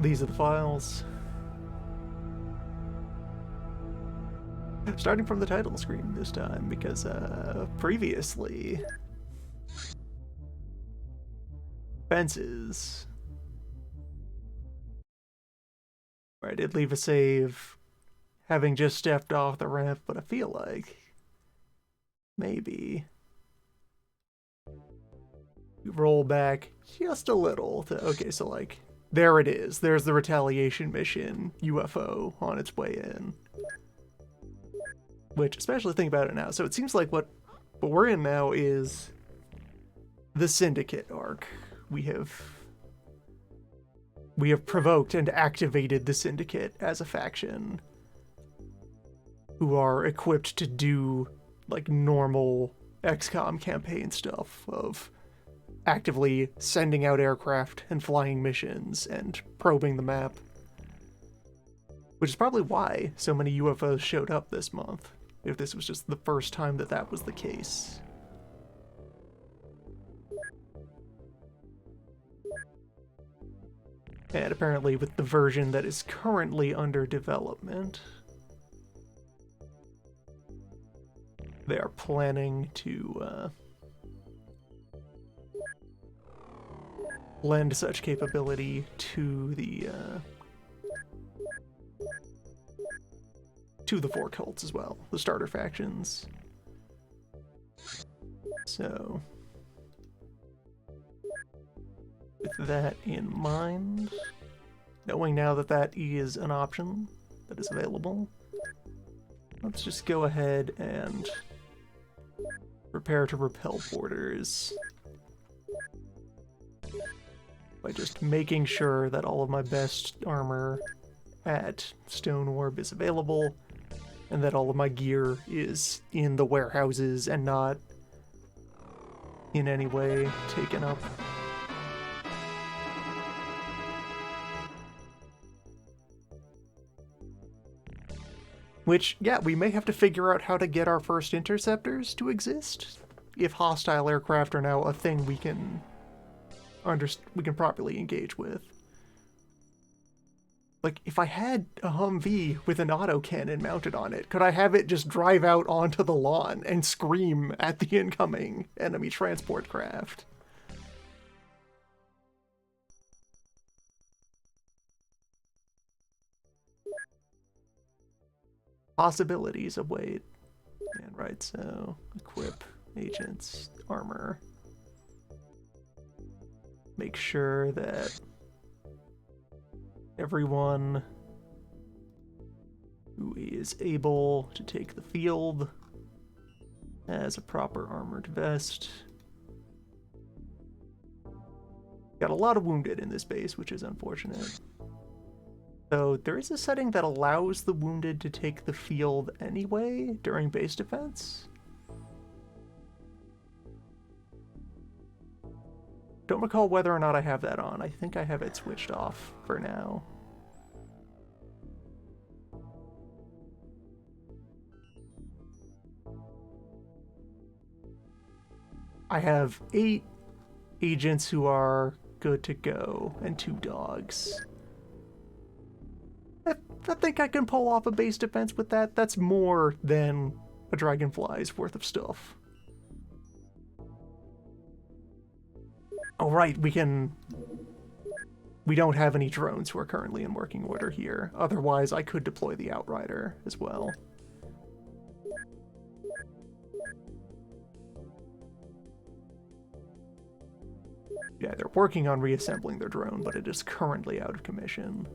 These are the files. Starting from the title screen this time, because previously... Fences. Where I did leave a save, having just stepped off the ramp, but I feel like... maybe... we roll back just a little to... okay, so like... there it is. There's the retaliation mission UFO on its way in. Which, especially think about it now. So it seems like what we're in now is the Syndicate arc. We have provoked and activated the Syndicate as a faction who are equipped to do like normal XCOM campaign stuff of actively sending out aircraft and flying missions and probing the map. Which is probably why so many UFOs showed up this month, if this was just the first time that that was the case. And apparently with the version that is currently under development, they are planning to lend such capability to the four cults as well, the starter factions. So, with that in mind, knowing now that that is an option that is available, let's just go ahead and prepare to repel borders by just making sure that all of my best armor at Stone Orb is available, and that all of my gear is in the warehouses and not in any way taken up. Which, yeah, we may have to figure out how to get our first interceptors to exist, if hostile aircraft are now a thing we can properly engage with. Like, if I had a Humvee with an autocannon mounted on it, could I have it just drive out onto the lawn and scream at the incoming enemy transport craft? Possibilities await. And right, so equip agents, armor. Make sure that everyone who is able to take the field has a proper armored vest. Got a lot of wounded in this base, which is unfortunate. So there is a setting that allows the wounded to take the field anyway during base defense. Don't recall whether or not I have that on. I think I have it switched off for now. I have 8 agents who are good to go and 2 dogs. I think I can pull off a base defense with that. That's more than a Dragonfly's worth of stuff. Oh, right, we don't have any drones who are currently in working order here. Otherwise, I could deploy the Outrider as well. Yeah, they're working on reassembling their drone, but it is currently out of commission.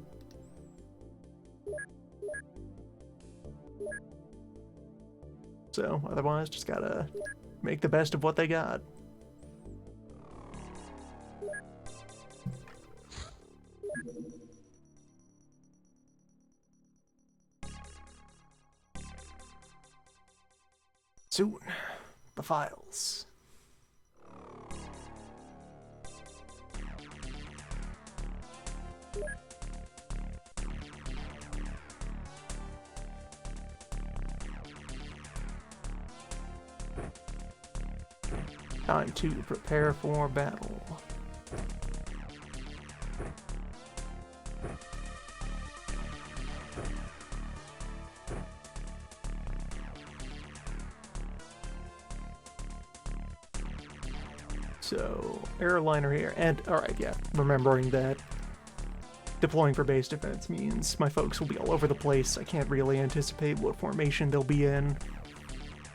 So, otherwise, just gotta make the best of what they got. Soon, the files. Time to prepare for battle. So, airliner here, and alright, yeah, remembering that deploying for base defense means my folks will be all over the place. I can't really anticipate what formation they'll be in.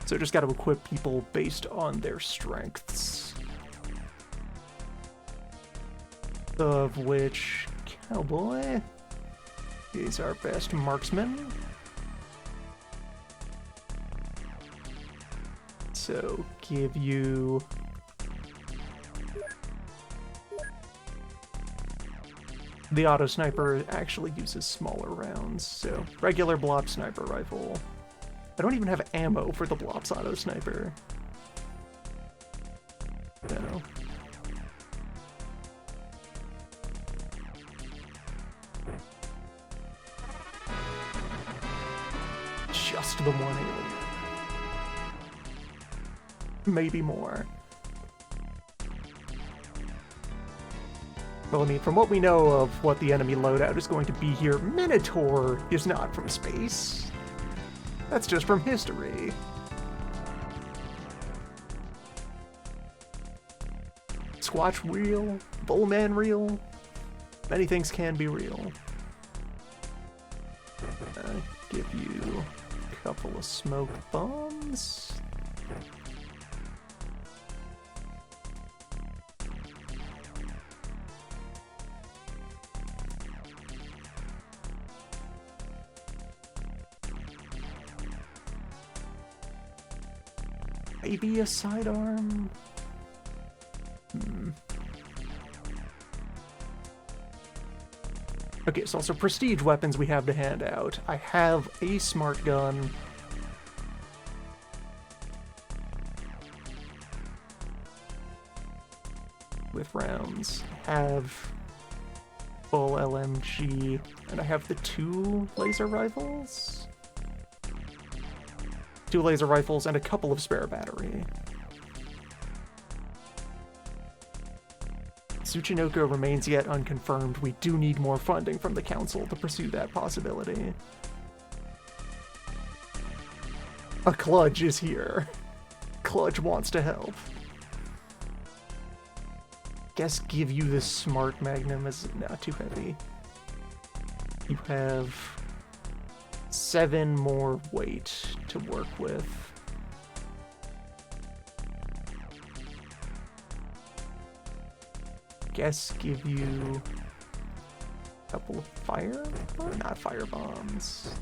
So just gotta equip people based on their strengths. Of which, Cowboy is our best marksman. So give you... The auto sniper actually uses smaller rounds, so regular Blop sniper rifle. I don't even have ammo for the Blop's auto sniper. No. Just the one alien. Maybe more. Well, I mean, from what we know of what the enemy loadout is going to be here, Minotaur is not from space. That's just from history. Squatch real, Bullman real, many things can be real. Give you a couple of smoke bombs. Maybe a sidearm? Okay, so also prestige weapons we have to hand out. I have a smart gun. With rounds. I have full LMG, and I have the 2 laser rifles? 2 laser rifles and a couple of spare battery. Tsuchinoko remains yet unconfirmed. We do need more funding from the council to pursue that possibility. A Kludge is here. Kludge wants to help. Guess give you this smart magnum is not too heavy. You have 7 more weight to work with. Guess give you a couple of fire, or not fire bombs.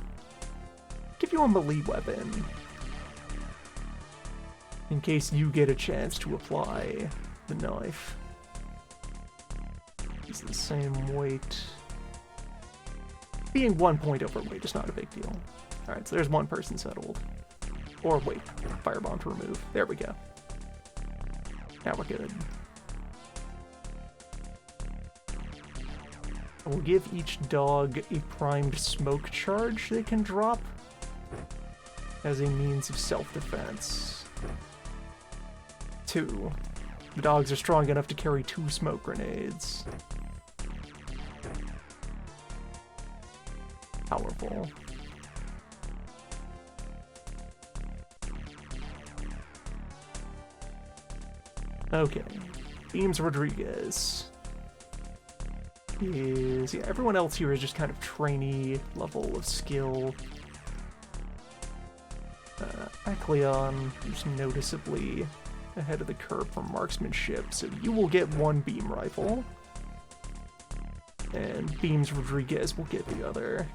Give you a melee weapon in case you get a chance to apply the knife. It's the same weight. Being 1 point overweight is not a big deal. Alright, so there's 1 person settled. Or wait, firebomb to remove. There we go. Now we're good. We'll give each dog a primed smoke charge they can drop as a means of self-defense. 2. The dogs are strong enough to carry 2 smoke grenades. Powerful. Okay. Beams Rodriguez is... yeah, everyone else here is just kind of trainee level of skill. Acleon is noticeably ahead of the curve for marksmanship, so you will get 1 beam rifle. And Beams Rodriguez will get the other.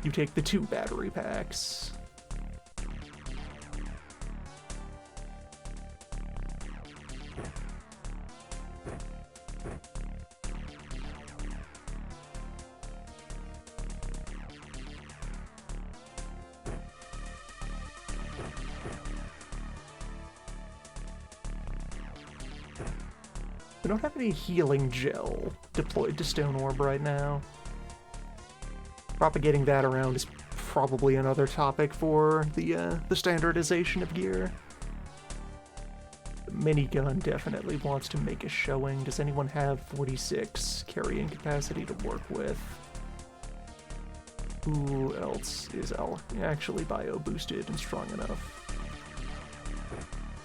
You take the 2 battery packs. We don't have any healing gel deployed to Stone Orb right now. Propagating that around is probably another topic for the standardization of gear. The minigun definitely wants to make a showing. Does anyone have 46 carrying capacity to work with? Who else is actually bio boosted and strong enough?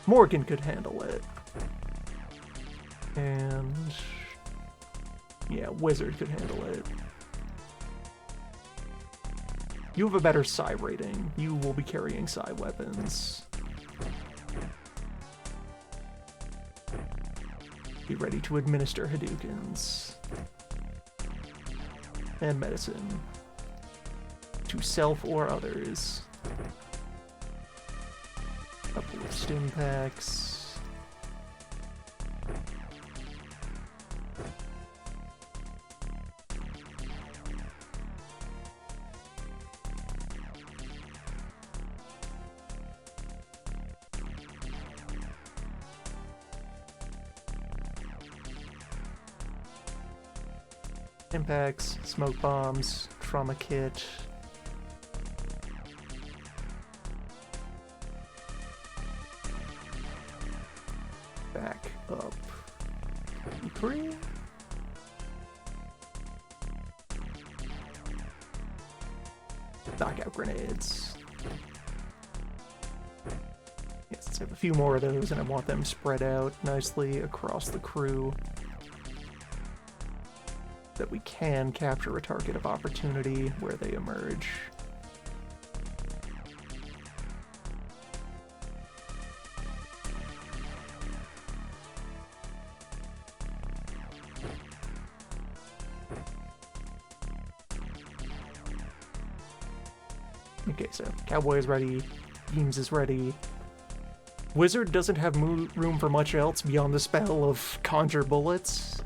Morgan could handle it. And yeah, Wizard could handle it. You have a better psi rating. You will be carrying psi weapons. Be ready to administer Hadoukens. And medicine. To self or others. Couple of stim packs. Impacts, smoke bombs, trauma kit. Back up. 3. Knockout grenades. Yes, let's have a few more of those, and I want them spread out nicely across the crew. That we can capture a target of opportunity where they emerge. Okay, so Cowboy is ready, Beams is ready. Wizard doesn't have room for much else beyond the spell of Conjure Bullets.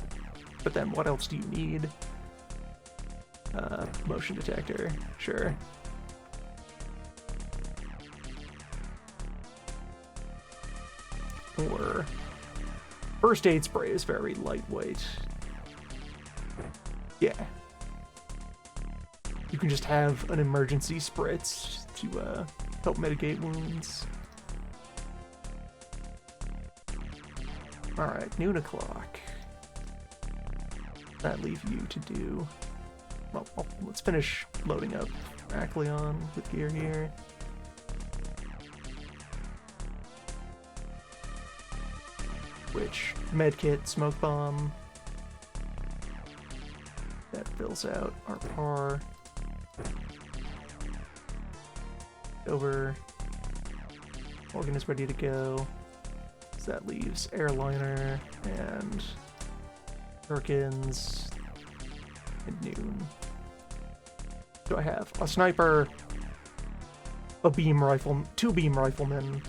But then what else do you need? Motion detector, sure. Or first aid spray is very lightweight. Yeah. You can just have an emergency spritz to help mitigate wounds. Alright, noon o'clock. That leave you to do? Well, let's finish loading up Acleon with gear here. Which medkit, smoke bomb. That fills out our par. Over. Morgan is ready to go. So that leaves Airliner and Perkins and Noon. Do I have a sniper, a beam rifle, 2 beam riflemen,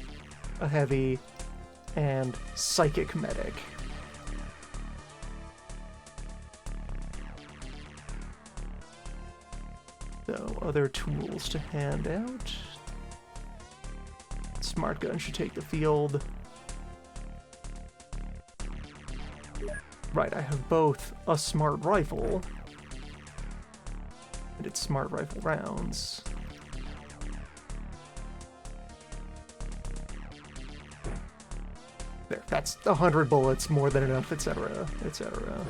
a heavy, and psychic medic? So other tools to hand out. Smart gun should take the field. Right, I have both a smart rifle and its smart rifle rounds. There, that's 100 bullets, more than enough, etc., etc.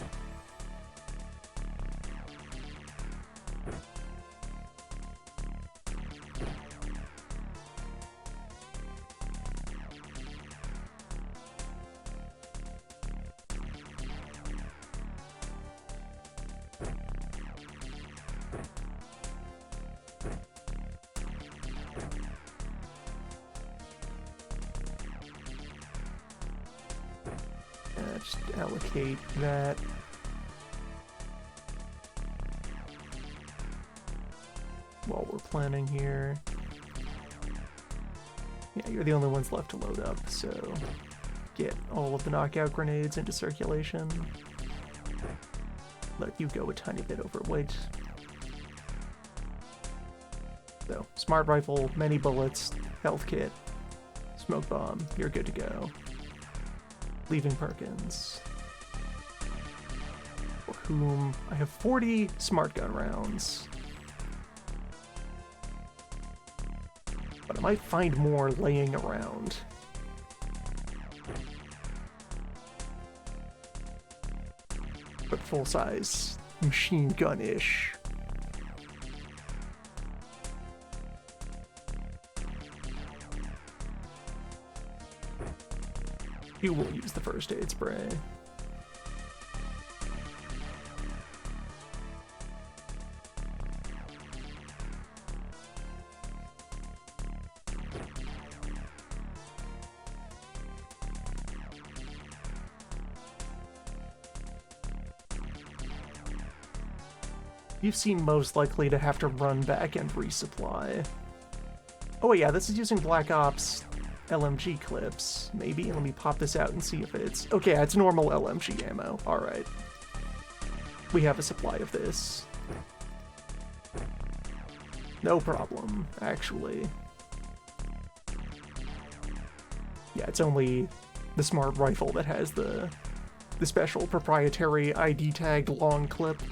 Just allocate that. While we're planning here. Yeah, you're the only ones left to load up, so get all of the knockout grenades into circulation. Let you go a tiny bit overweight. So, smart rifle, many bullets, health kit, smoke bomb, you're good to go. Leaving Perkins, for whom I have 40 smart gun rounds. But I might find more laying around. But full-size, machine gun-ish. You will use the first aid spray. You seem most likely to have to run back and resupply. Oh yeah, this is using Black Ops LMG clips. Maybe, let me pop this out and see if it's... Okay, it's normal LMG ammo. Alright. We have a supply of this. No problem, actually. Yeah, it's only the smart rifle that has the special proprietary ID tagged long clip,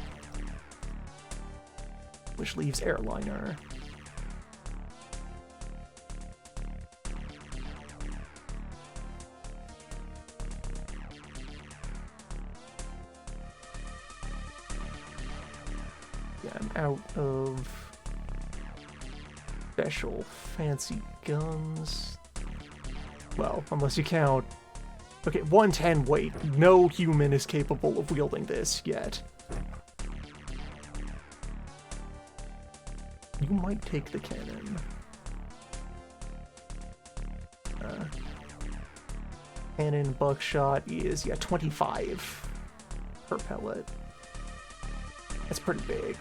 which leaves airliner. Yeah, I'm out of special fancy guns. Well, unless you count... Okay, 110 weight. No human is capable of wielding this yet. You might take the cannon. Cannon buckshot is, yeah, 25 per pellet. That's pretty big.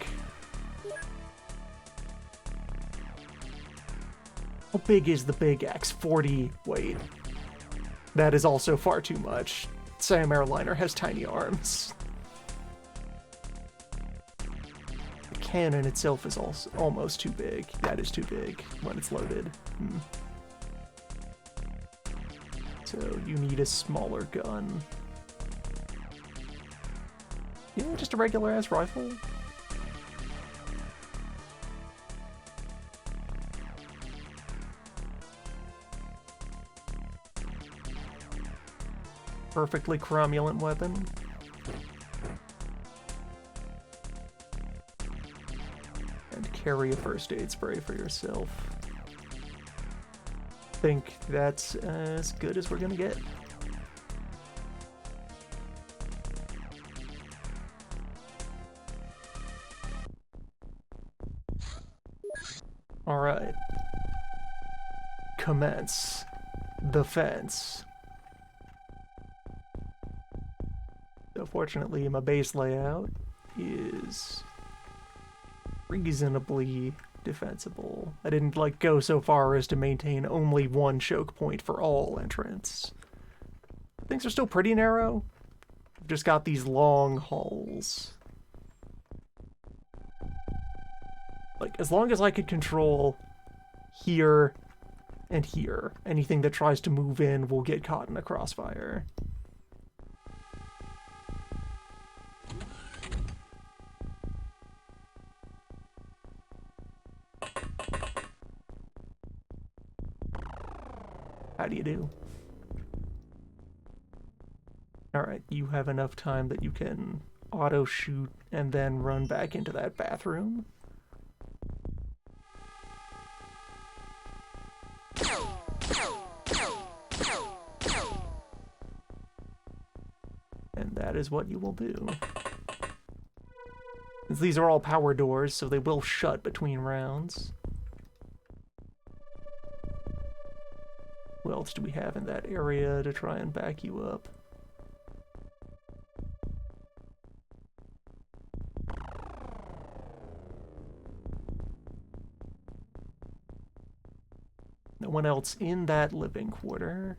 How big is the big X? 40 weight. That is also far too much. Sam Airliner has tiny arms. The cannon itself is also almost too big. That is too big when it's loaded. So you need a smaller gun. Yeah, just a regular ass rifle. Perfectly cromulent weapon. And carry a first aid spray for yourself. Think that's as good as we're gonna get. Alright. Commence the fence. So fortunately, my base layout is reasonably defensible. I didn't go so far as to maintain only one choke point for all entrants. Things are still pretty narrow. I've just got these long halls. As long as I could control here and here, anything that tries to move in will get caught in a crossfire. How do you do? Alright, you have enough time that you can auto-shoot and then run back into that bathroom. And that is what you will do. Since these are all power doors, so they will shut between rounds. What else do we have in that area to try and back you up? No one else in that living quarter.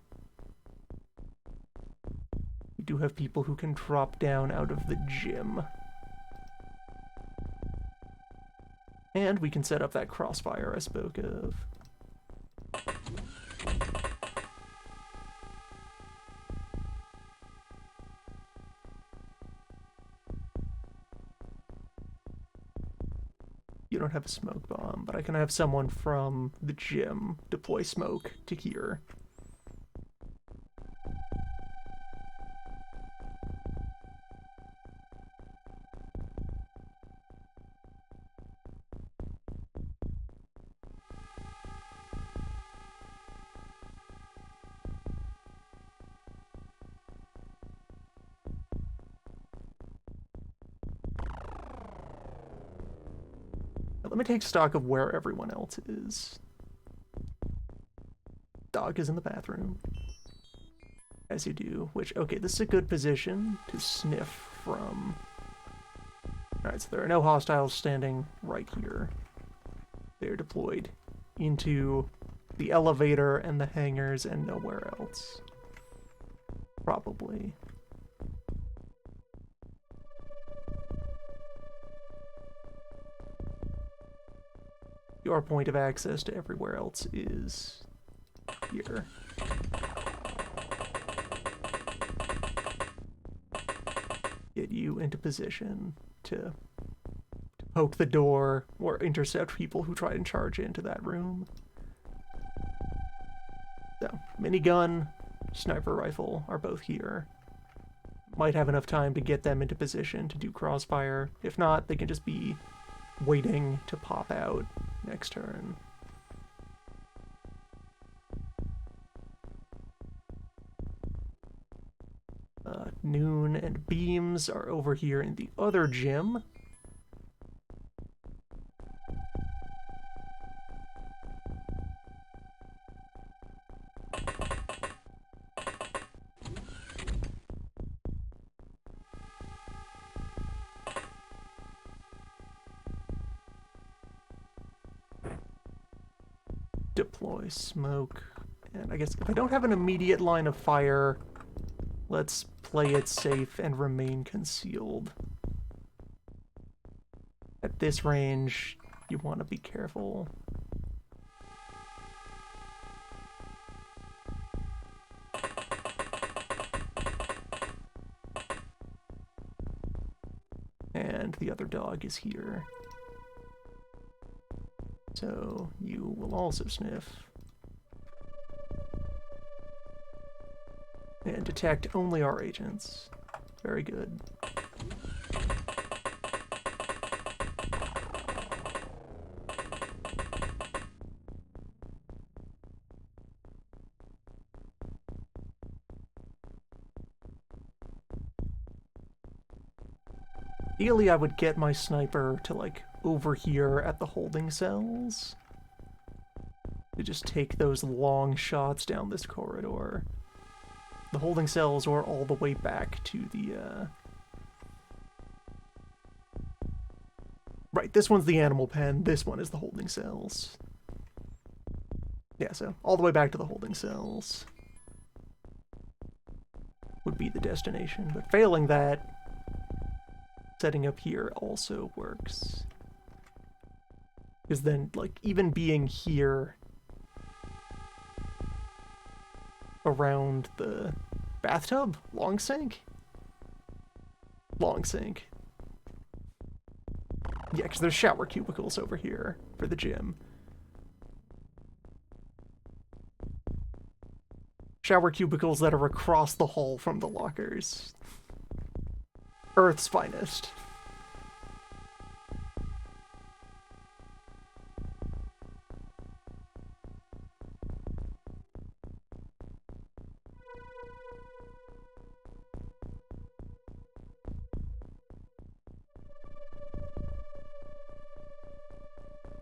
We do have people who can drop down out of the gym. And we can set up that crossfire I spoke of. You don't have a smoke bomb, but I can have someone from the gym deploy smoke to here. let me take stock of where everyone else is. Dog is in the bathroom. As you do, which, okay, this is a good position to sniff from. Alright, so there are no hostiles standing right here. They're deployed into the elevator and the hangars and nowhere else. Probably. Your point of access to everywhere else is here. Get you into position to poke the door or intercept people who try and charge into that room. So, minigun, sniper rifle are both here. Might have enough time to get them into position to do crossfire. If not, they can just be waiting to pop out next turn. Noon and Beams are over here in the other gym. Deploy smoke. And I guess if I don't have an immediate line of fire, let's play it safe and remain concealed. At this range, you want to be careful. And the other dog is here. So you will also sniff. And detect only our agents. Very good. Ideally, I would get my sniper to, like, over here at the holding cells. To just take those long shots down this corridor. The holding cells are all the way back to the, Right, this one's the animal pen, this one is the holding cells. Yeah, so all the way back to the holding cells would be the destination, but failing that, setting up here also works. Because then, like, even being here around the bathtub? Long sink? Long sink. Yeah, because there's shower cubicles over here for the gym. Shower cubicles that are across the hall from the lockers. Earth's finest.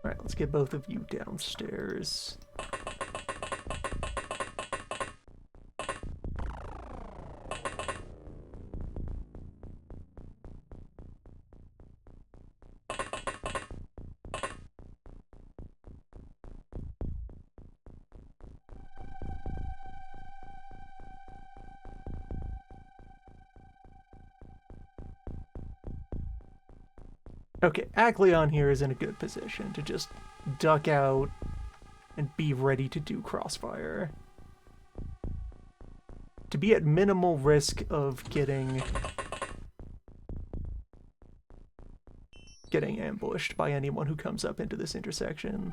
Alright, let's get both of you downstairs. Okay, Acleon here is in a good position to just duck out and be ready to do crossfire. To be at minimal risk of getting ambushed by anyone who comes up into this intersection.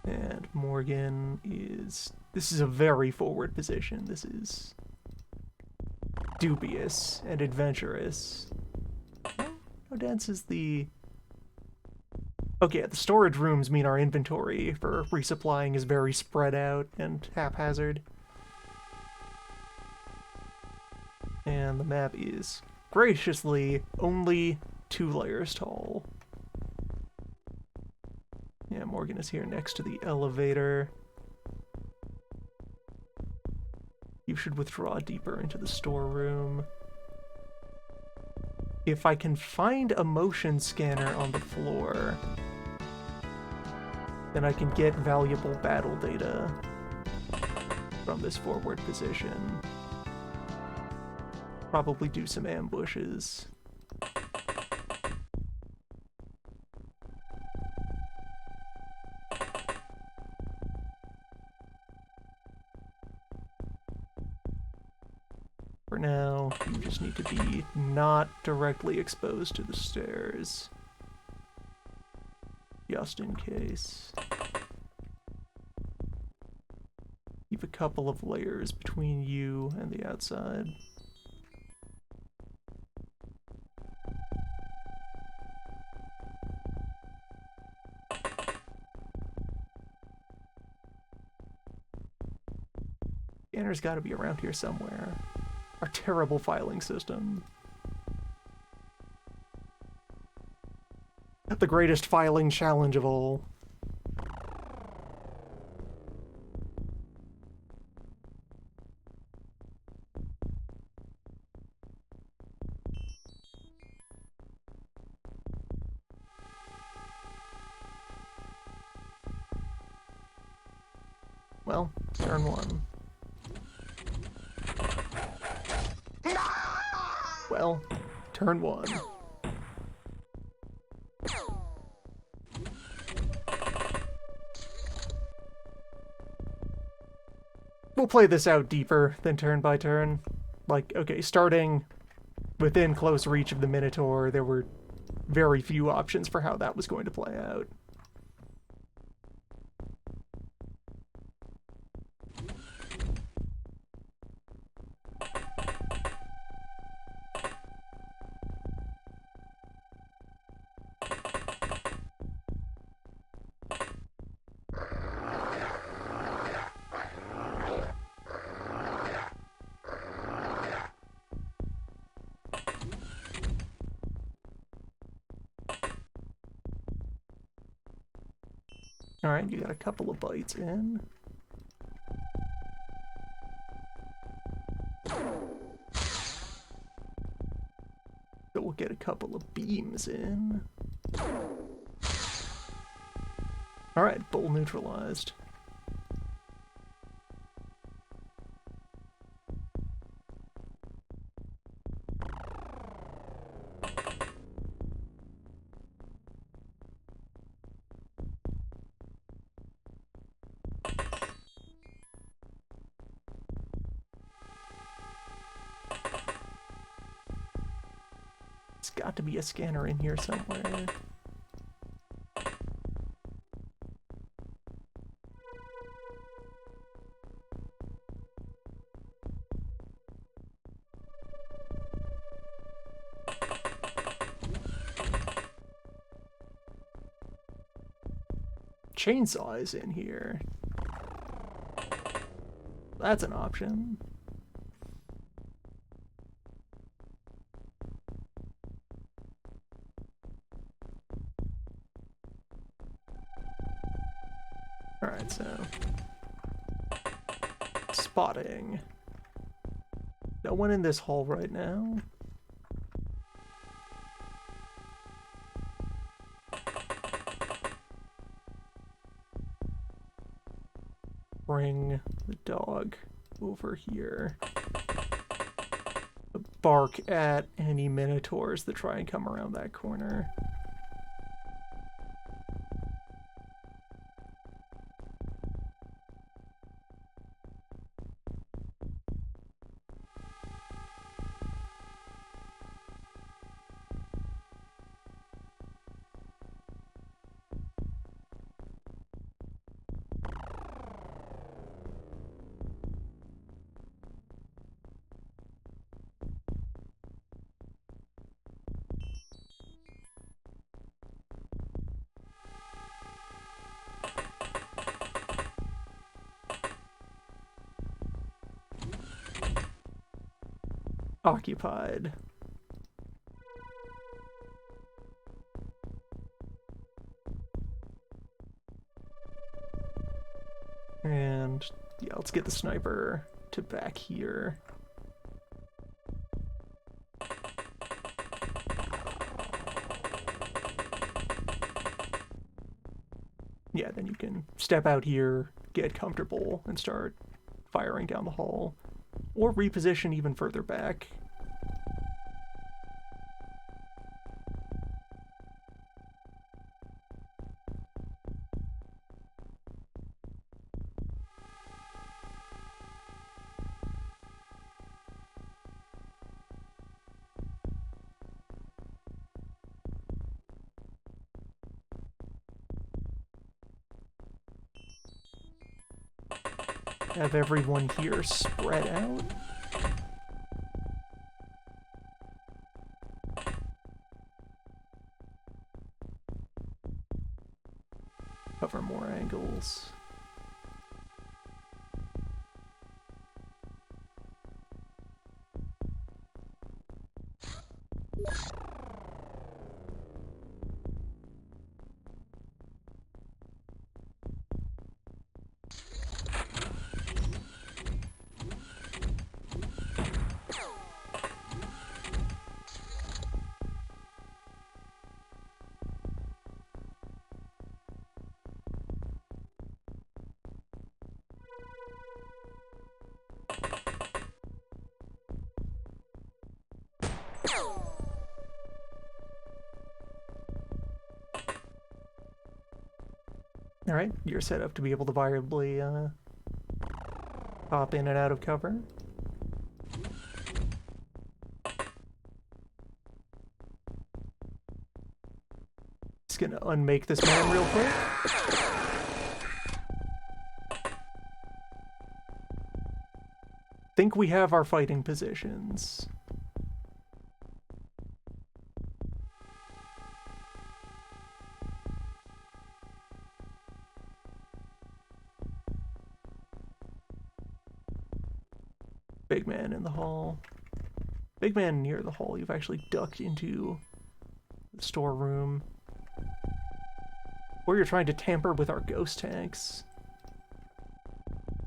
And Morgan is... This is a very forward position. This is dubious and adventurous. How dense is the... Okay, the storage rooms mean our inventory for resupplying is very spread out and haphazard. And the map is graciously only 2 layers tall. Yeah, Morgan is here next to the elevator. You should withdraw deeper into the storeroom. If I can find a motion scanner on the floor, then I can get valuable battle data from this forward position. Probably do some ambushes. For now, you just need to be not directly exposed to the stairs. Just in case. Keep a couple of layers between you and the outside. Scanner's gotta be around here somewhere. Our terrible filing system. The greatest filing challenge of all. Well, turn 1. Well, turn 1. We'll play this out deeper than turn by turn. Like, okay, starting within close reach of the Minotaur, there were very few options for how that was going to play out. Alright, you got a couple of bites in. So we'll get a couple of beams in. Alright, bull neutralized. Got to be a scanner in here somewhere. Chainsaw is in here. That's an option. Alright, so... spotting. No one in this hall right now. Bring the dog over here. Bark at any minotaurs that try and come around that corner. occupied. And yeah, let's get the sniper to back here. Yeah, then you can step out here, get comfortable, and start firing down the hall. Or reposition even further back. Have everyone here spread out. Cover more angles. Alright, you're set up to be able to variably pop in and out of cover. Just gonna unmake this man real quick. Think we have our fighting positions. Big man in the hall. Big man near the hall. You've actually ducked into the storeroom. Or you're trying to tamper with our ghost tanks.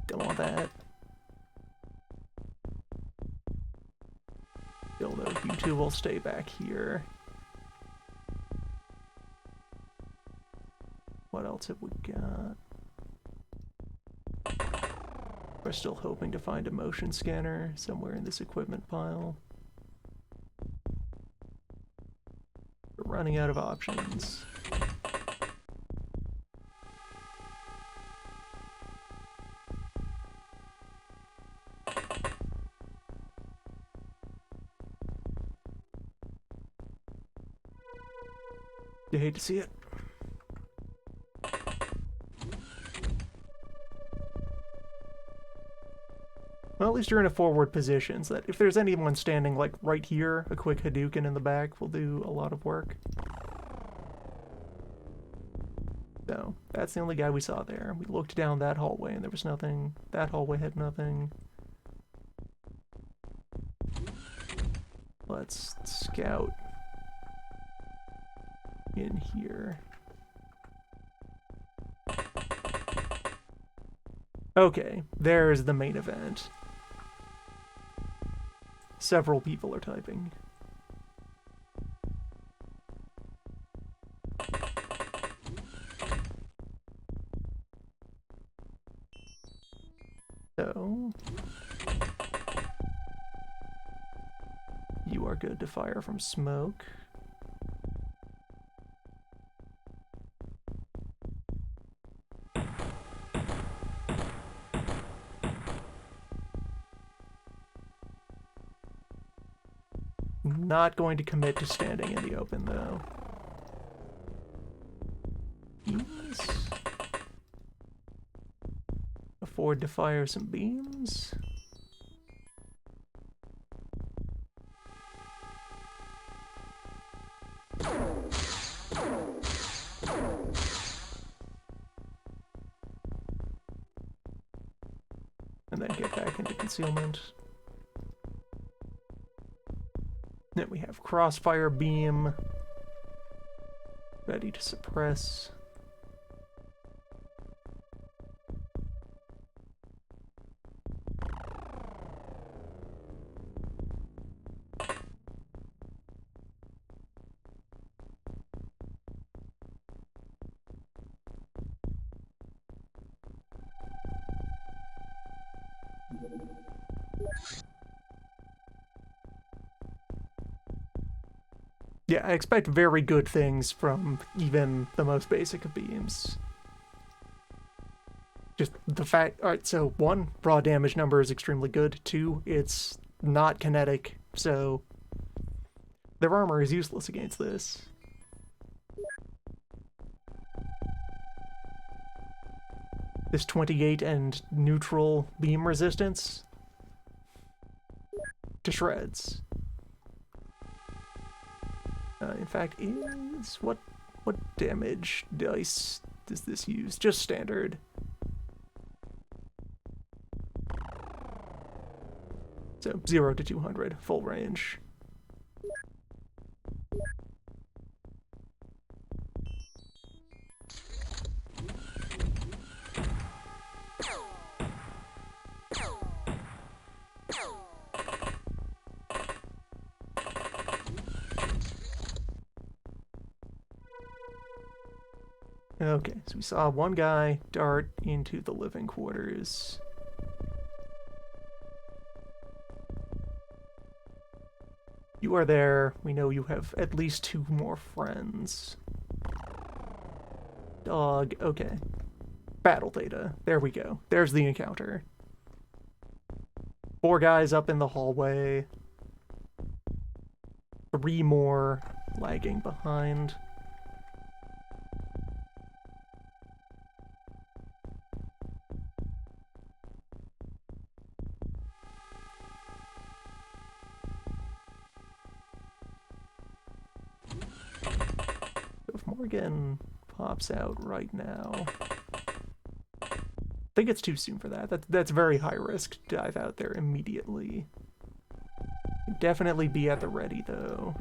Don't want that. Dildo, you two will stay back here. What else have we got? We're still hoping to find a motion scanner somewhere in this equipment pile. We're running out of options. You hate to see it. Well, at least you're in a forward position, so that if there's anyone standing, like, right here, a quick Hadouken in the back will do a lot of work. So, that's the only guy we saw there. We looked down that hallway and there was nothing. That hallway had nothing. Let's scout in here. Okay, there's the main event. Several people are typing. So, you are good to fire from smoke. Not going to commit to standing in the open, though. Beams. Afford to fire some beams. And then get back into concealment. Then we have Crossfire Beam, ready to suppress. Yeah, I expect very good things from even the most basic of beams. Just the fact, alright, so one, raw damage number is extremely good. Two, it's not kinetic, so their armor is useless against this. This 28 and neutral beam resistance to shreds. In fact, is what damage dice does this use? Just standard. So 0 to 200, full range. Okay, so we saw one guy dart into the living quarters. You are there. We know you have at least 2 more friends. Dog, okay. Battle data. There we go. There's the encounter. 4 guys up in the hallway. 3 more lagging behind. If Morgan pops out right now, I think it's too soon for that. That's very high risk to dive out there immediately. Definitely be at the ready though.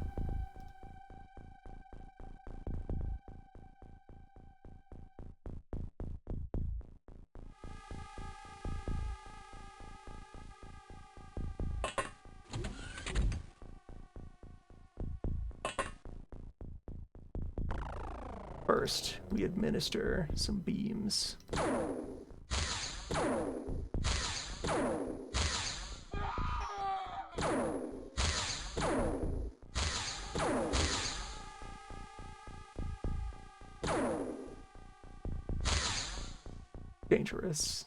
First, we administer some beams. Dangerous.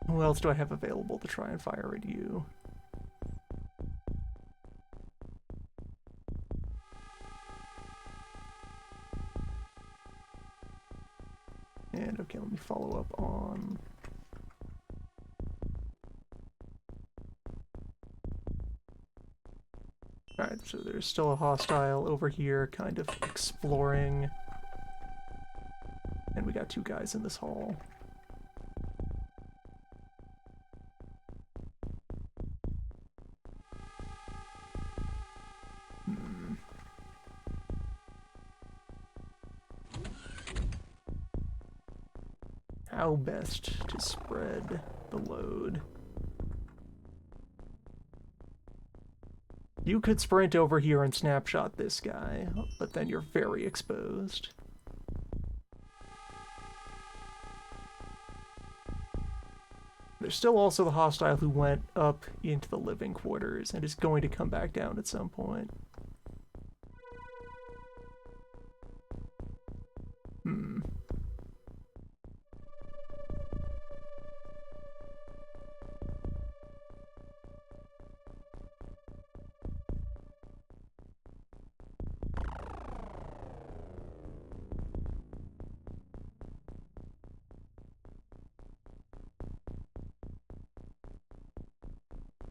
Who else do I have available to try and fire at you? And okay, let me follow up on... Alright, so there's still a hostile over here, kind of exploring. And we got 2 guys in this hall. How best to spread the load? You could sprint over here and snapshot this guy, but then you're very exposed. There's still also the hostile who went up into the living quarters and is going to come back down at some point.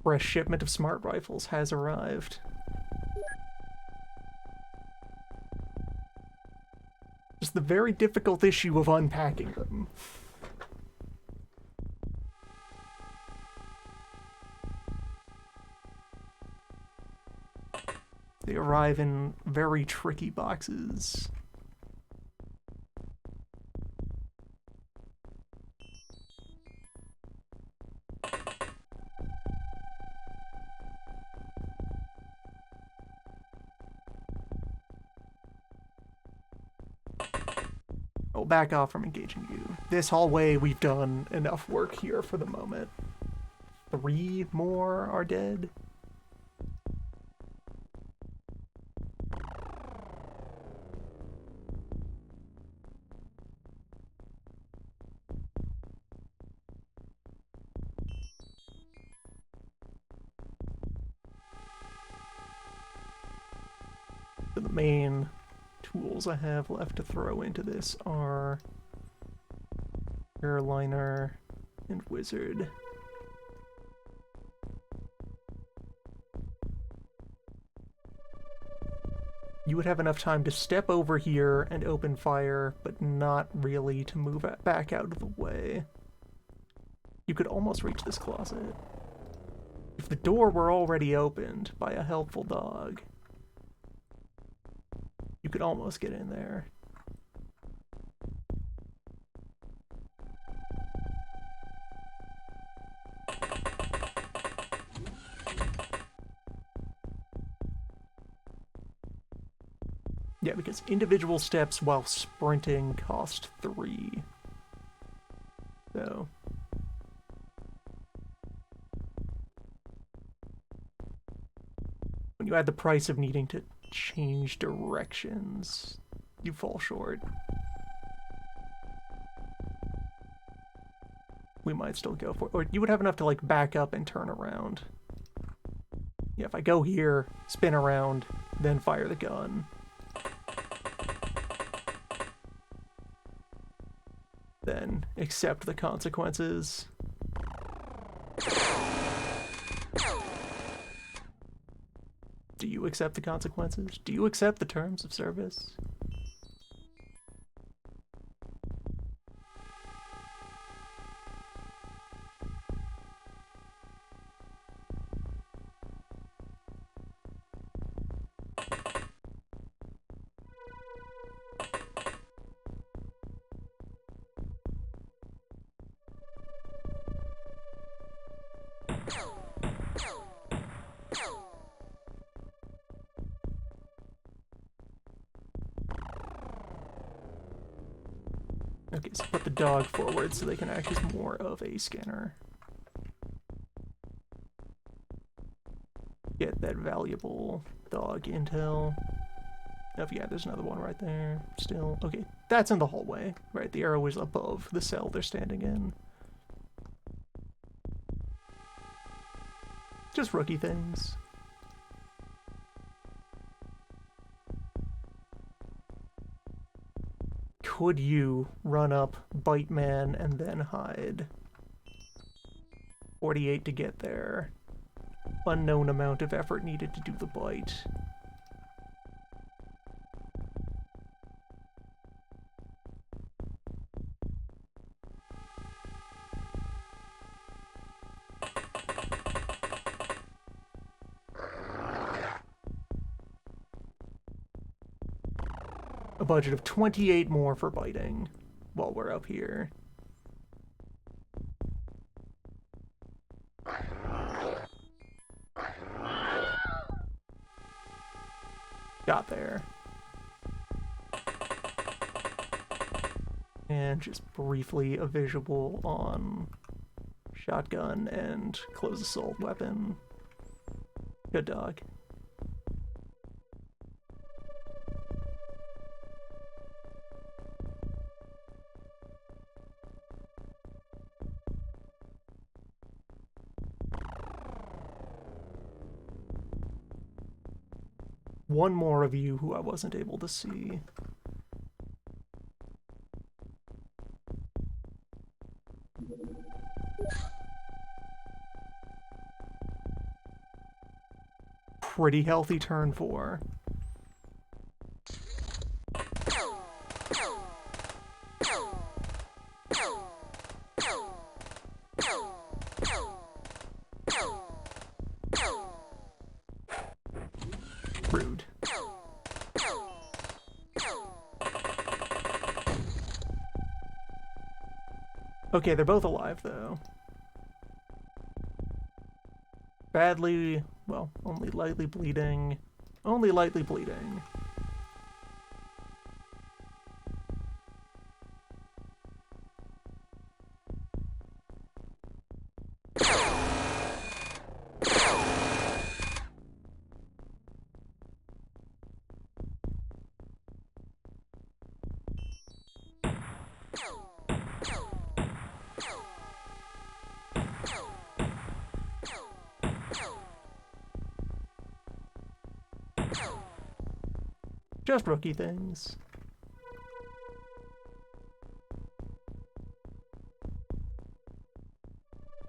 Fresh shipment of smart rifles has arrived. Just the very difficult issue of unpacking them. They arrive in very tricky boxes. I'll back off from engaging you. This hallway, we've done enough work here for the moment. 3 more are dead. So the main tools I have left to throw into this are airliner and wizard. You would have enough time to step over here and open fire, but not really to move back out of the way. You could almost reach this closet. If the door were already opened by a helpful dog, you could almost get in there. Yeah, because individual steps while sprinting cost 3. So... when you add the price of needing to change directions, you fall short. We might still go for it. Or you would have enough to, like, back up and turn around. Yeah, if I go here, spin around, then fire the gun. Then accept the consequences. Do you accept the consequences? Do you accept the terms of service? Okay, so put the dog forward so they can act as more of a scanner. Get that valuable dog intel. Oh, yeah, there's another one right there. Still. Okay, that's in the hallway, right? The arrow is above the cell they're standing in. Just rookie things. Could you run up, bite man, and then hide? 48 to get there. Unknown amount of effort needed to do the bite. A budget of 28 more for biting while we're up here. Got there. And just briefly a visual on shotgun and close assault weapon. Good dog. One more of you who I wasn't able to see. pretty healthy turn 4. Rude. Okay, they're both alive, though. Badly, well, only lightly bleeding. Only lightly bleeding. Just rookie things.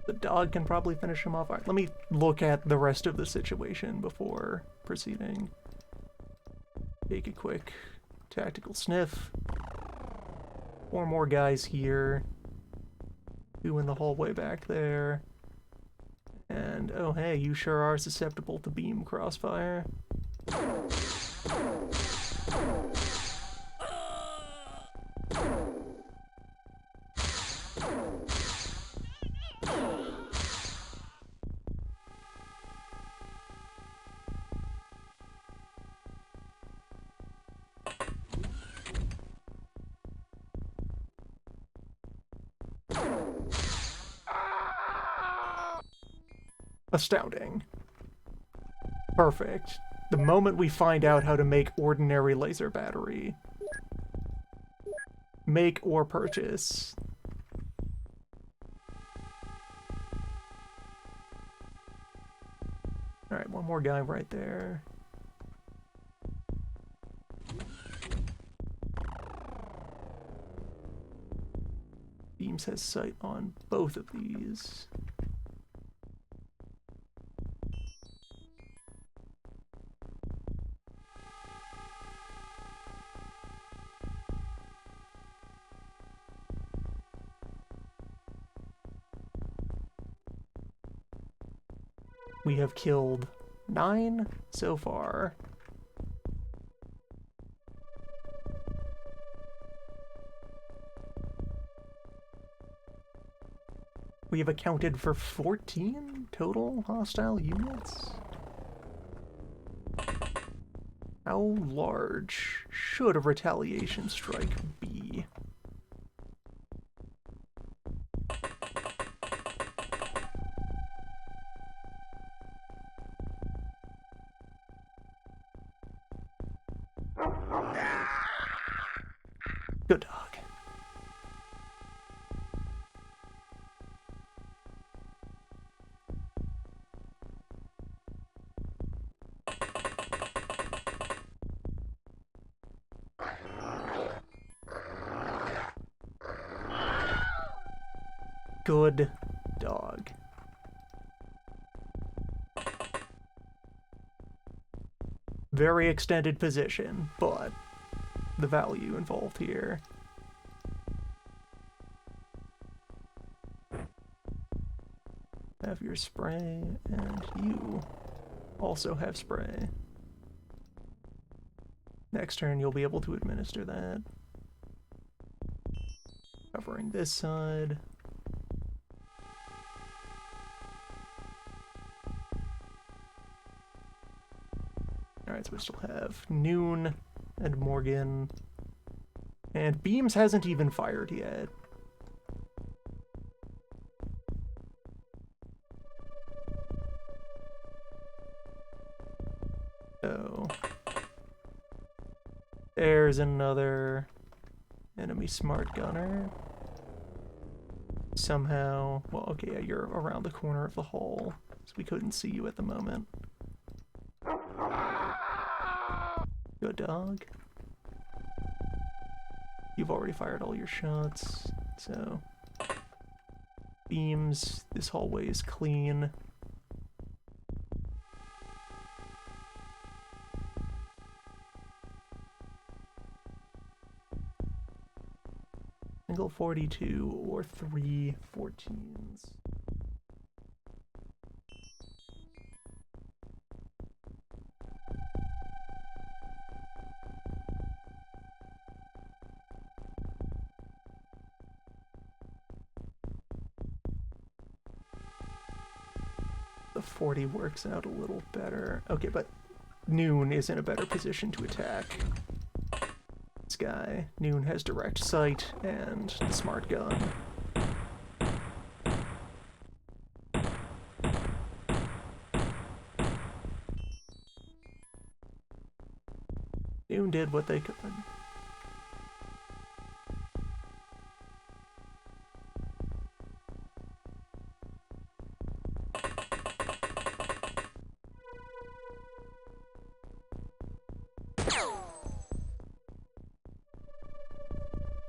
The dog can probably finish him off. All right, let me look at the rest of the situation before proceeding. Take a quick tactical sniff. 4 more guys here. 2 in the hallway back there. And, oh hey, you sure are susceptible to beam crossfire. Astounding. Perfect. The moment we find out how to make ordinary laser battery. Make or purchase. Alright, 1 more guy right there. Beams has sight on both of these. We have killed 9 so far. We have accounted for 14 total hostile units. How large should a retaliation strike be? Good dog. Good dog. Very extended position, but the value involved here. Have your spray, and you also have spray. Next turn, you'll be able to administer that. Covering this side. Alright, so we still have Noon and Morgan. And Beams hasn't even fired yet. So there's another enemy smart gunner. Somehow, well, okay, yeah, you're around the corner of the hall, so we couldn't see you at the moment. Good dog. You've already fired all your shots, so Beams, this hallway is clean. Single 42 or 3 14s. The 40 works out a little better. Okay, but Noon is in a better position to attack this guy. Noon has direct sight and the smart gun. Noon did what they could.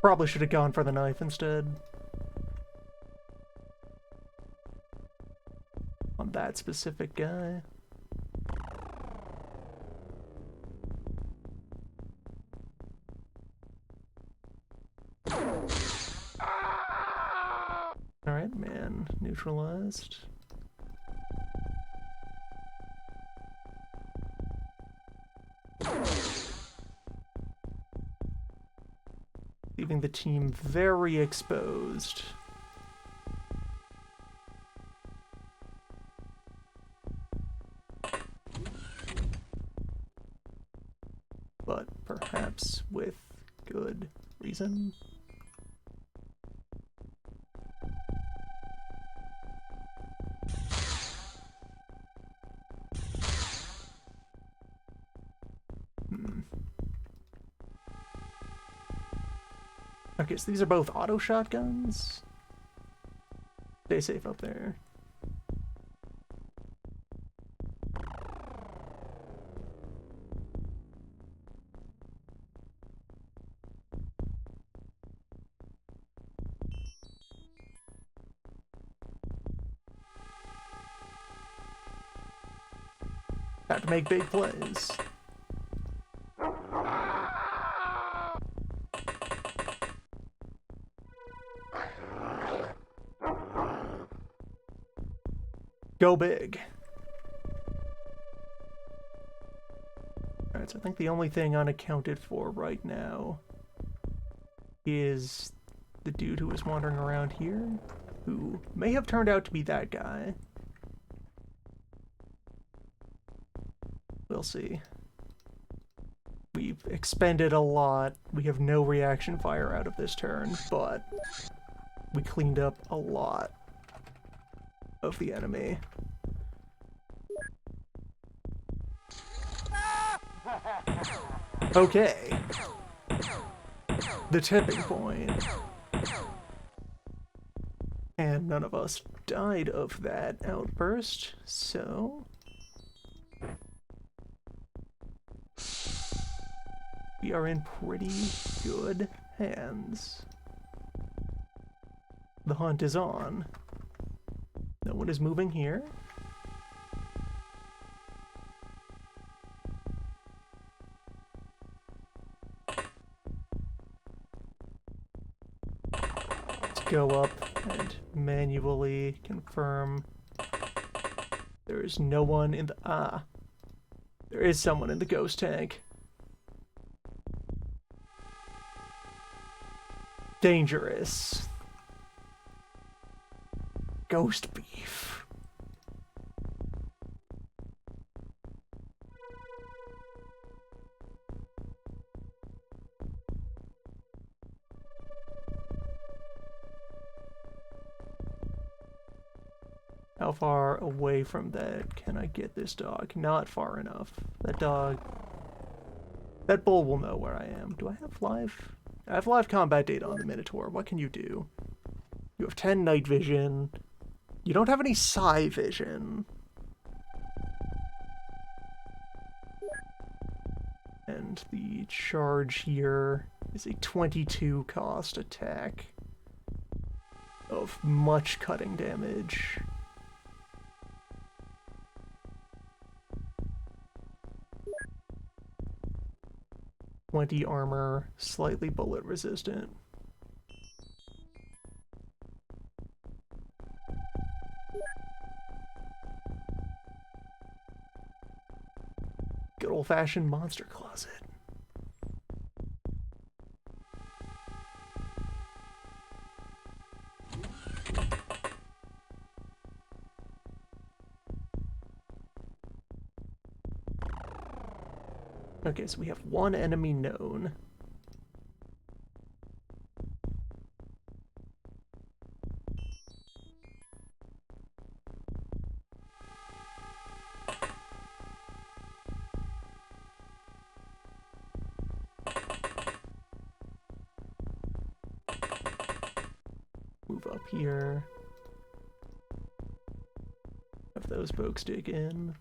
Probably should have gone for the knife instead. On that specific guy. Alright, man. Neutralized. Leaving the team very exposed. But perhaps with good reason. Okay, so these are both auto shotguns. Stay safe up there. Have to make big plays. Go big. Alright, so I think the only thing unaccounted for right now is the dude who was wandering around here, who may have turned out to be that guy. We'll see. We've expended a lot. We have no reaction fire out of this turn, but we cleaned up a lot of the enemy. Okay. The tipping point. And none of us died of that outburst, so we are in pretty good hands. The hunt is on. No one is moving here. Let's go up and manually confirm there is no one in the... there is someone in the ghost tank. Dangerous. Ghost beef. How far away from that can I get this dog? Not far enough. That dog... that bull will know where I am. Do I have live... I have live combat data on the Minotaur. What can you do? You have 10 night vision. You don't have any psi vision. And the charge here is a 22 cost attack of much cutting damage. .20 armor, slightly bullet resistant. Good old-fashioned monster closet. Okay, so we have one enemy known. Move up here. Have those folks dig in.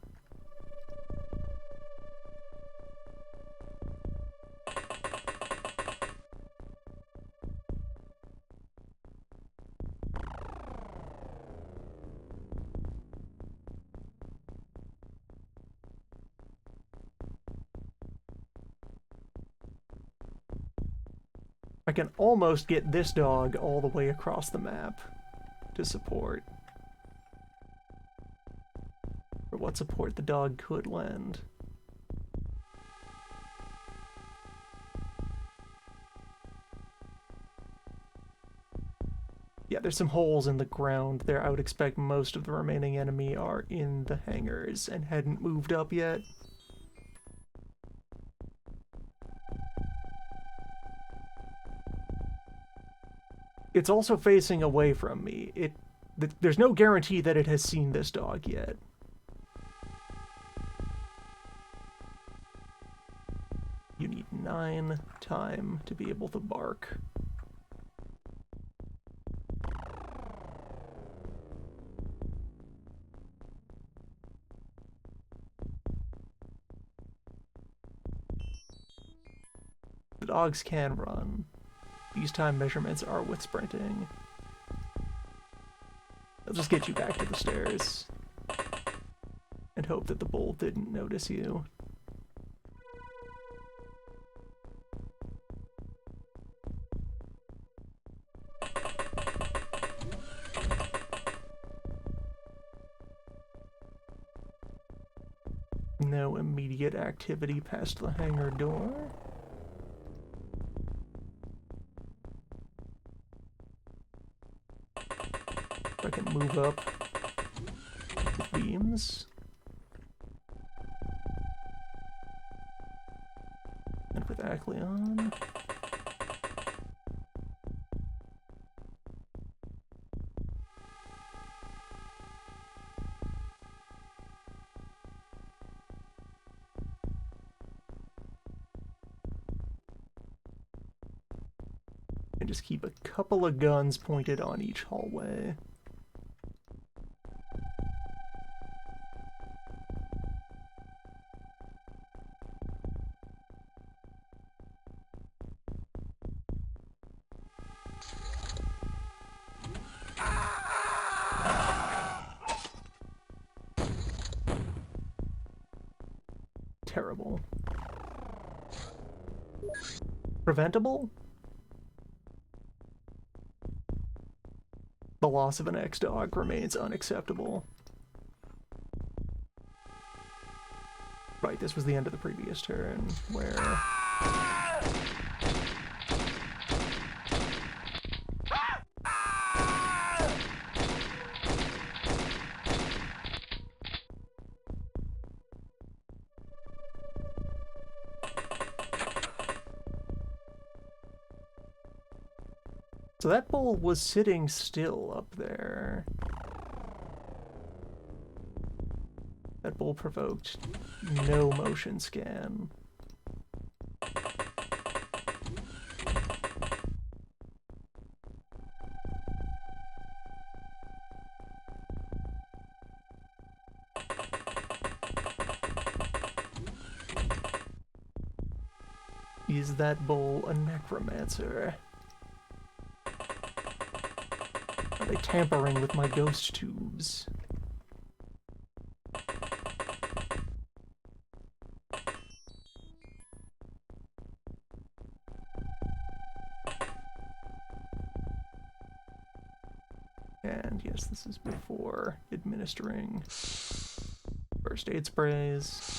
I can almost get this dog all the way across the map to support. Or what support the dog could lend. Yeah, there's some holes in the ground there. I would expect most of the remaining enemy are in the hangars and hadn't moved up yet. It's also facing away from me. There's no guarantee that it has seen this dog yet. You need 9 time to be able to bark. The dogs can run. These time measurements are with sprinting. I'll just get you back to the stairs. And hope that the bull didn't notice you. No immediate activity past the hangar door. I can move up with beams. And with Acleon. And just keep a couple of guns pointed on each hallway. Terrible. Preventable? The loss of an X-Dog remains unacceptable. Right, this was the end of the previous turn, where... So that bull was sitting still up there. That bull provoked no motion scan. Is that bull a necromancer? Are they tampering with my ghost tubes? And yes, this is before administering first aid sprays.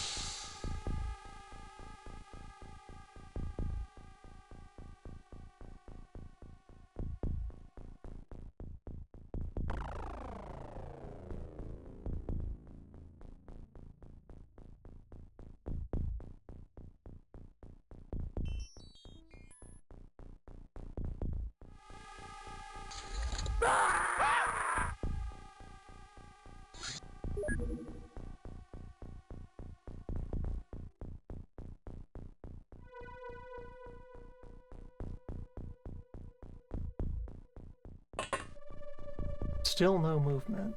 Still no movement.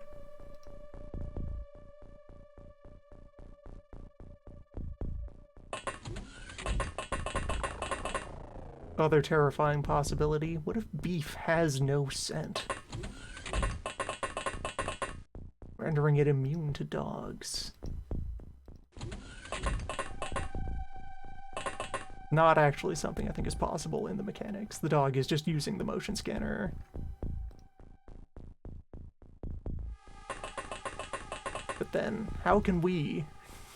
Other terrifying possibility, what if beef has no scent? Rendering it immune to dogs. Not actually something I think is possible in the mechanics. The dog is just using the motion scanner. But then, how can we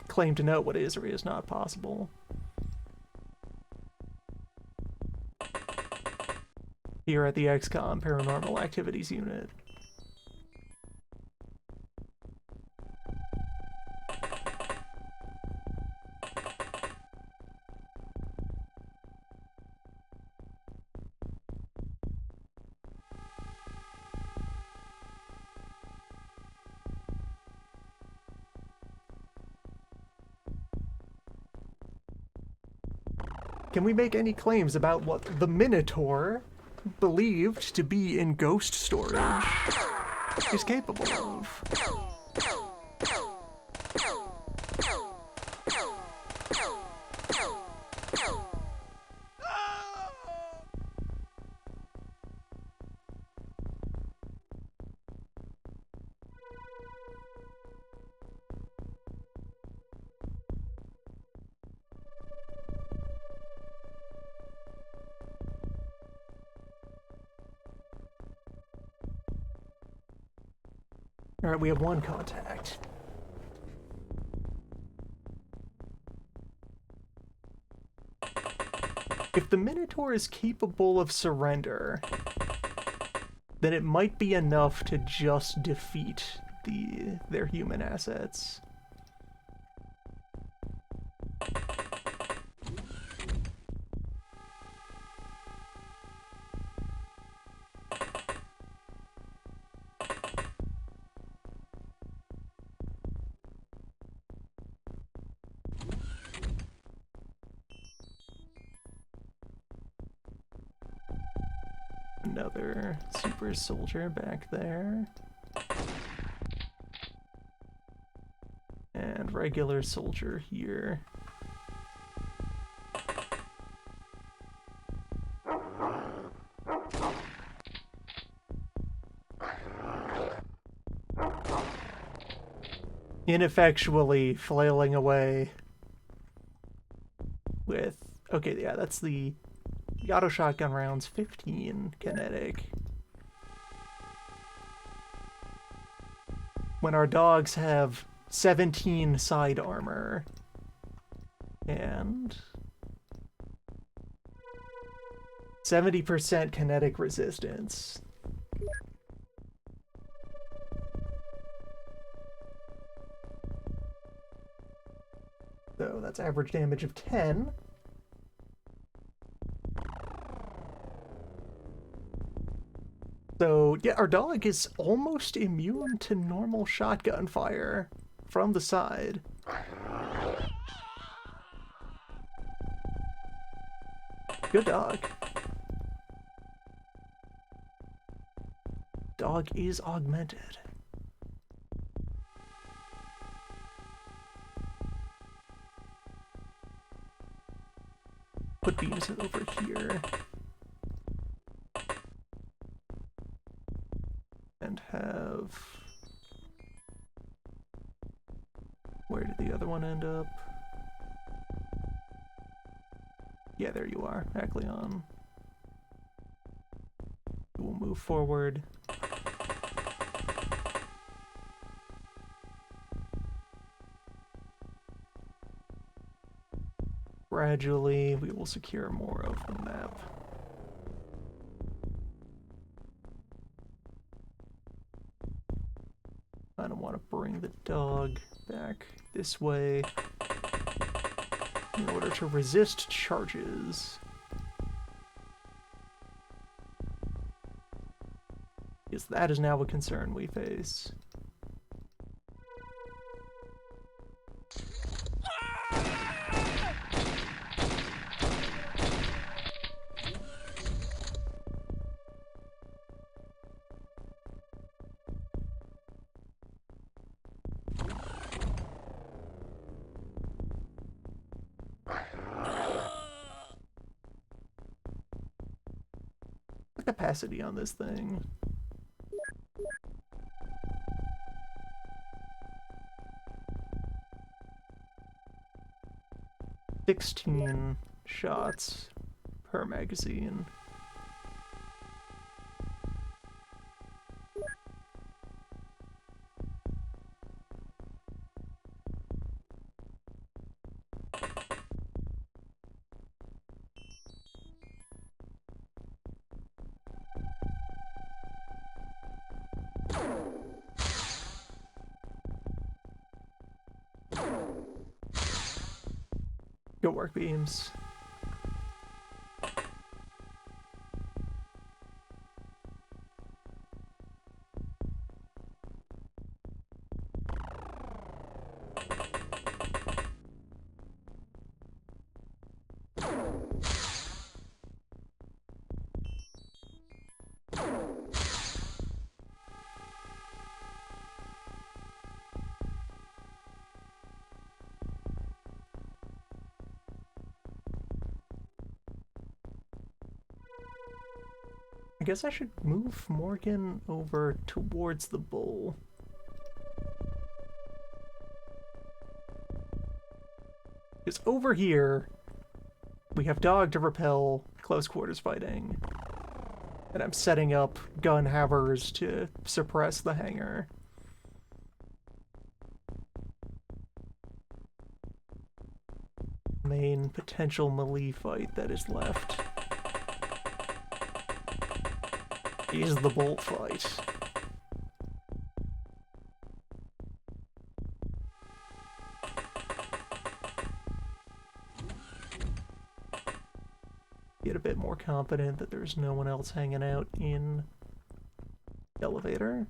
claim to know what is or is not possible? Here at the XCOM Paranormal Activities Unit. Can we make any claims about what the Minotaur, believed to be in ghost storage, is capable of? Alright, we have one contact. If the Minotaur is capable of surrender, then it might be enough to just defeat their human assets. Another super soldier back there. And regular soldier here. Ineffectually flailing away with... Okay, yeah, that's the auto shotgun rounds, 15 kinetic. When our dogs have 17 side armor and 70% kinetic resistance. So that's average damage of 10. So, yeah, our dog is almost immune to normal shotgun fire from the side. Good dog. Dog is augmented. Put beams over here. And have... Where did the other one end up? Yeah, there you are, Acleon. We'll move forward. Gradually, we will secure more of the map. I don't want to bring the dog back this way in order to resist charges. Because that is now a concern we face. capacity on this thing? $16 shots per magazine. Good work, Beams. I guess I should move Morgan over towards the bull. Because over here, we have dog to repel close quarters fighting. And I'm setting up gun havers to suppress the hangar. Main potential melee fight that is left is the bolt fight. Get a bit more confident that there's no one else hanging out in the elevator.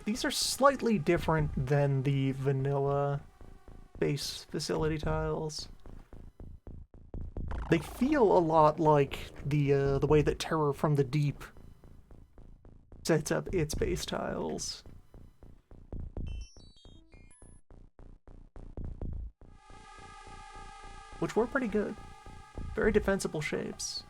These are slightly different than the vanilla base facility tiles. They feel a lot like the way that Terror from the Deep sets up its base tiles. Which were pretty good. Very defensible shapes.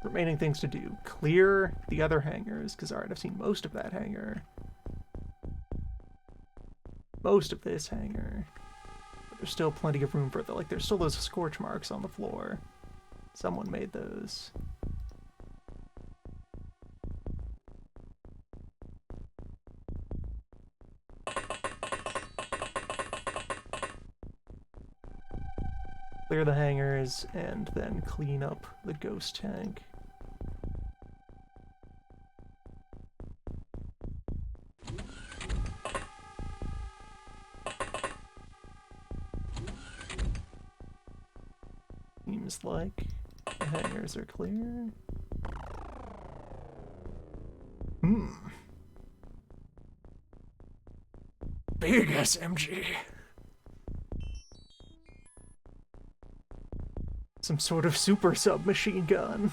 Remaining things to do. Clear the other hangars, because alright, I've seen most of that hangar. Most of this hangar. But there's still plenty of room for the, like, there's still those scorch marks on the floor. Someone made those. Clear the hangars, and then clean up the ghost tank. Seems like the hangars are clear. Big SMG. Some sort of super submachine gun.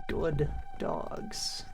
Good dogs.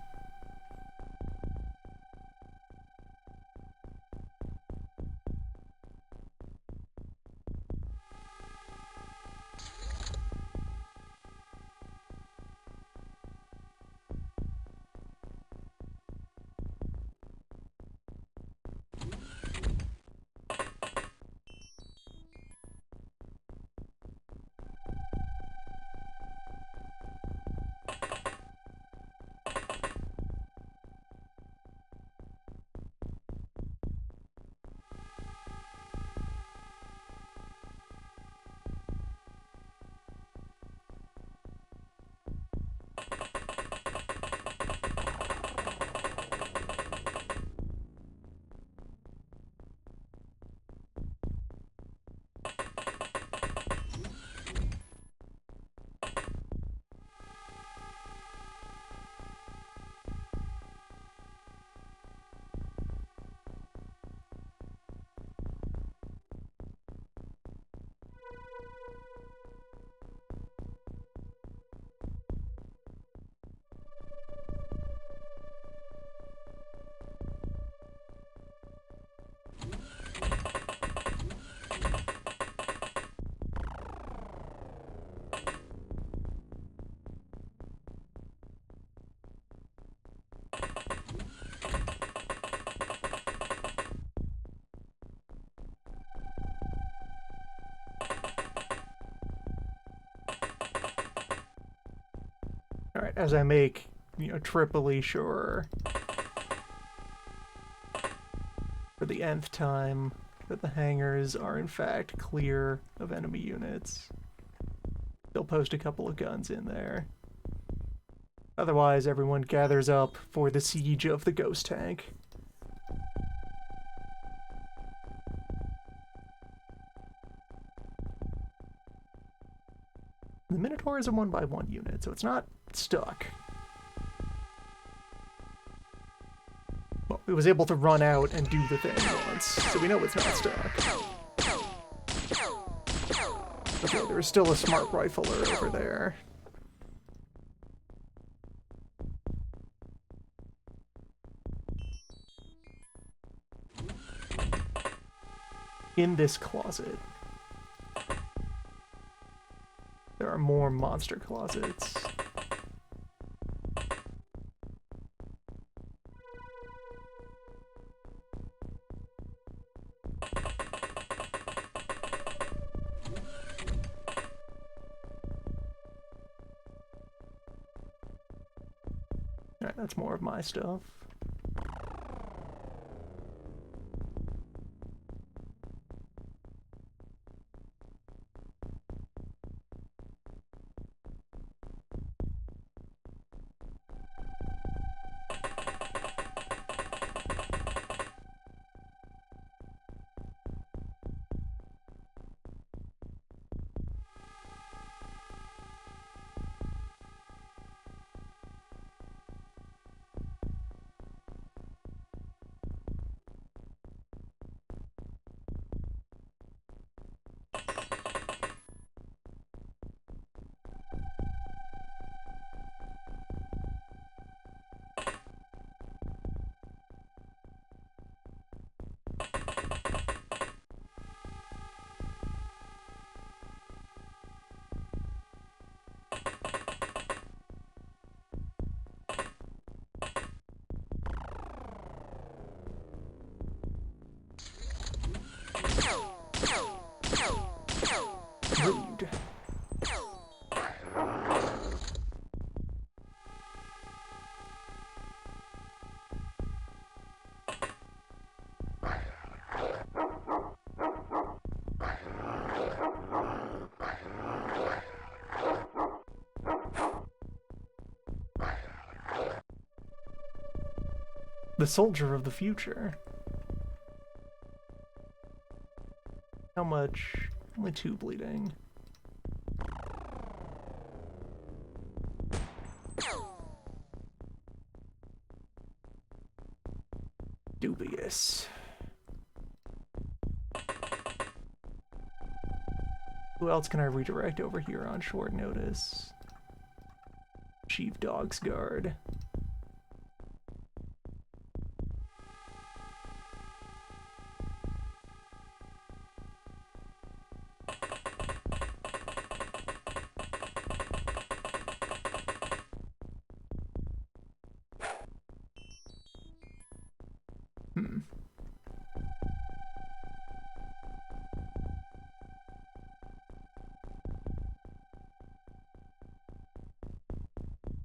Alright, as I make, triply sure for the nth time that the hangars are in fact clear of enemy units. They'll post a couple of guns in there. Otherwise, everyone gathers up for the siege of the ghost tank. The Minotaur is a 1x1 unit, so it's not stuck. Well, it was able to run out and do the thing once, so we know it's not stuck. Okay, there's still a smart rifler over there. In this closet. There are more monster closets. Alright, that's more of my stuff. The soldier of the future. How much? Only 2 bleeding. Dubious. Who else can I redirect over here on short notice? Chief Dog's Guard.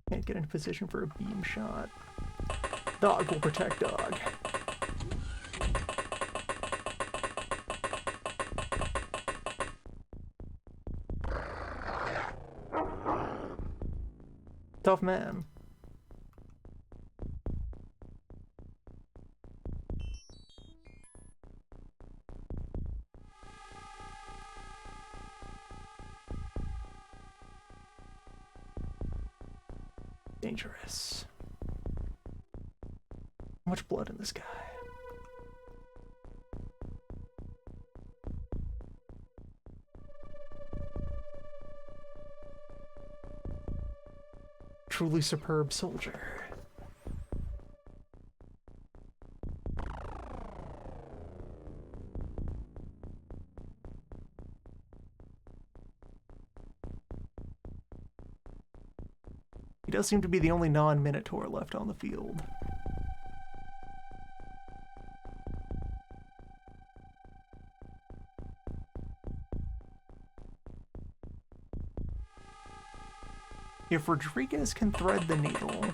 Can't get into position for a beam shot. Dog will protect dog. Tough man. Dangerous. How much blood in this guy? Truly superb soldier. He does seem to be the only non-Minotaur left on the field. If Rodriguez can thread the needle...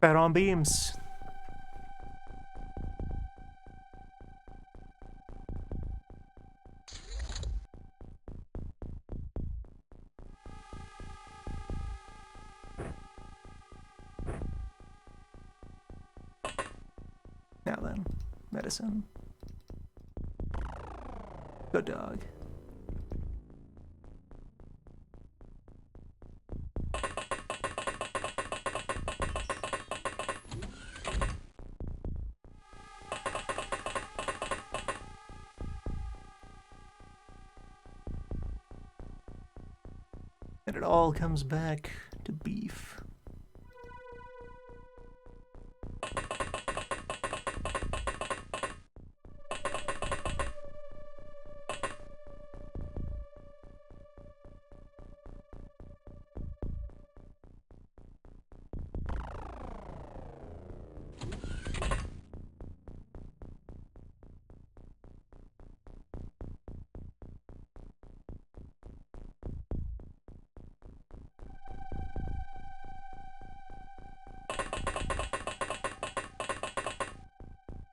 Bet on beams. Now then, medicine. Good dog. And it all comes back to beef.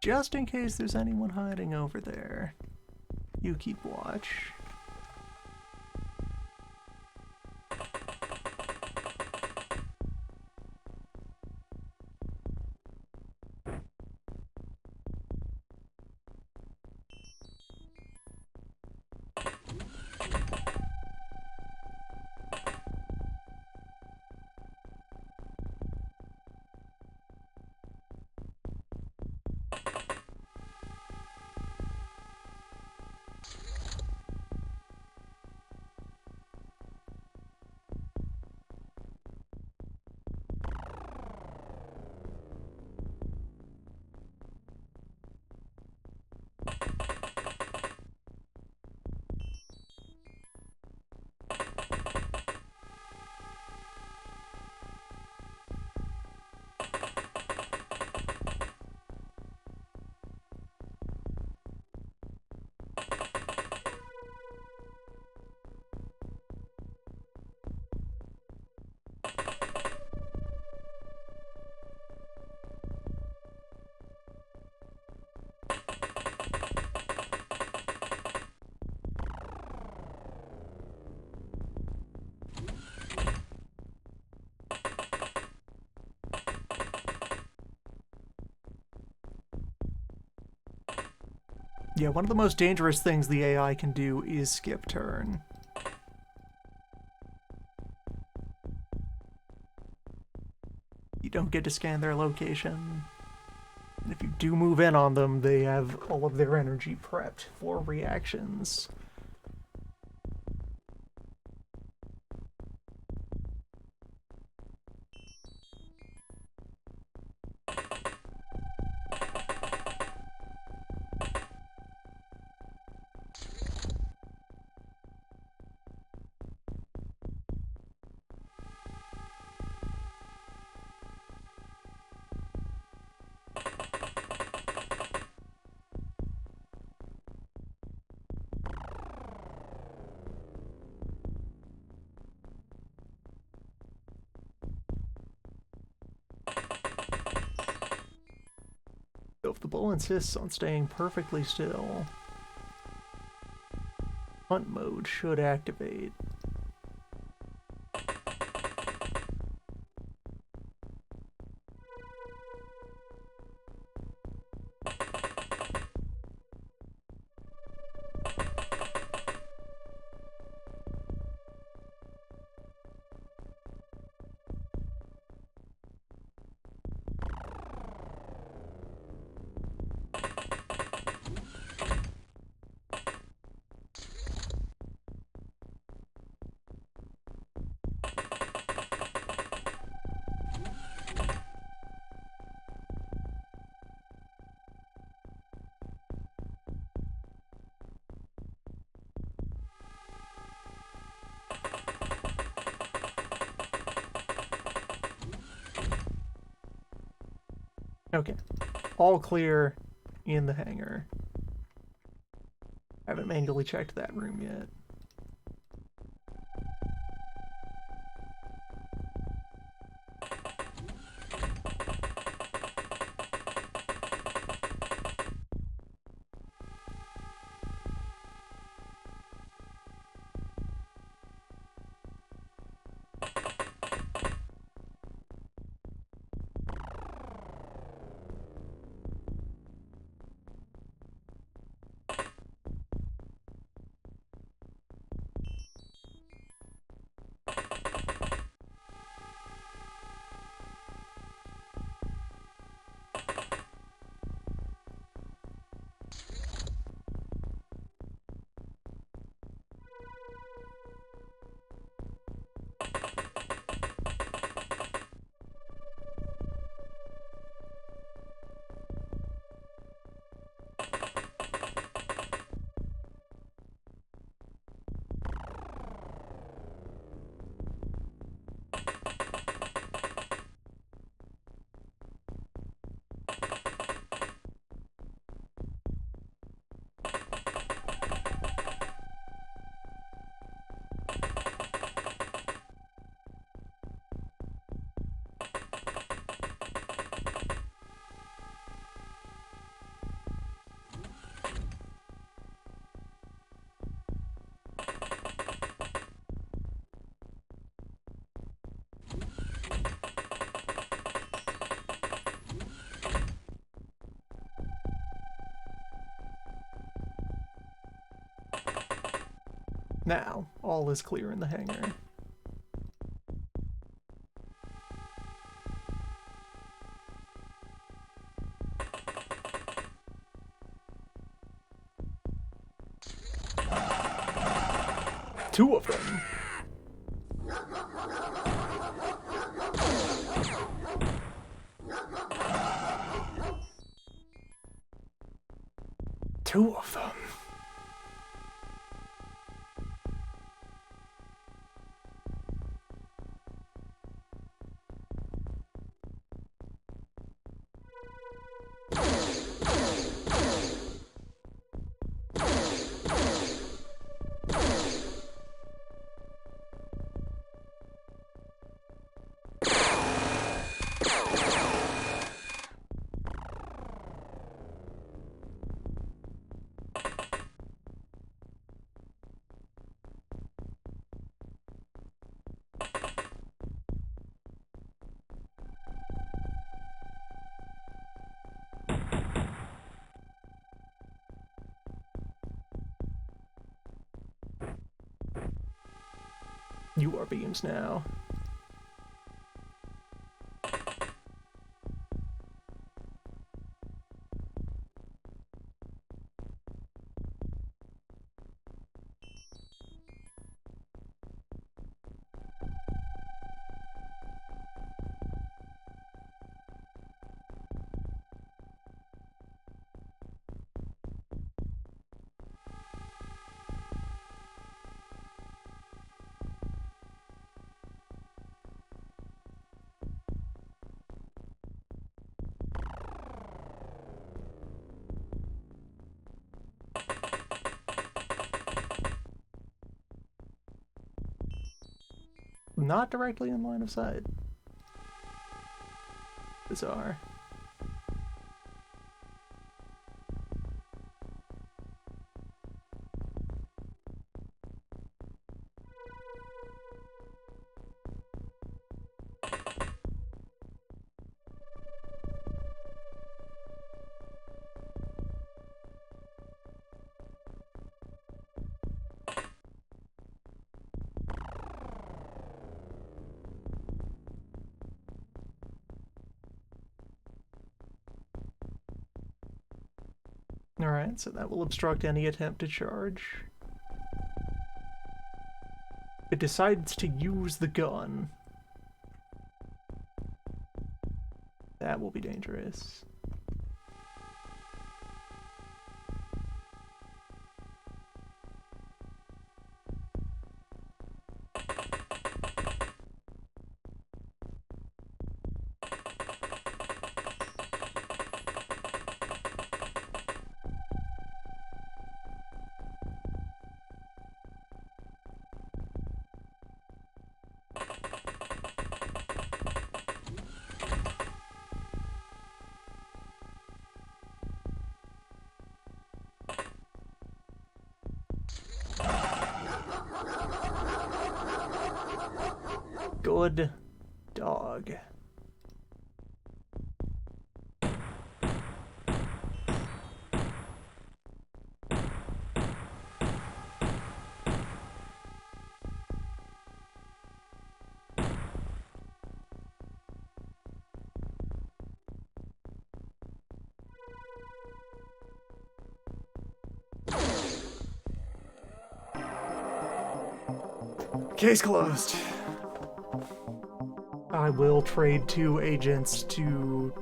Just in case there's anyone hiding over there, you keep watch. Yeah, one of the most dangerous things the AI can do is skip turn. You don't get to scan their location. And if you do move in on them, they have all of their energy prepped for reactions. So if the bull insists on staying perfectly still, hunt mode should activate. Okay, all clear in the hangar. I haven't manually checked that room yet. Now, all is clear in the hangar. Two of them. Two of them. You are beams now. Not directly in line of sight. Bizarre. Alright, so that will obstruct any attempt to charge. It decides to use the gun. That will be dangerous. Good dog. Case closed. I will trade 2 agents to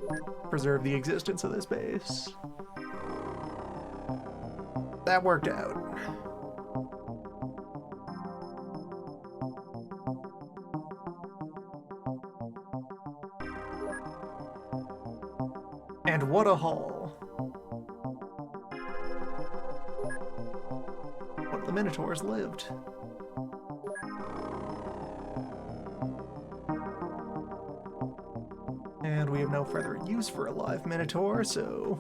preserve the existence of this base. That worked out. And what a haul. One of the Minotaurs lived. And we have no further use for a live Minotaur, so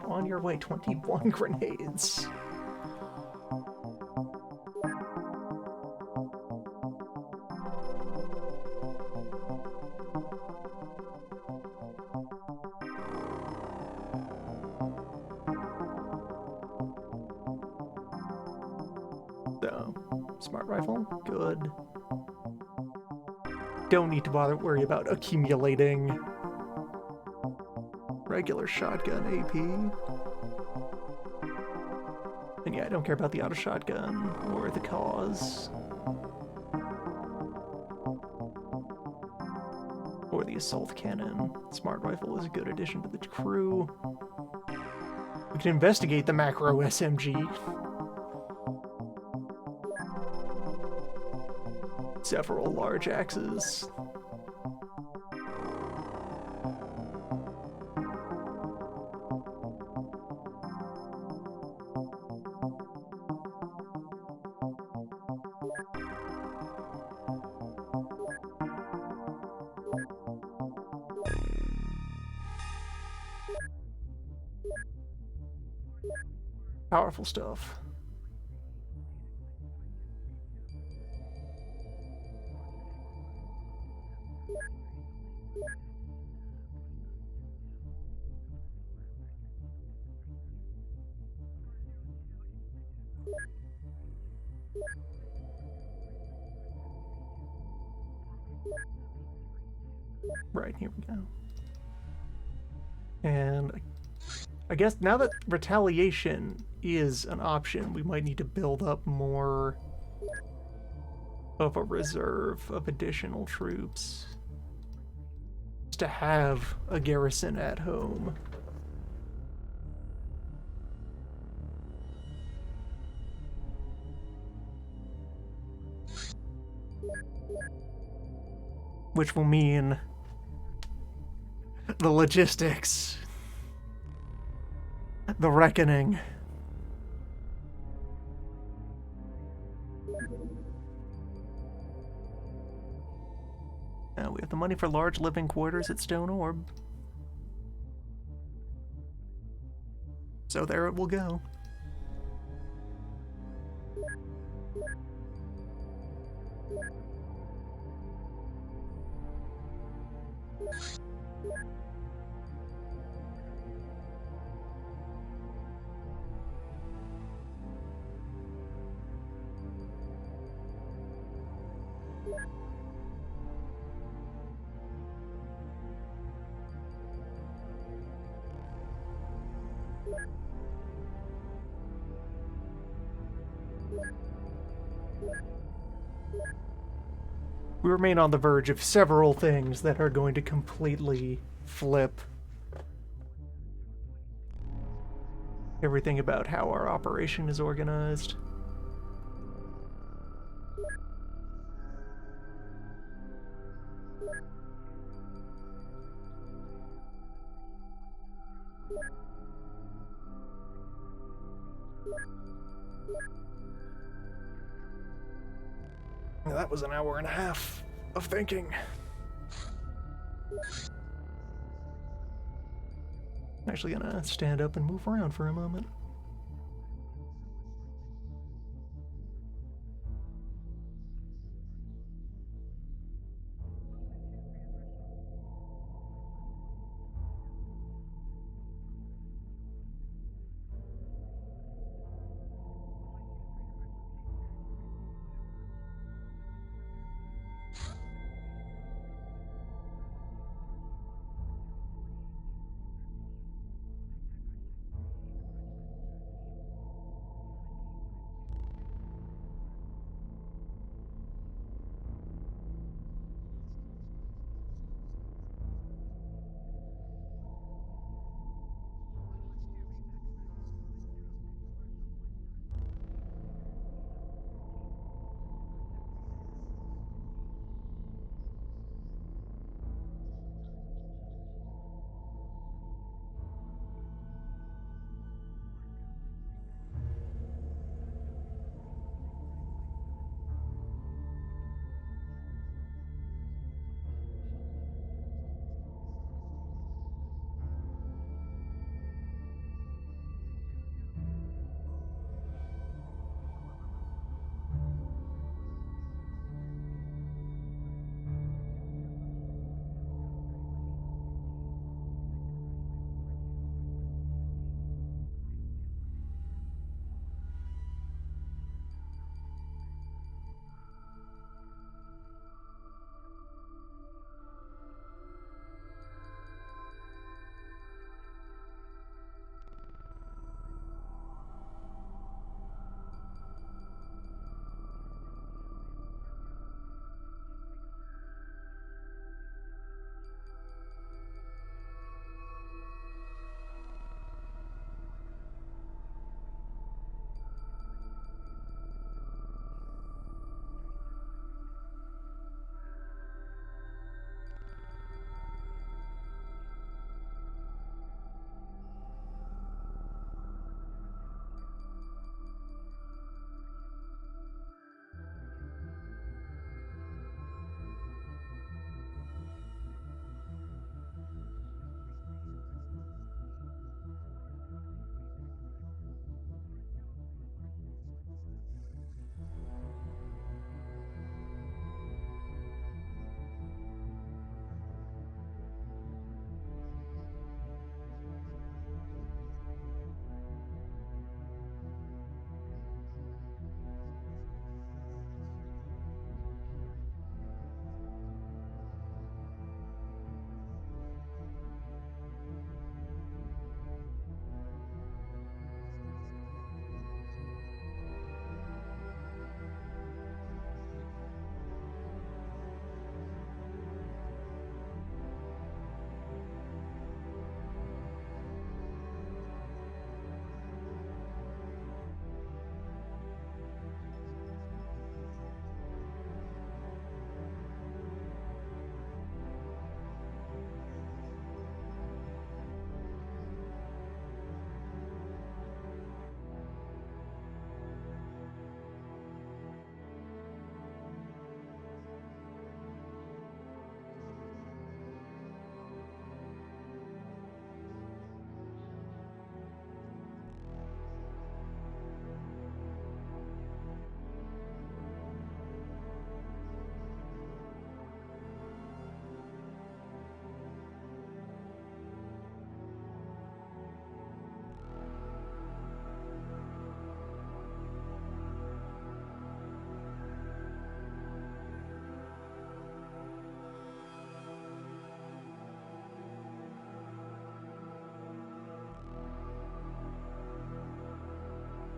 on your way, 21 grenades. So, smart rifle, good. Don't need to worry about accumulating regular shotgun AP. And yeah, I don't care about the auto shotgun or the cause. Or the assault cannon. Smart rifle is a good addition to the crew. We can investigate the macro SMG. Several large axes. Powerful stuff. Right, here we go. And I guess now that retaliation is an option, we might need to build up more of a reserve of additional troops. Just to have a garrison at home. Which will mean the logistics, the reckoning. Now we have the money for large living quarters at Stone Orb. So there it will go. We remain on the verge of several things that are going to completely flip everything about how our operation is organized. That was an hour and a half of thinking. I'm actually gonna stand up and move around for a moment.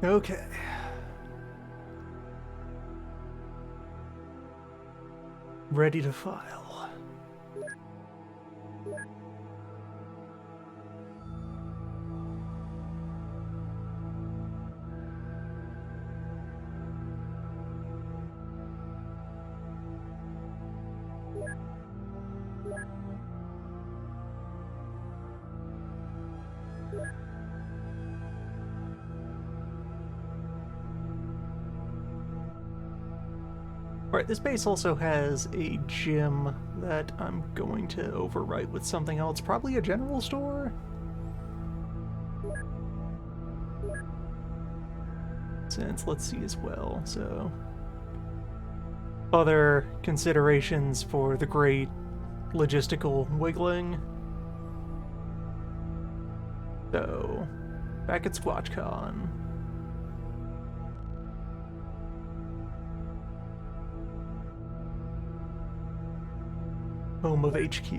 Okay. Ready to file. Alright, this base also has a gym that I'm going to overwrite with something else, probably a general store? Since, let's see as well, so... Other considerations for the great logistical wiggling. So, back at SquatchCon. Home of HQ.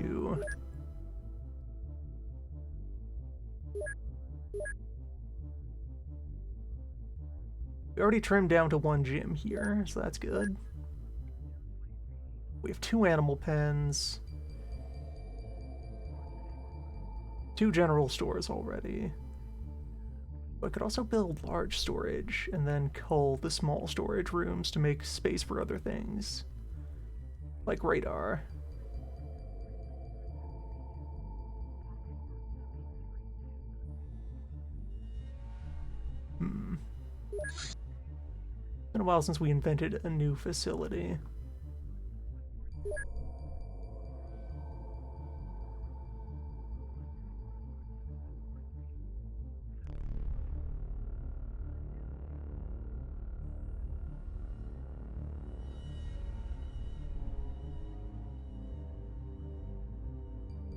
We already trimmed down to one gym here, so that's good. We have 2 animal pens. 2 general stores already. But I could also build large storage and then cull the small storage rooms to make space for other things. Like radar. It's been a while since we invented a new facility.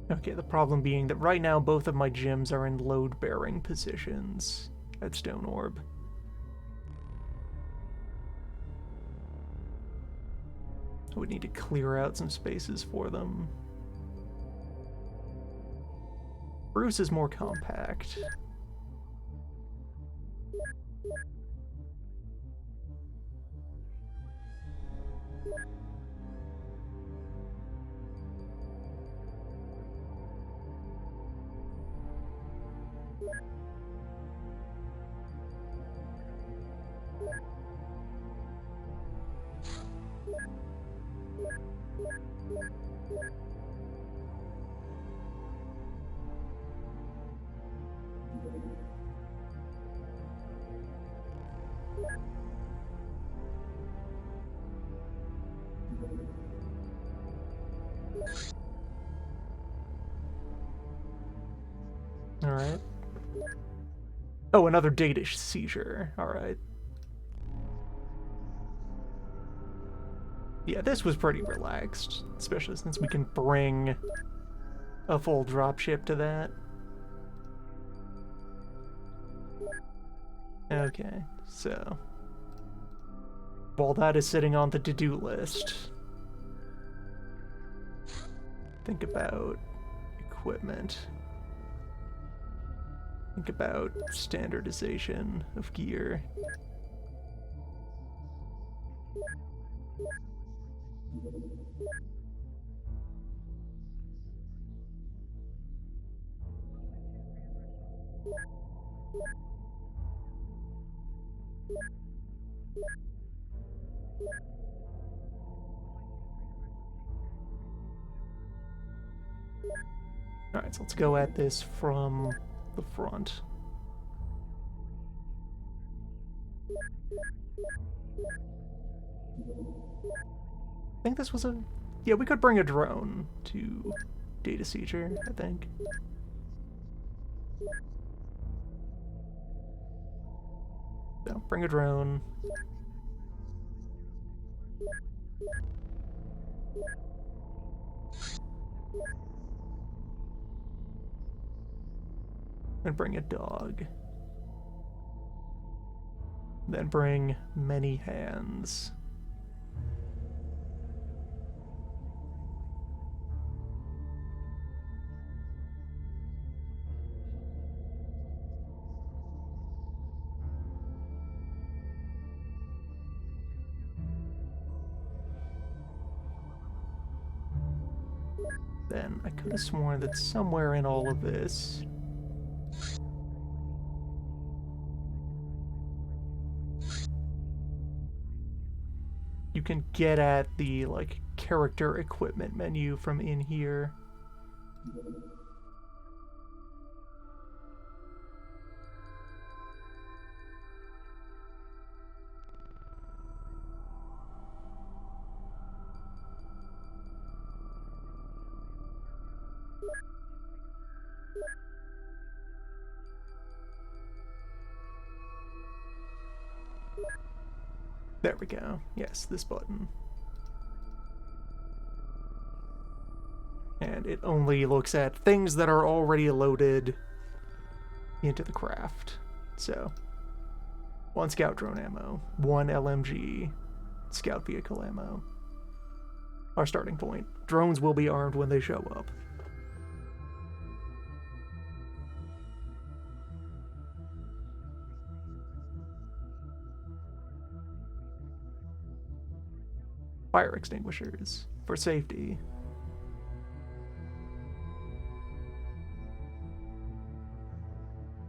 Okay, the problem being that right now both of my gyms are in load-bearing positions at Stone Orb. I would need to clear out some spaces for them. Bruce is more compact. Alright. Oh, another data seizure. Alright. Yeah, this was pretty relaxed, especially since we can bring a full dropship to that. Okay, so... while that is sitting on the to-do list, think about equipment. Think about standardization of gear. Alright, so let's go at this from the front. I think this was a... yeah, we could bring a drone to Data Seizure, I think. So, bring a drone. And bring a dog. Then bring many hands. then I could have sworn that somewhere in all of this you can get at the, like, character equipment menu from in here. There we go. Yes, this button. And it only looks at things that are already loaded into the craft. So, 1 scout drone ammo, 1 LMG scout vehicle ammo. Our starting point. Drones will be armed when they show up. Fire extinguishers for safety.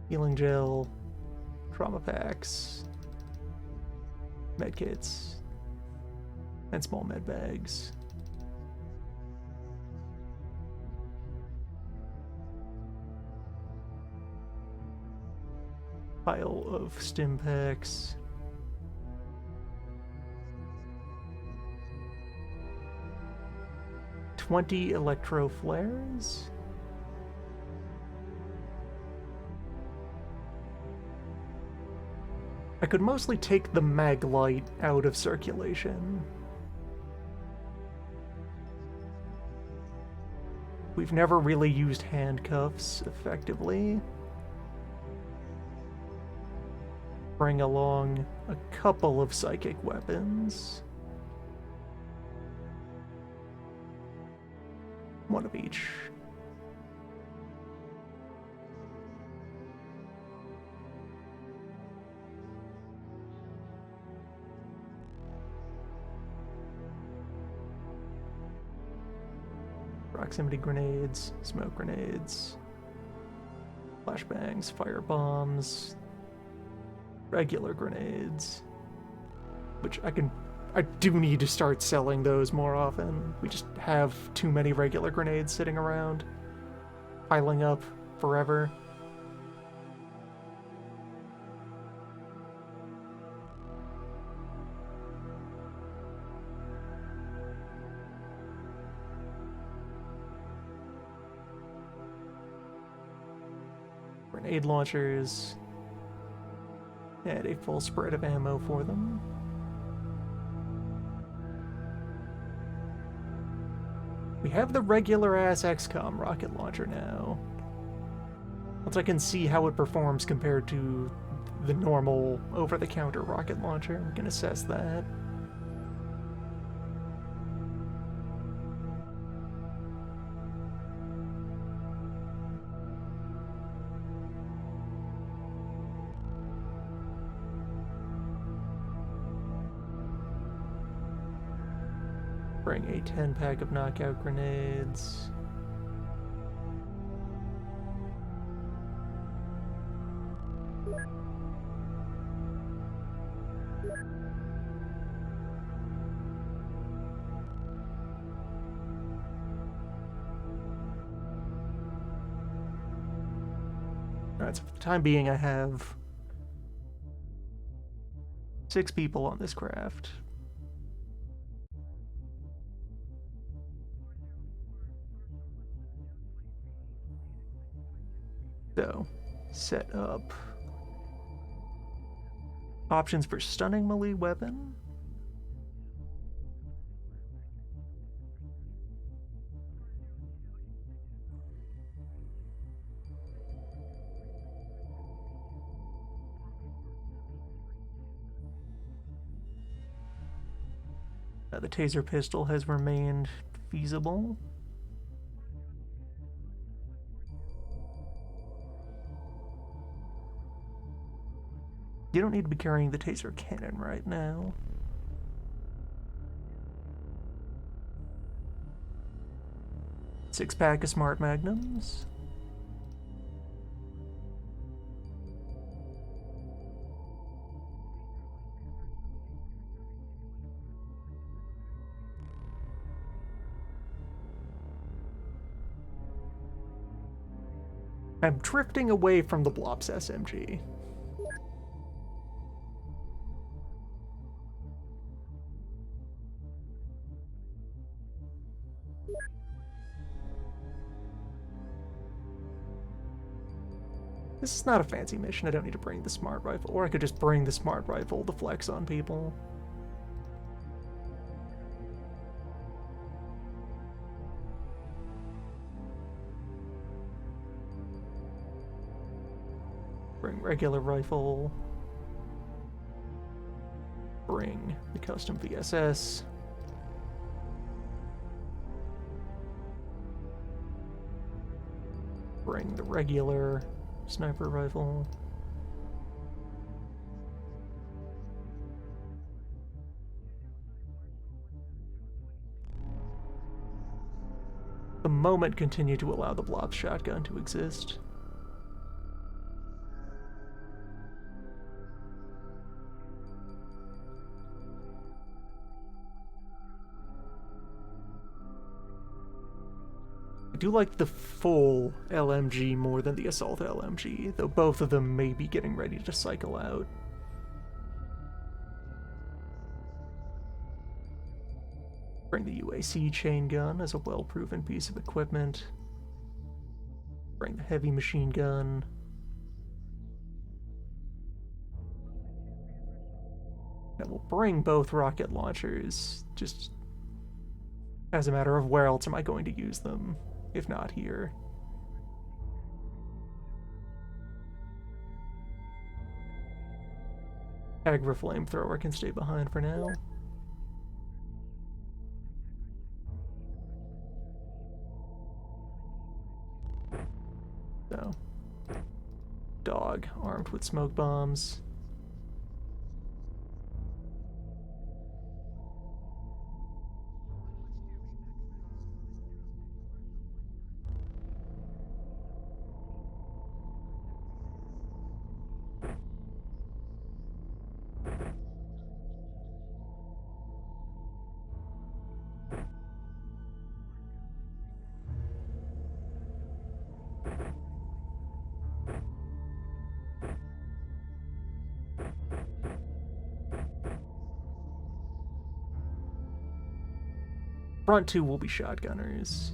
Healing gel, trauma packs, med kits, and small med bags. Pile of stim packs. $20 electro flares. I could mostly take the mag light out of circulation. We've never really used handcuffs effectively. Bring along a couple of psychic weapons. 1 of each. Proximity grenades, smoke grenades, flashbangs, fire bombs, regular grenades, which I do need to start selling those more often. We just have too many regular grenades sitting around, piling up forever. Grenade launchers, and a full spread of ammo for them. We have the regular-ass XCOM rocket launcher now. Once I can see how it performs compared to the normal over-the-counter rocket launcher, we can assess that. Bring a 10-pack of knockout grenades. Alright, so for the time being I have 6 people on this craft. So, set up options for stunning melee weapon. The taser pistol has remained feasible. You don't need to be carrying the taser cannon right now. 6-pack of Smart Magnums. I'm drifting away from the Blops SMG. This is not a fancy mission. I don't need to bring the smart rifle. Or I could just bring the smart rifle to flex on people. Bring regular rifle. Bring the custom VSS. Bring the regular sniper rifle. The moment continue to allow the Blob shotgun to exist. I do like the full LMG more than the assault LMG, though both of them may be getting ready to cycle out. Bring the UAC chain gun as a well-proven piece of equipment. Bring the heavy machine gun. And we'll bring both rocket launchers, just as a matter of where else am I going to use them, if not here. Agra flamethrower can stay behind for now. So, dog armed with smoke bombs. Front two will be shotgunners.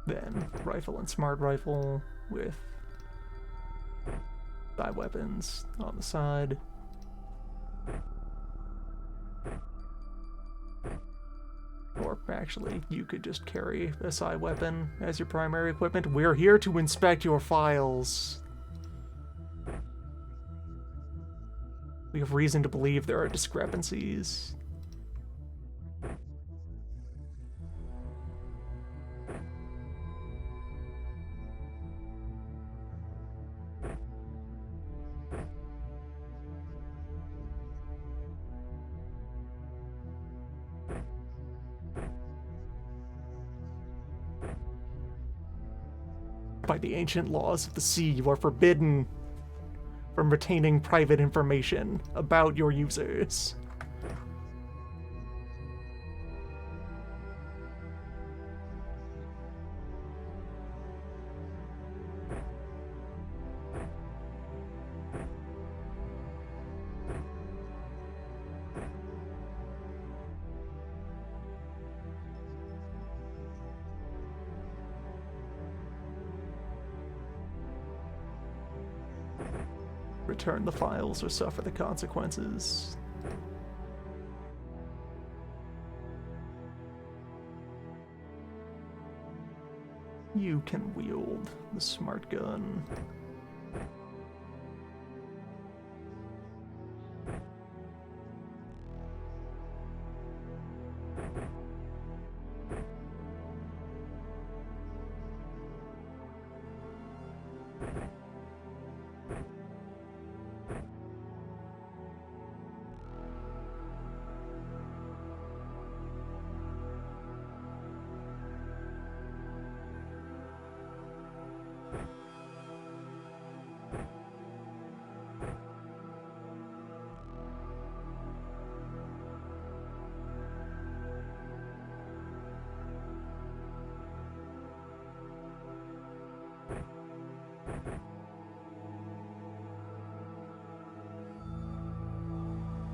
Then rifle and smart rifle with side weapons on the side. Or actually, you could just carry a side weapon as your primary equipment. We're here to inspect your files. We have reason to believe there are discrepancies. By the ancient laws of the sea, you are forbidden from retaining private information about your users. Return the files or suffer the consequences. You can wield the smart gun.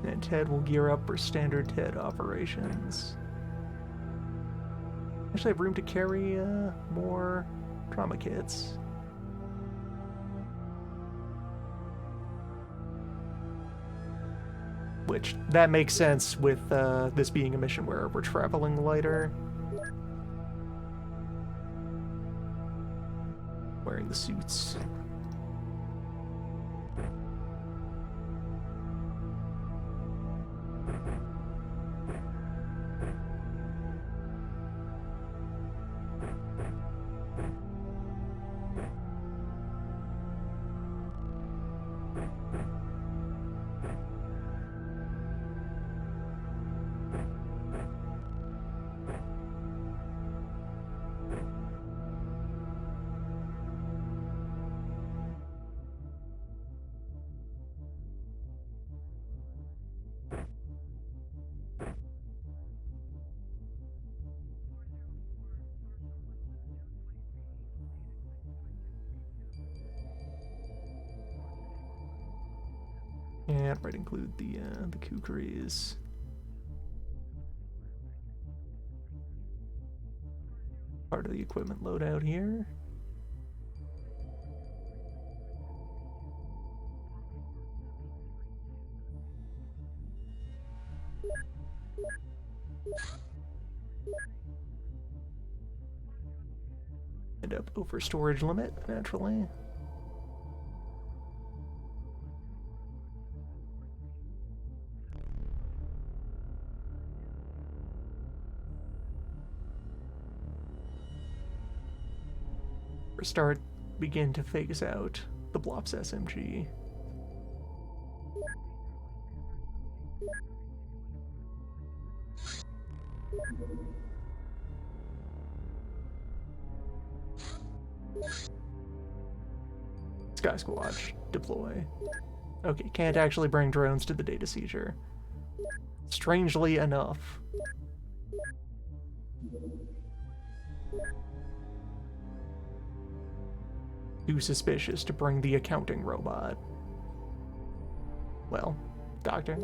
And Ted will gear up for standard Ted operations. Actually, I have room to carry more trauma kits. Which, that makes sense with this being a mission where we're traveling lighter. Wearing the suits. Yeah, it might include the kukris. Part of the equipment loadout here. End up over storage limit, naturally. Start, begin to phase out the Blops SMG. Sky Squatch, deploy. Okay, can't actually bring drones to the data seizure. Strangely enough. Too suspicious to bring the accounting robot. Well, Doctor.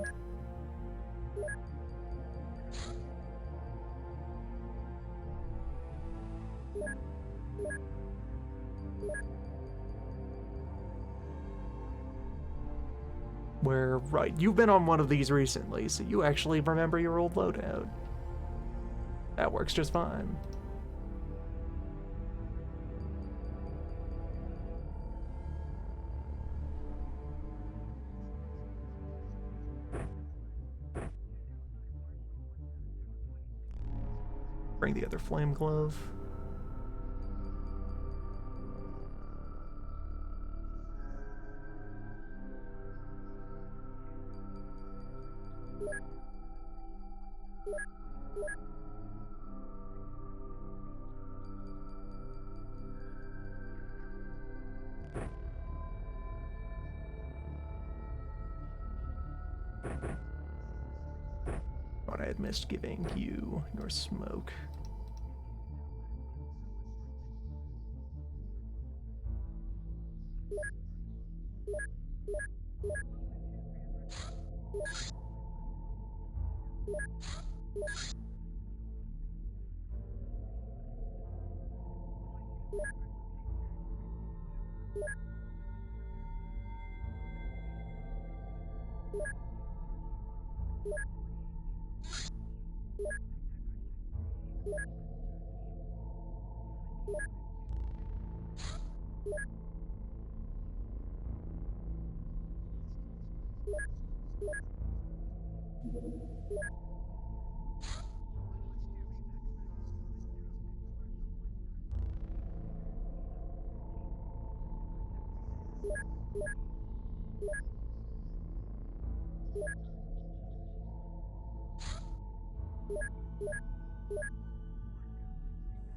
Where, right, you've been on one of these recently, so you actually remember your old loadout. That works just fine. Bring the other flame glove. Thought I had missed giving you your smoke.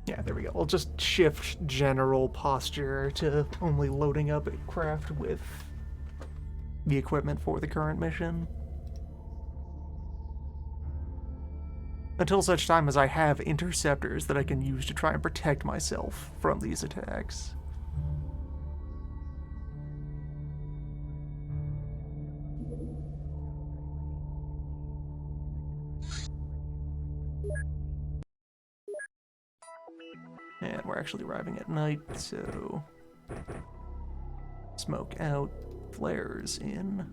Yeah, there we go. I'll just shift general posture to only loading up a craft with the equipment for the current mission. Until such time as I have interceptors that I can use to try and protect myself from these attacks. And we're actually arriving at night, so smoke out, flares in.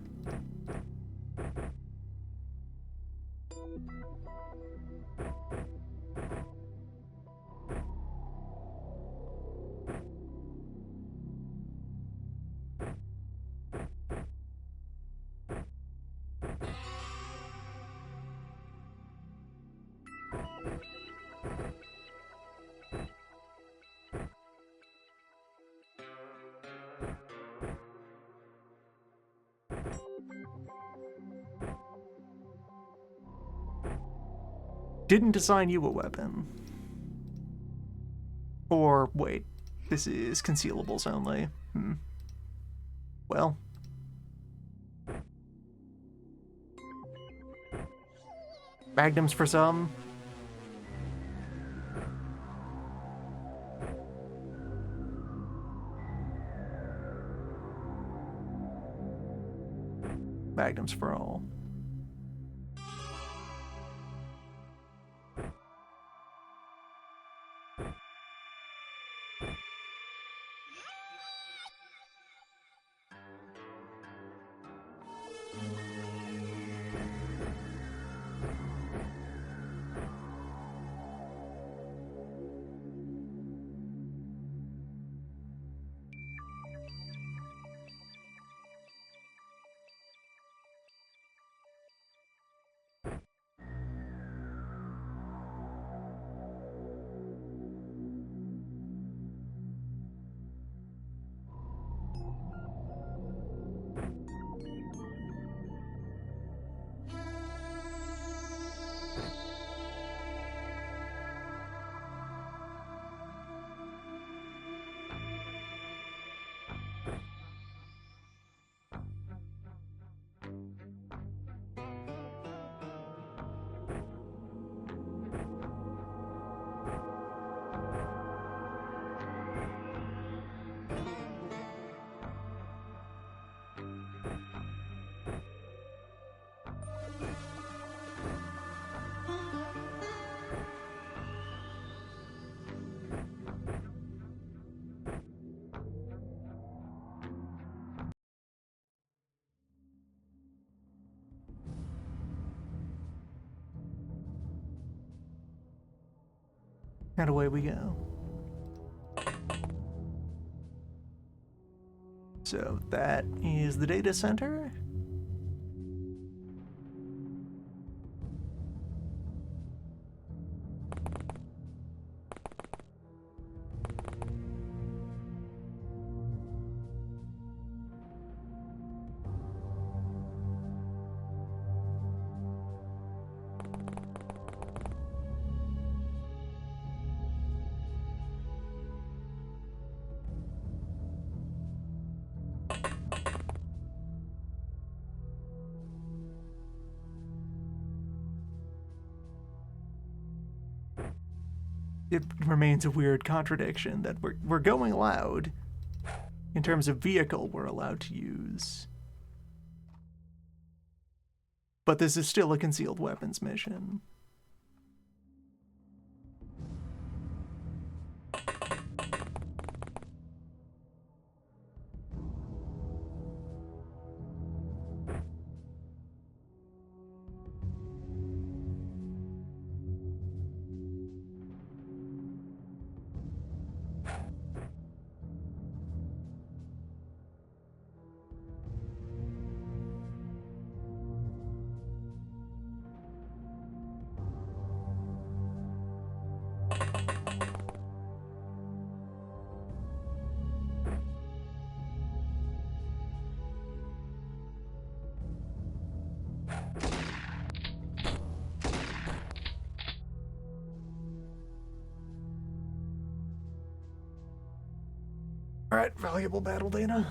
Didn't assign you a weapon. Or, wait, this is concealables only. Well. Magnums for some. Magnums for all. And away we go. So that is the data center. It remains a weird contradiction that we're going loud in terms of vehicle we're allowed to use. But this is still a concealed weapons mission. Alright, valuable battle data.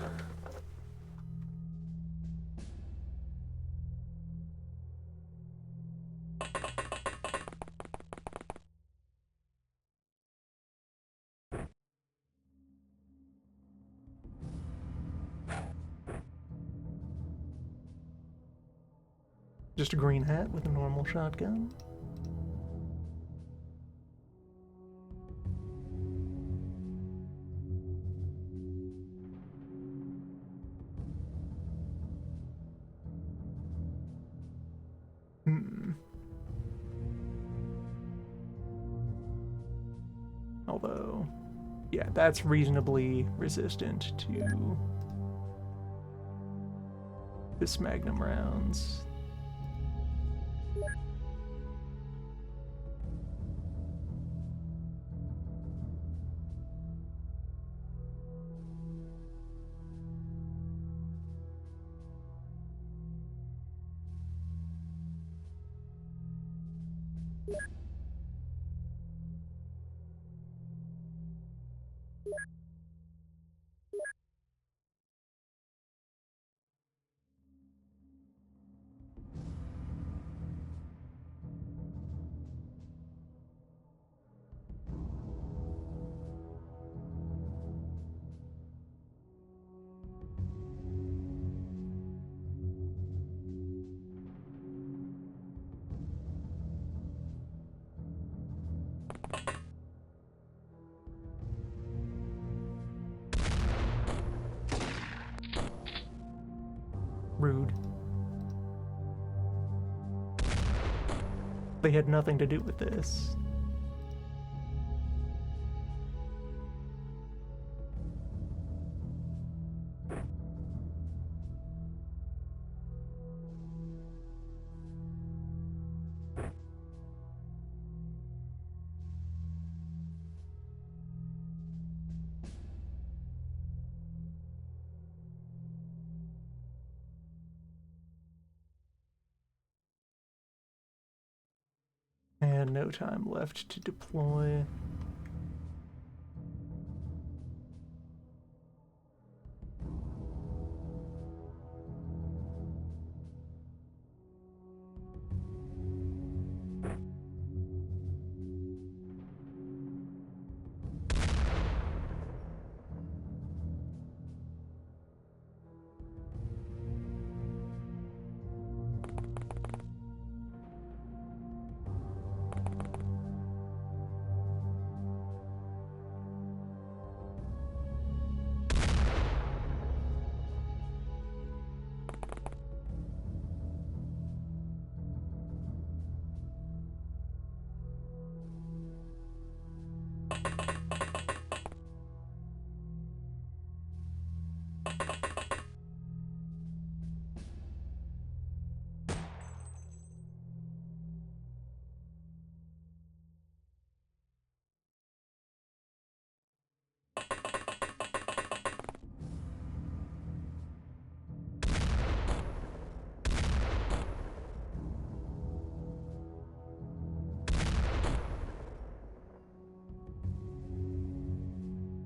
Just a green hat with a normal shotgun. Although, yeah, that's reasonably resistant to this Magnum rounds. Rude. They had nothing to do with this. And no time left to deploy.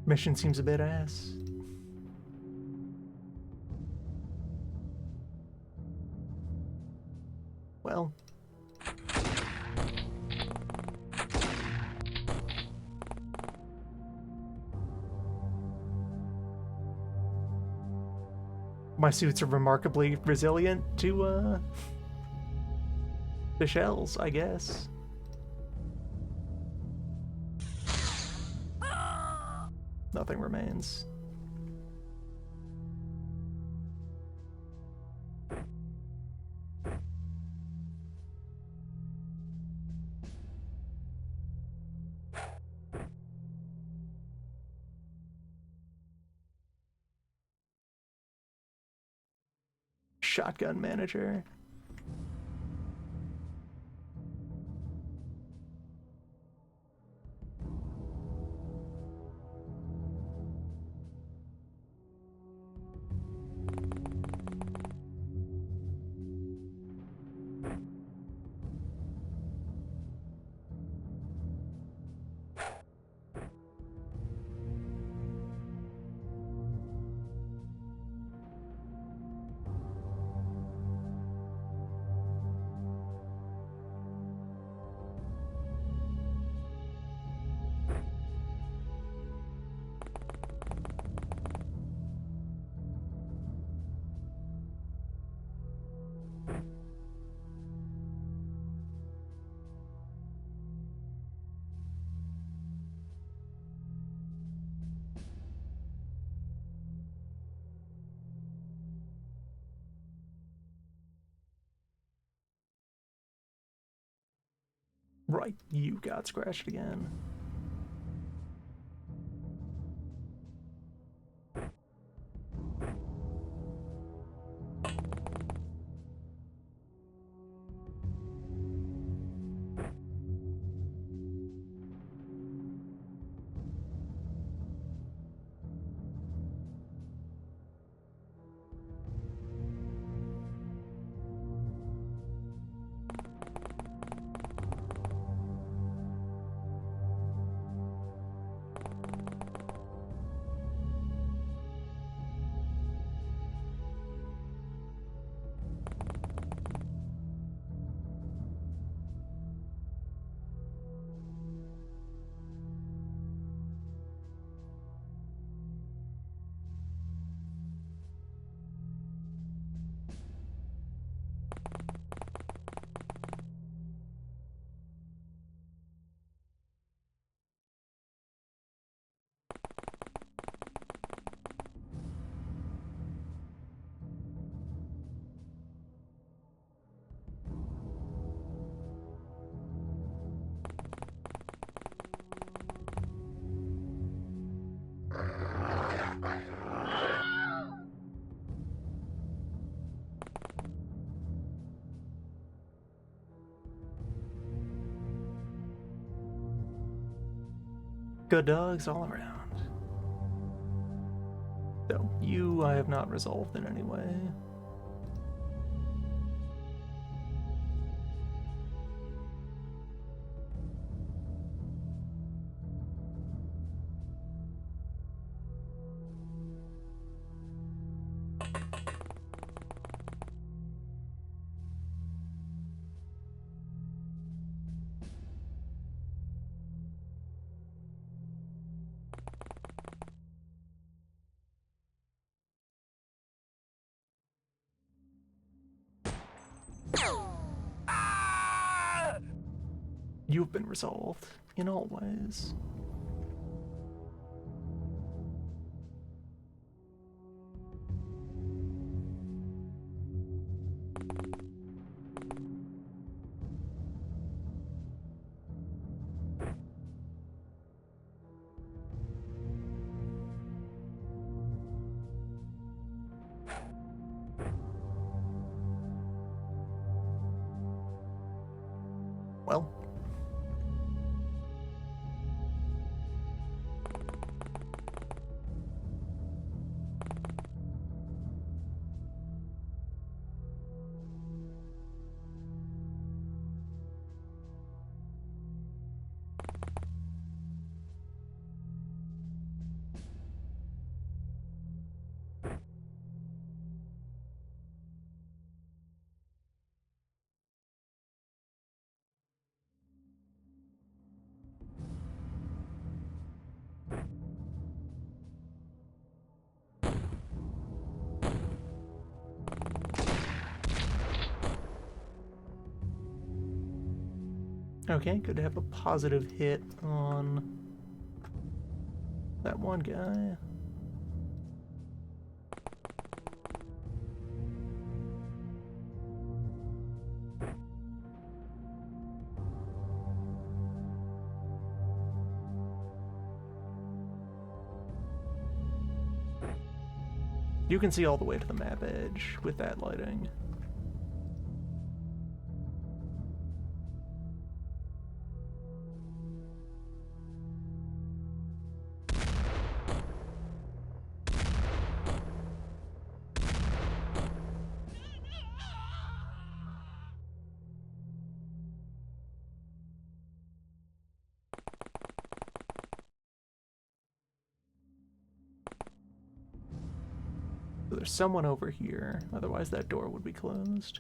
Mission seems a bit ass. Well. My suits are remarkably resilient to the shells, I guess. Nothing remains. Shotgun manager. Right, you got scratched again. Good dogs all around. So, you I have not resolved in any way. You've been resolved in all ways. Well, okay, good to have a positive hit on that one guy. You can see all the way to the map edge with that lighting. So there's someone over here, otherwise that door would be closed.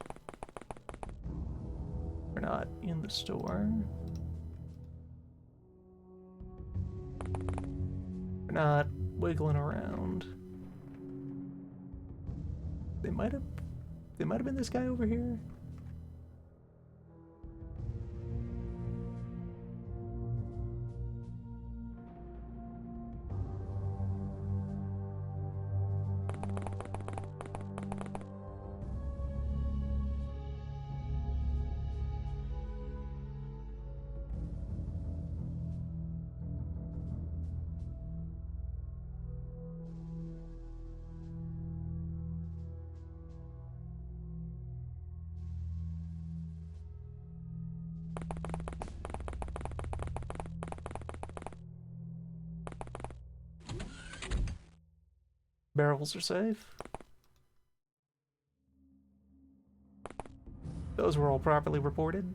We're not in the store. We're not wiggling around. They might have been this guy over here. Barrels are safe. Those were all properly reported.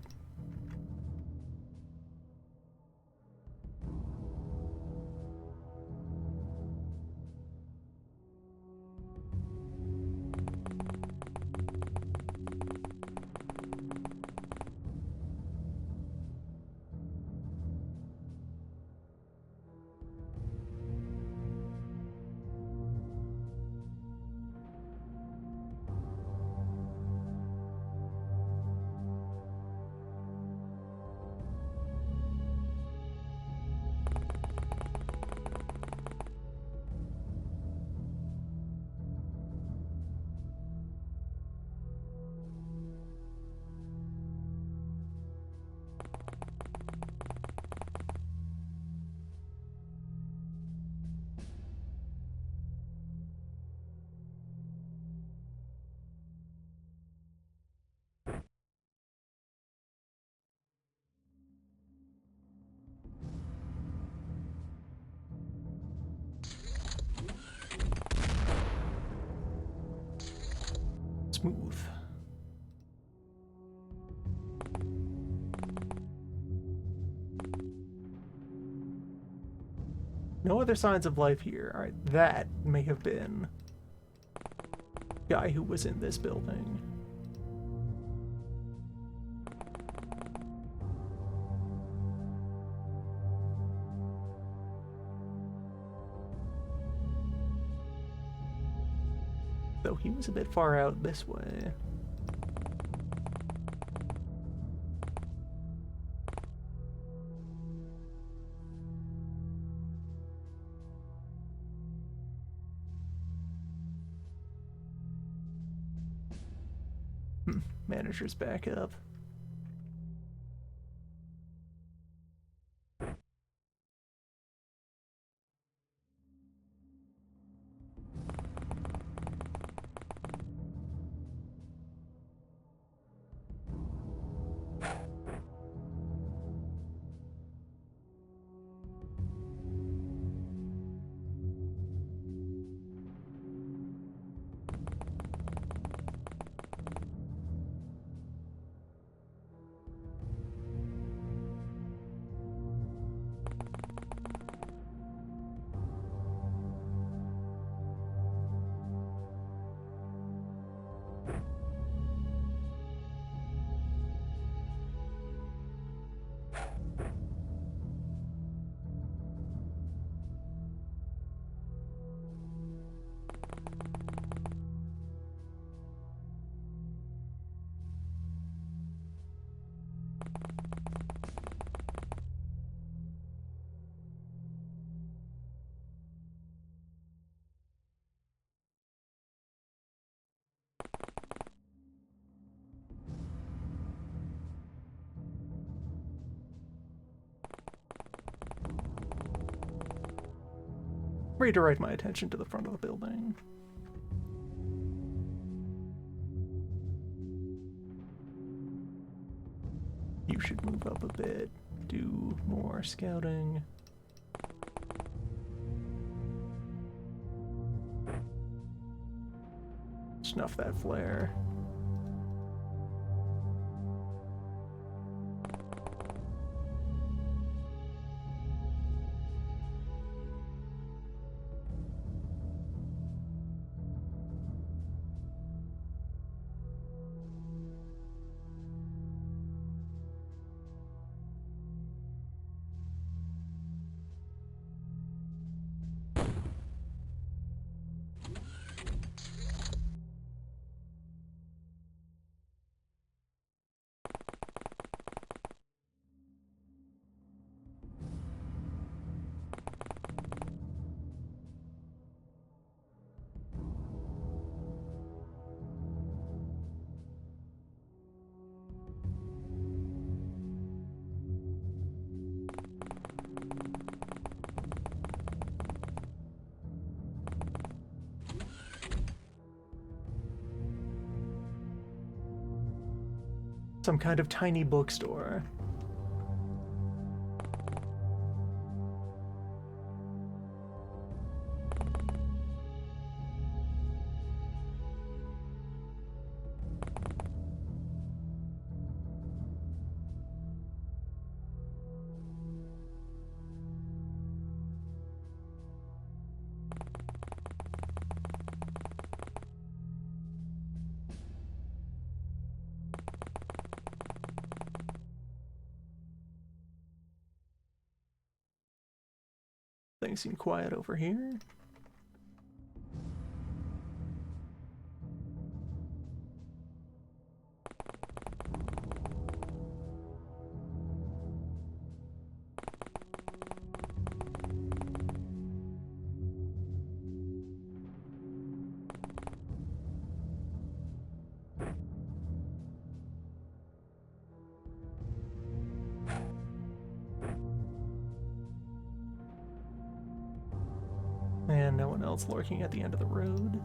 Smooth. No other signs of life here. Alright, that may have been the guy who was in this building. Though he was a bit far out this way. Manager's back up. Redirect my attention to the front of the building. You should move up a bit, do more scouting. Snuff that flare. Some kind of tiny bookstore. things seem quiet over here. And no one else lurking at the end of the road.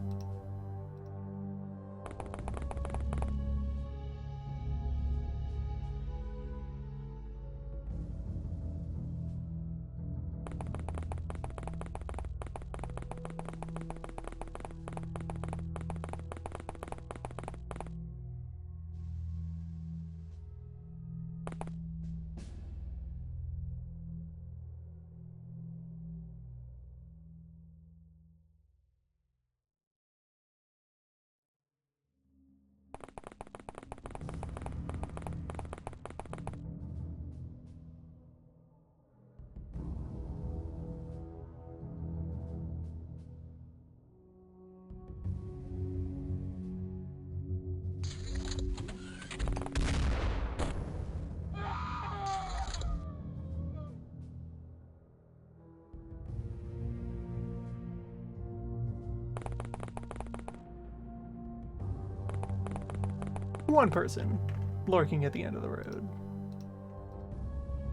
One person lurking at the end of the road.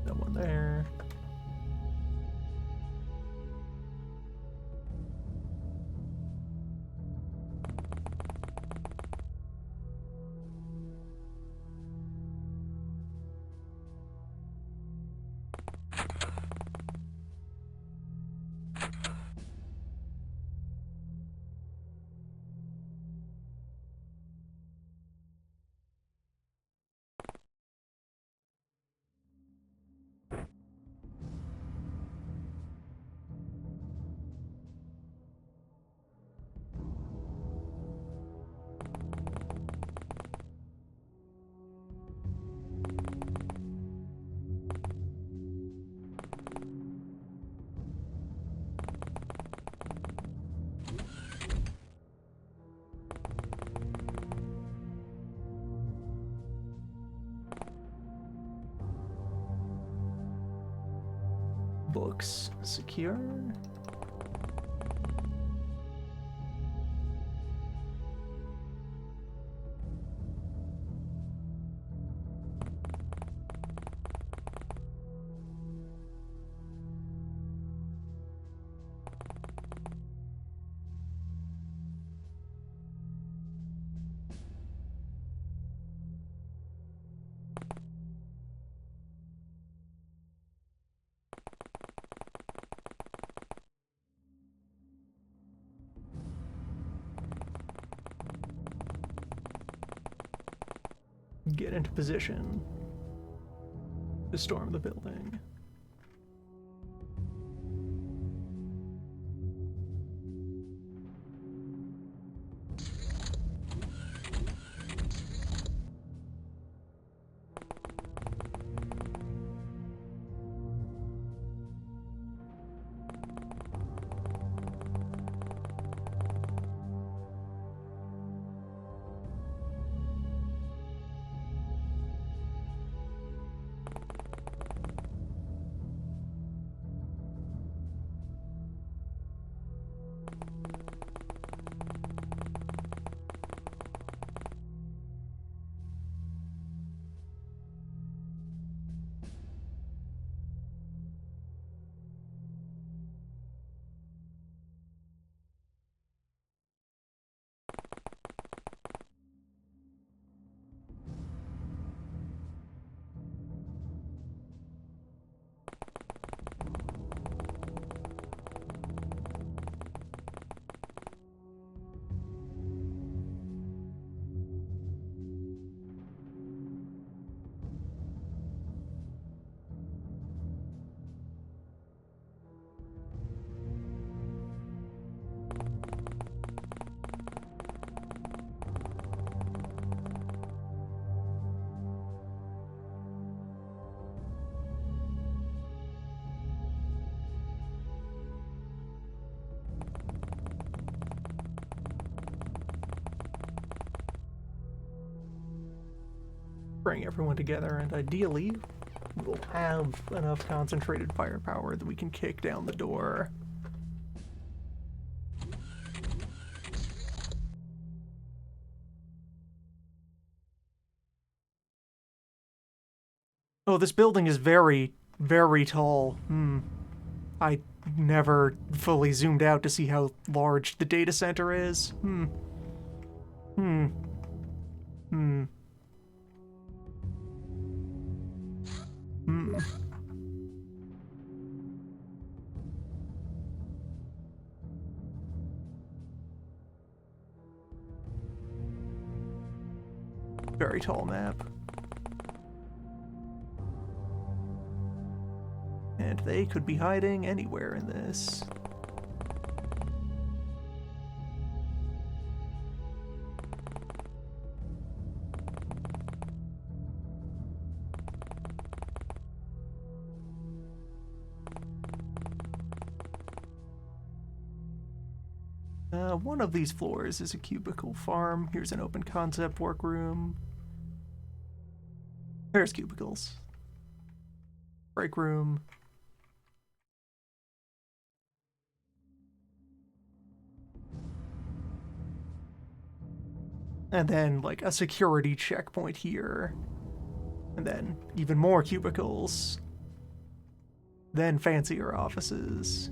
No one there. Books secure. Get into position to storm the building. bring everyone together, and ideally, we'll have enough concentrated firepower that we can kick down the door. Oh, this building is very, very tall. I never fully zoomed out to see how large the data center is. Hmm. Very tall map. And they could be hiding anywhere in this. One of these floors is a cubicle farm. Here's an open concept workroom. There's cubicles. Break room. And then, like, a security checkpoint here. And then even more cubicles. Then fancier offices.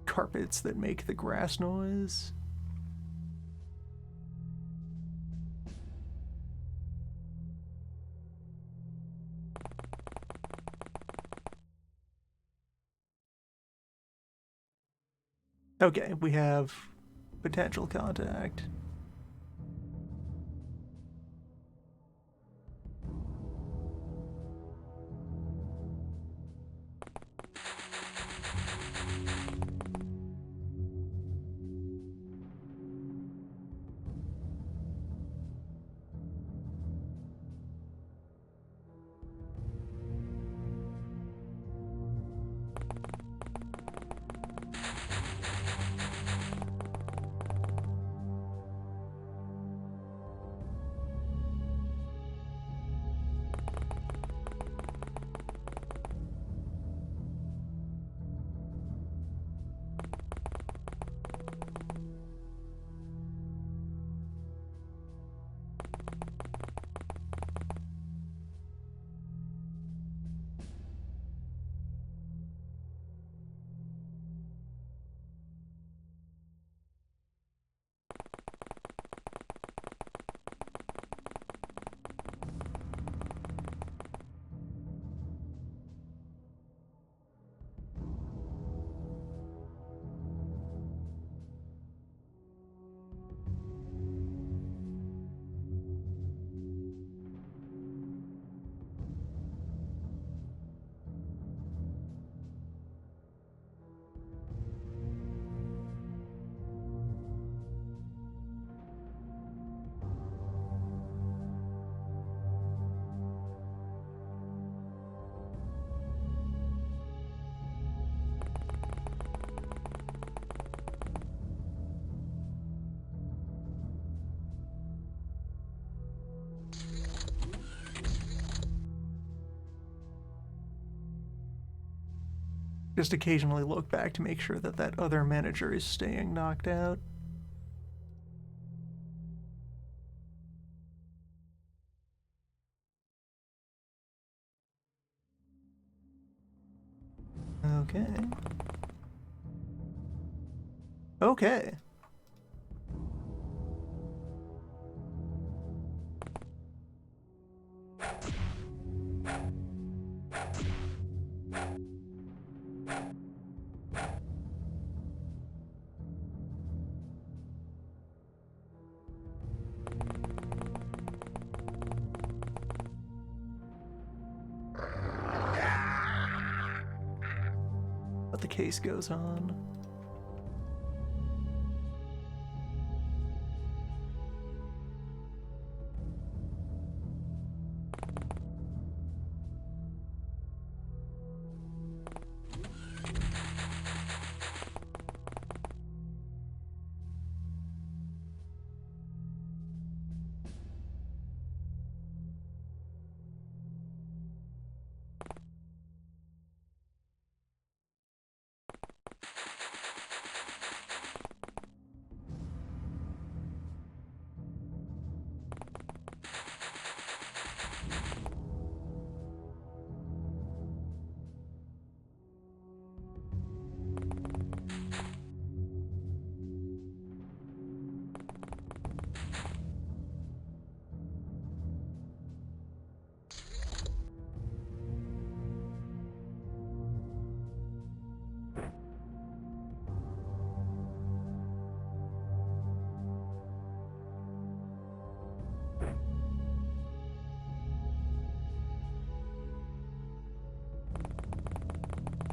Carpets that make the grass noise. Okay, we have potential contact. Just occasionally look back to make sure that that other manager is staying knocked out. Okay. Okay. But the case goes on.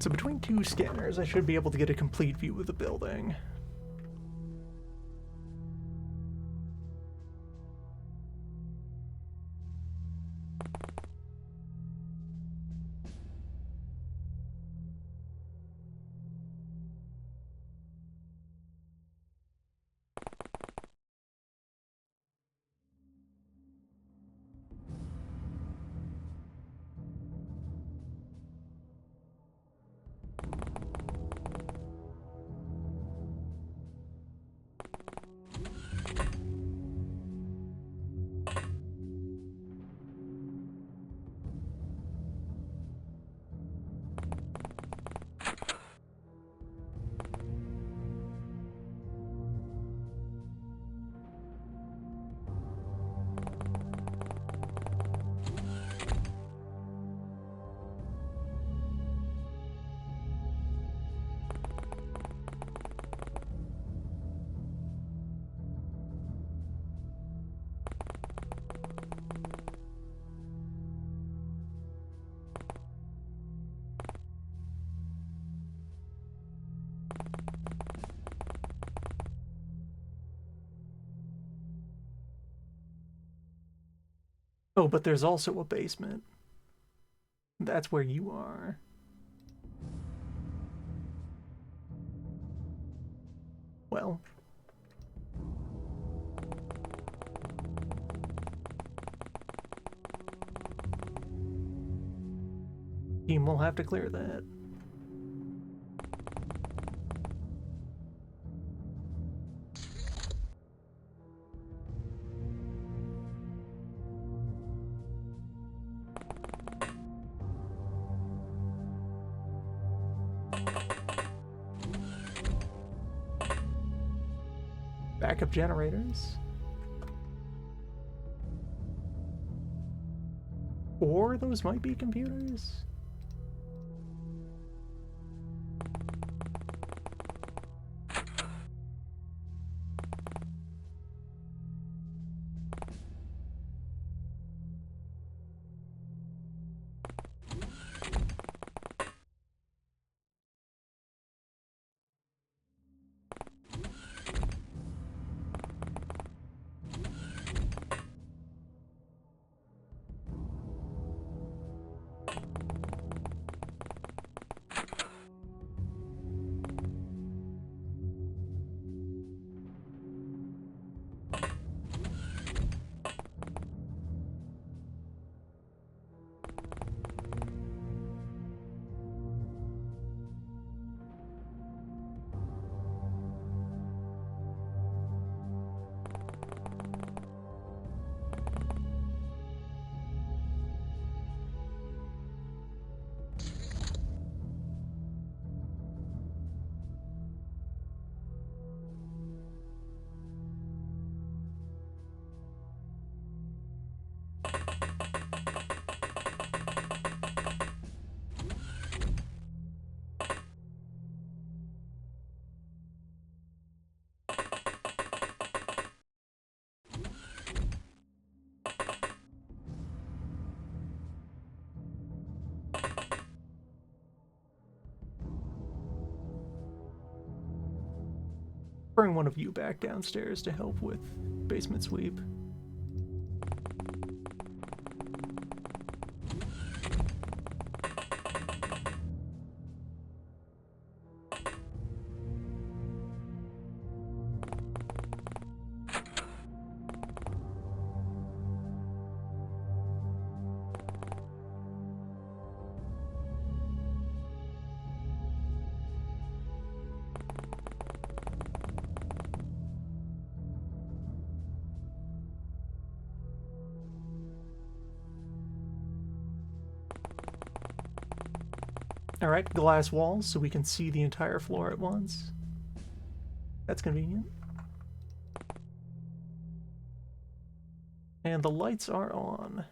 So between two scanners, I should be able to get a complete view of the building. Oh, but there's also a basement. That's where you are. Well. Team will have to clear that. Backup generators. Or those might be computers. bring one of you back downstairs to help with basement sweep. Alright, glass walls so we can see the entire floor at once. That's convenient. And the lights are on.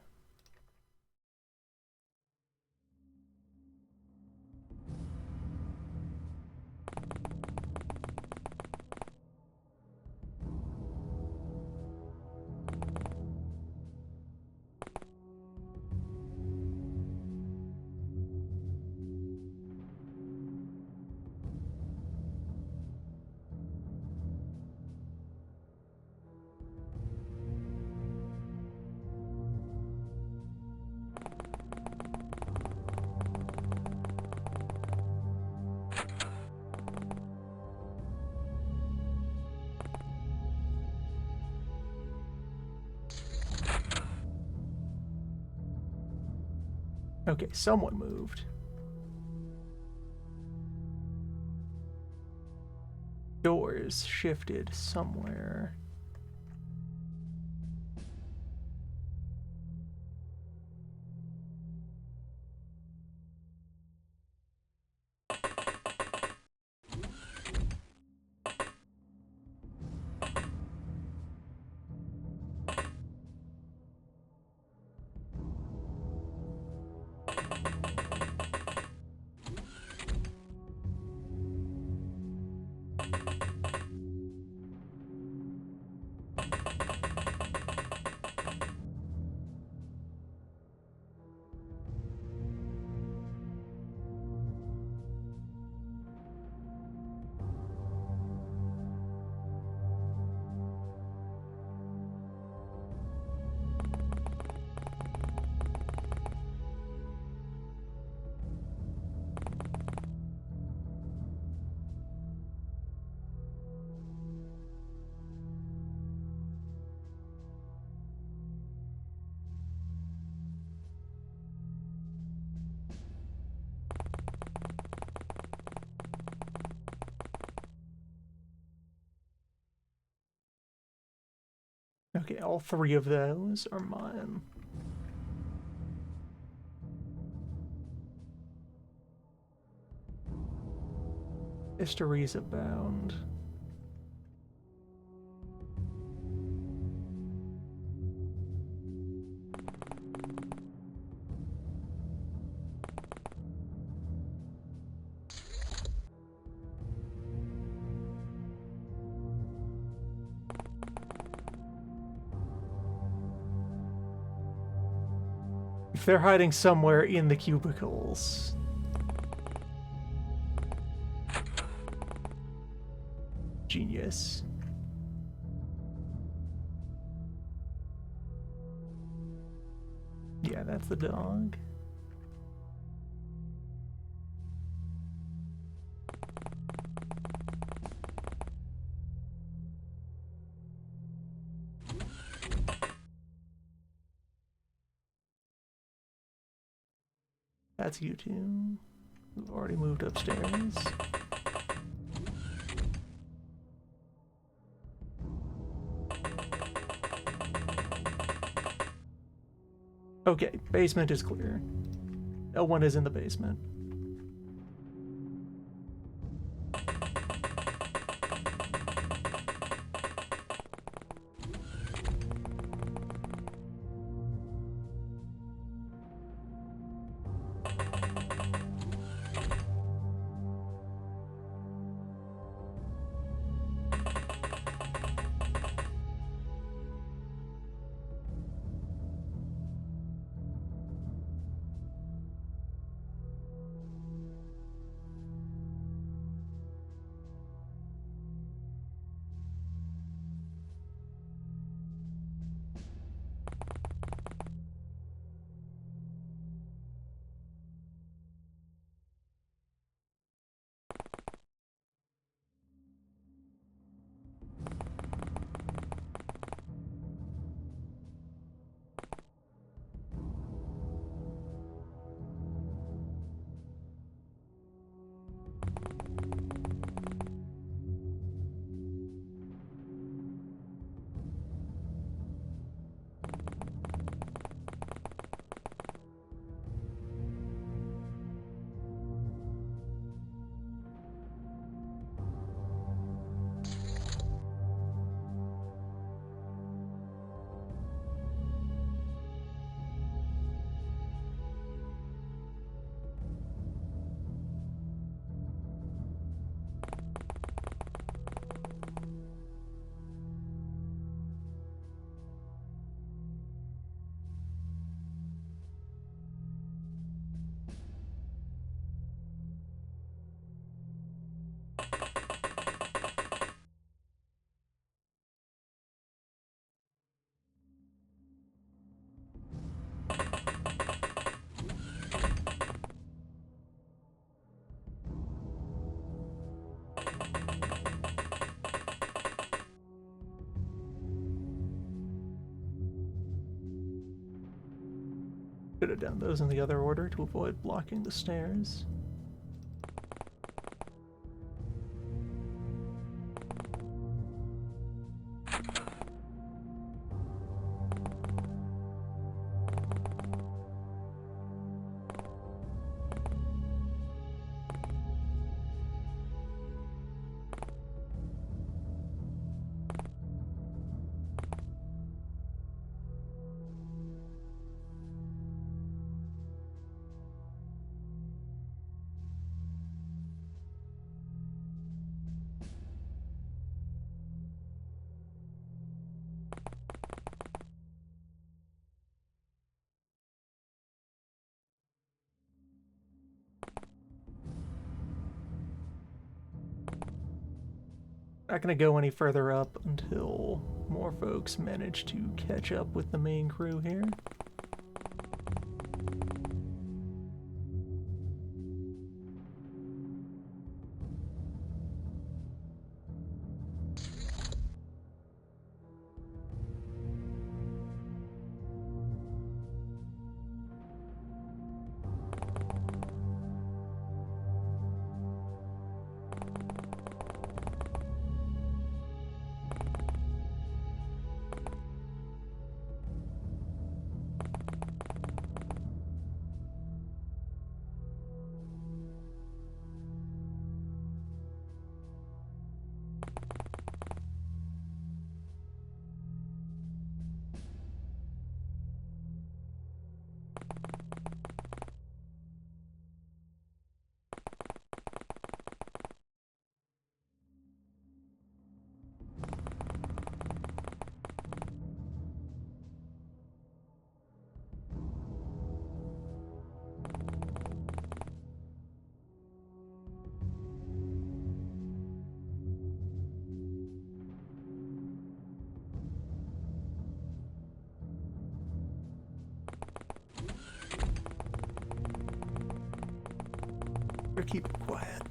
Okay, someone moved. Doors shifted somewhere. Okay, all three of those are mine. Histories abound. If they're hiding somewhere in the cubicles. Genius. Yeah, that's the dog. That's you two. We've already moved upstairs. Okay, basement is clear. No one is in the basement. Should have done those in the other order to avoid blocking the stairs. Not gonna go any further up until more folks manage to catch up with the main crew here. Or keep it quiet.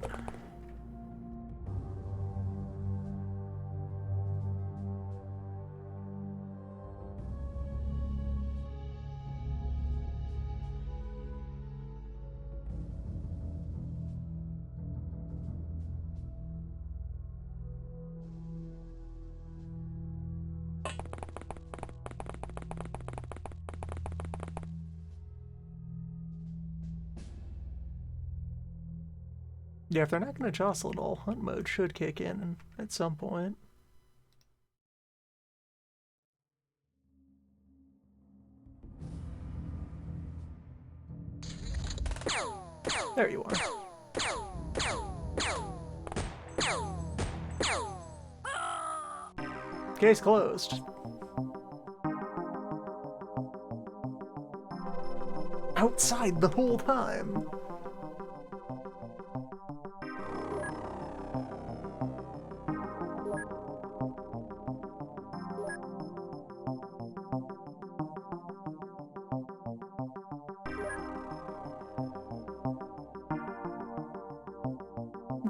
Yeah, if they're not going to jostle at all, hunt mode should kick in at some point. There you are. Case closed. Outside the whole time.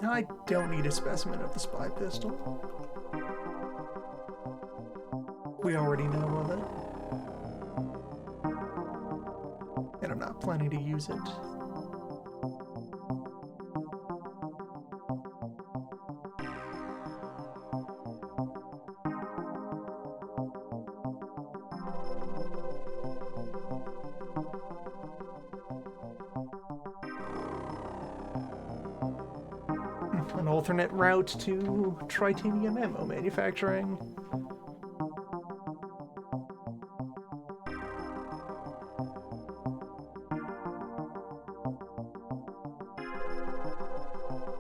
I don't need a specimen of the spy pistol. We already know of it. And I'm not planning to use it. An alternate route to tritanium ammo manufacturing.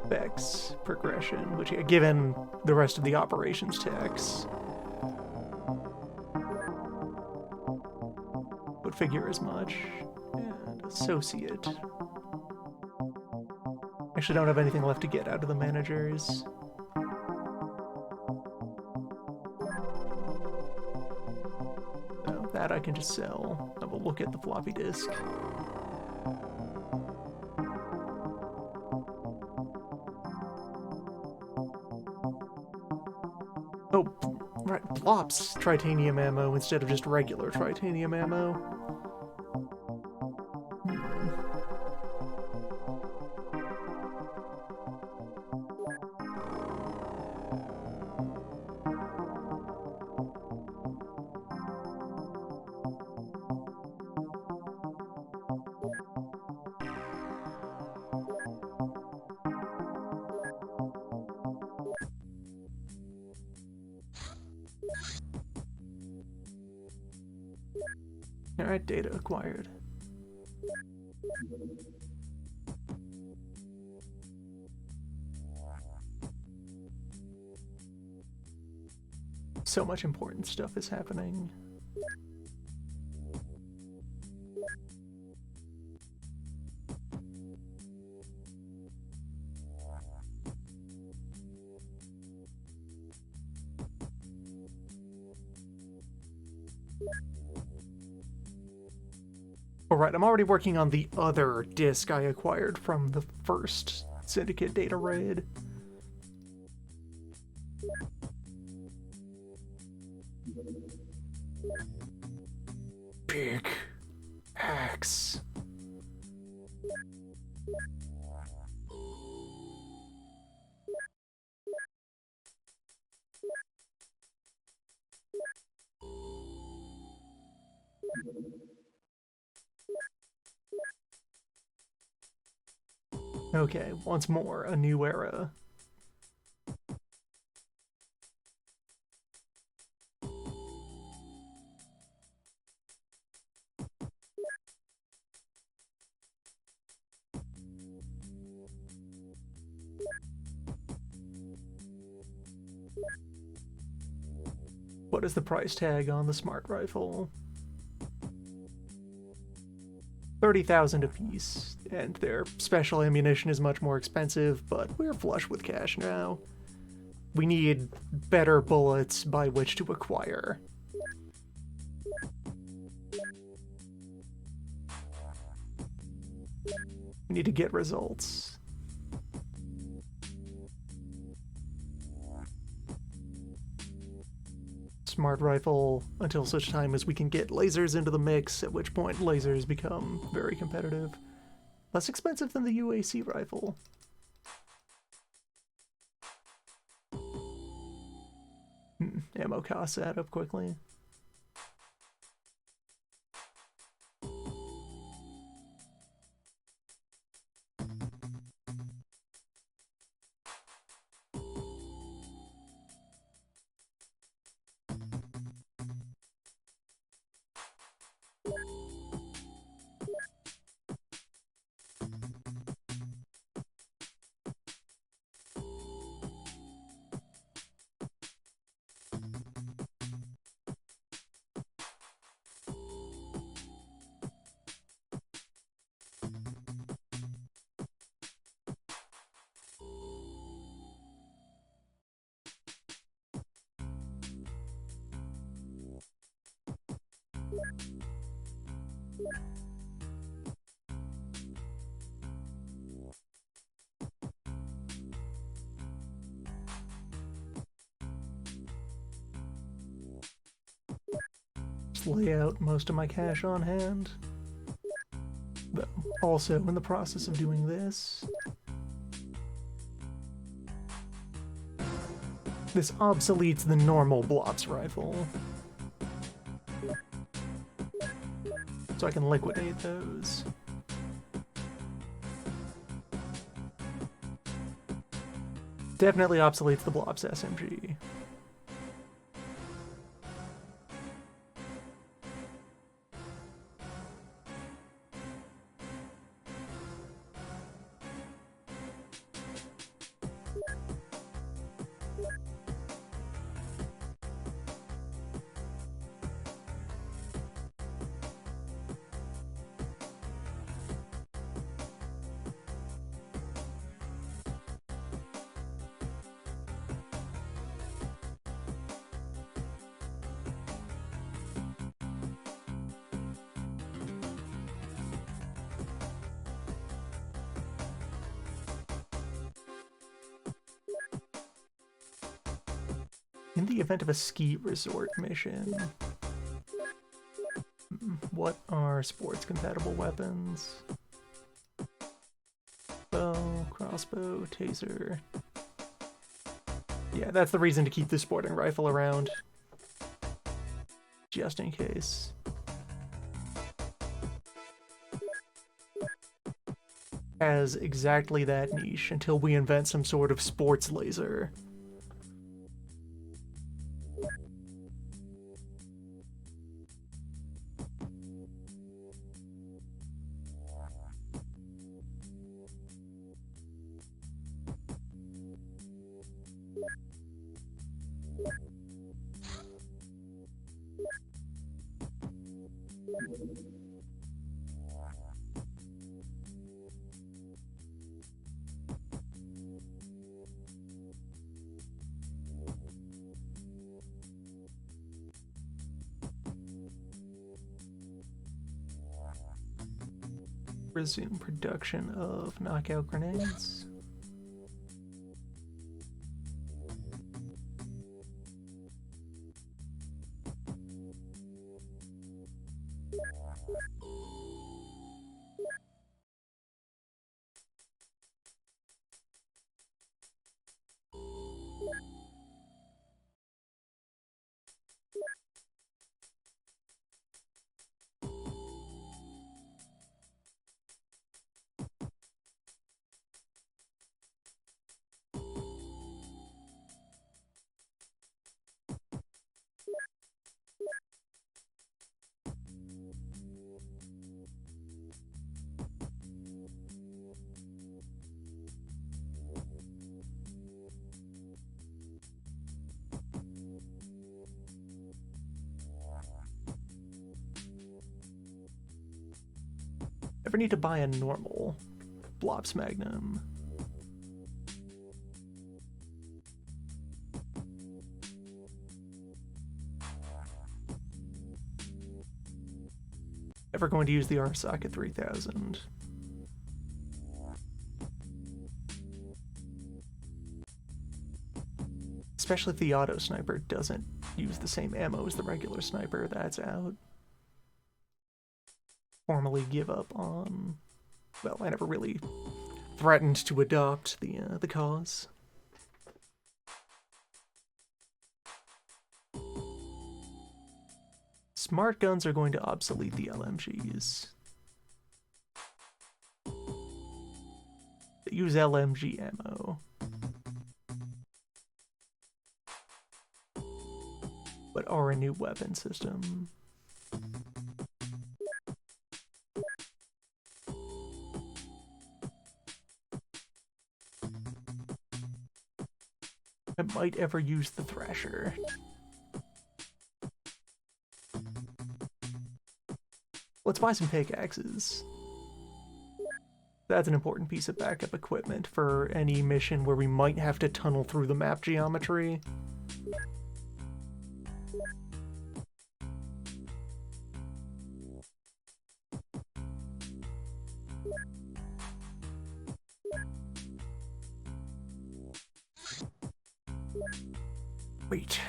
Vex progression, which, given the rest of the operations text, would figure as much. And associate. Actually don't have anything left to get out of the managers. So that I can just sell. I will look at the floppy disk. Oh, right, Plops tritanium ammo instead of just regular tritanium ammo. Alright, data acquired. So much important stuff is happening. Alright, I'm already working on the other disk I acquired from the first Syndicate data raid. Big axe. Okay, once more, a new era. What is the price tag on the smart rifle? 30,000 apiece, and their special ammunition is much more expensive, but we're flush with cash now. We need better bullets by which to acquire. We need to get results. Smart rifle until such time as we can get lasers into the mix, at which point lasers become very competitive. Less expensive than the UAC rifle. Ammo costs add up quickly. Just lay out most of my cash on hand. But also, in the process of doing this, this obsoletes the normal Blops rifle. So I can liquidate those. Definitely obsoletes the Blops SMG. In the event of a ski resort mission, what are sports compatible weapons? Bow, crossbow, taser. Yeah, that's the reason to keep the sporting rifle around. Just in case. Has exactly that niche until we invent some sort of sports laser. Resume production of knockout grenades. Ever need to buy a normal Blops Magnum? Ever going to use the Arasaka 3000? Especially if the auto sniper doesn't use the same ammo as the regular sniper, that's out. Formally give up on... Well, I never really threatened to adopt the cause. Smart guns are going to obsolete the LMGs. They use LMG ammo. But are a new weapon system. I might ever use the Thrasher. Let's buy some pickaxes. That's an important piece of backup equipment for any mission where we might have to tunnel through the map geometry. Wait.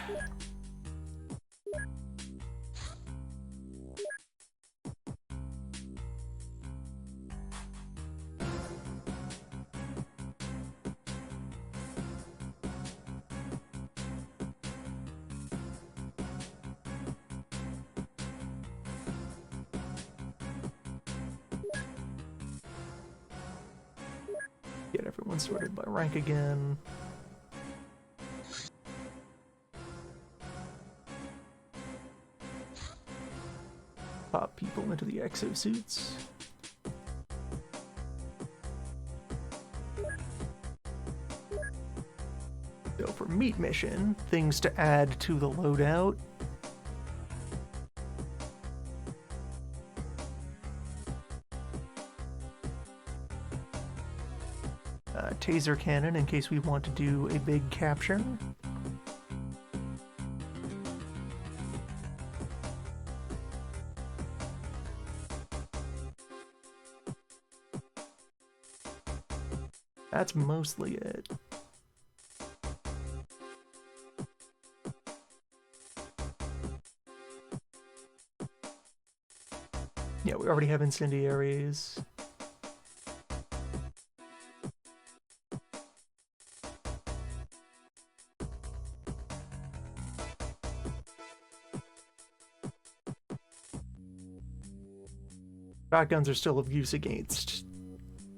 Get everyone sorted by rank again. Pop people into the exosuits. So for meat mission, things to add to the loadout. Taser cannon in case we want to do a big capture. That's mostly it. Yeah, we already have incendiaries. Shotguns are still of use against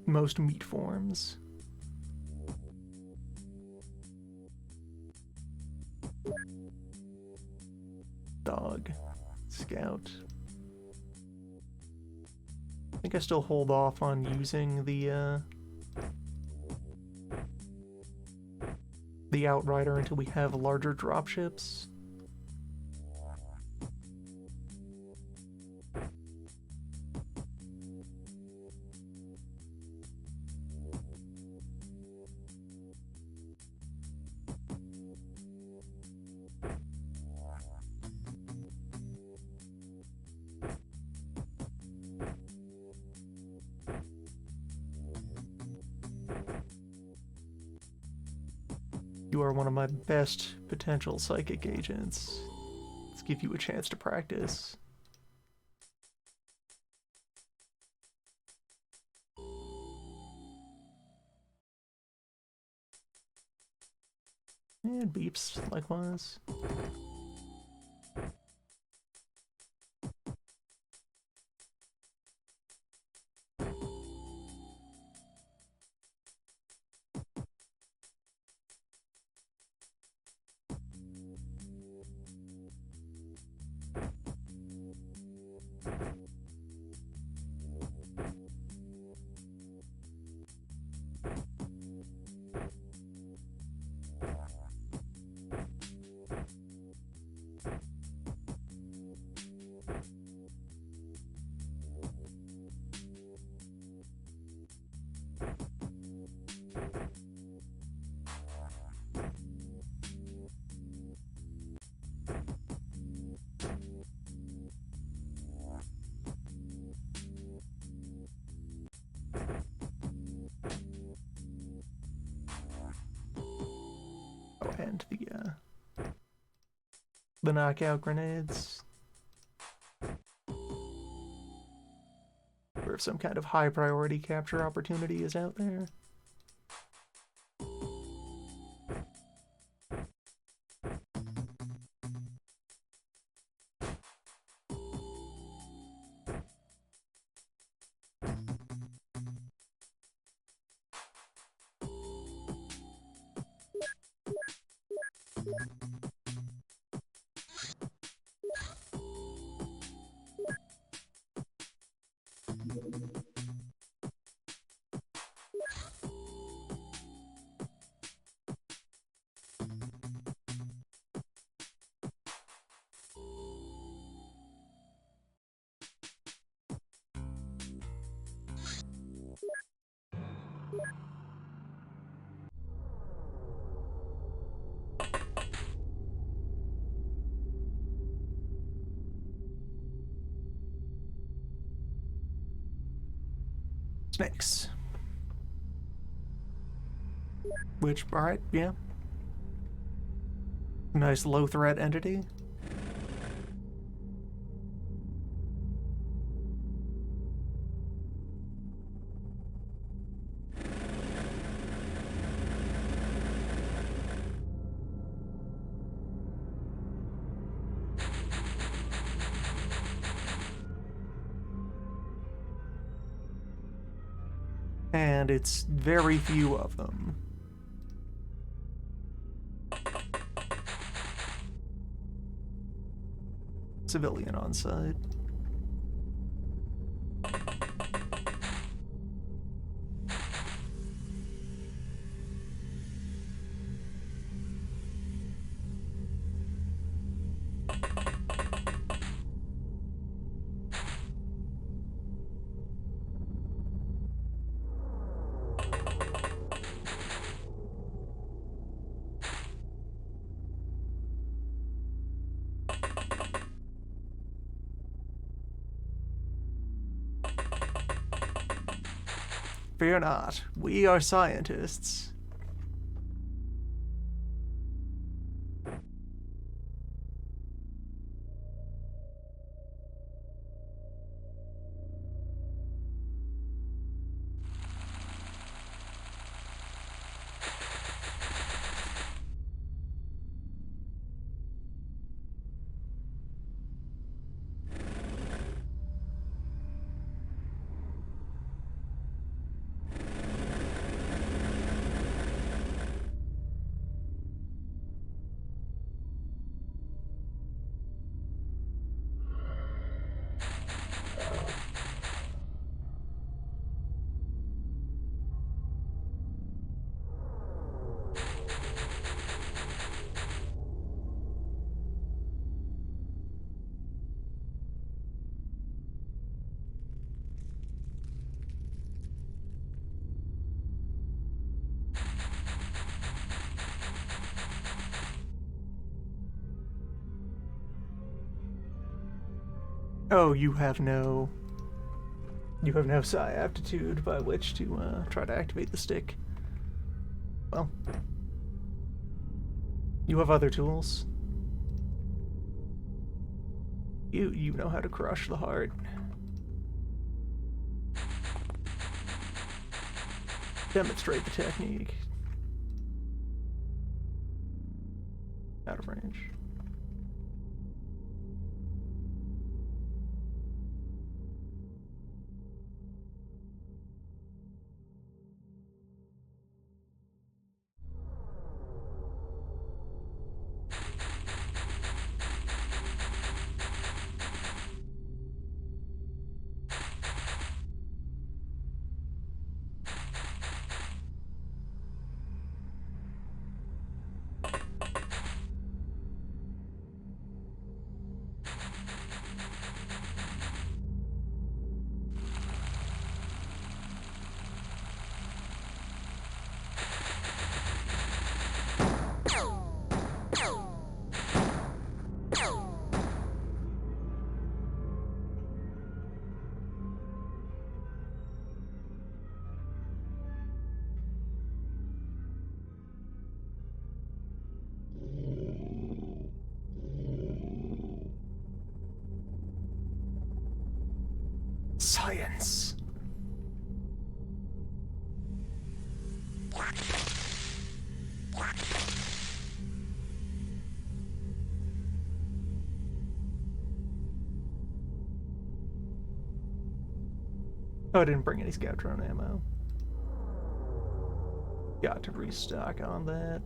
most meat forms. Dog. Scout. I think I still hold off on using the Outrider until we have larger dropships. You are one of my best potential psychic agents. Let's give you a chance to practice. And beeps, likewise. And the knockout grenades. Or if some kind of high priority capture opportunity is out there. Snakes. Which, alright, yeah. Nice low threat entity. And it's very few of them. Civilian on site. Fear not, we are scientists. Oh, you have no psi aptitude by which to try to activate the stick. Well, You have other tools. You know how to crush the heart. Demonstrate the technique. Out of range. Science. Oh, I didn't bring any scout drone ammo. Got to restock on that.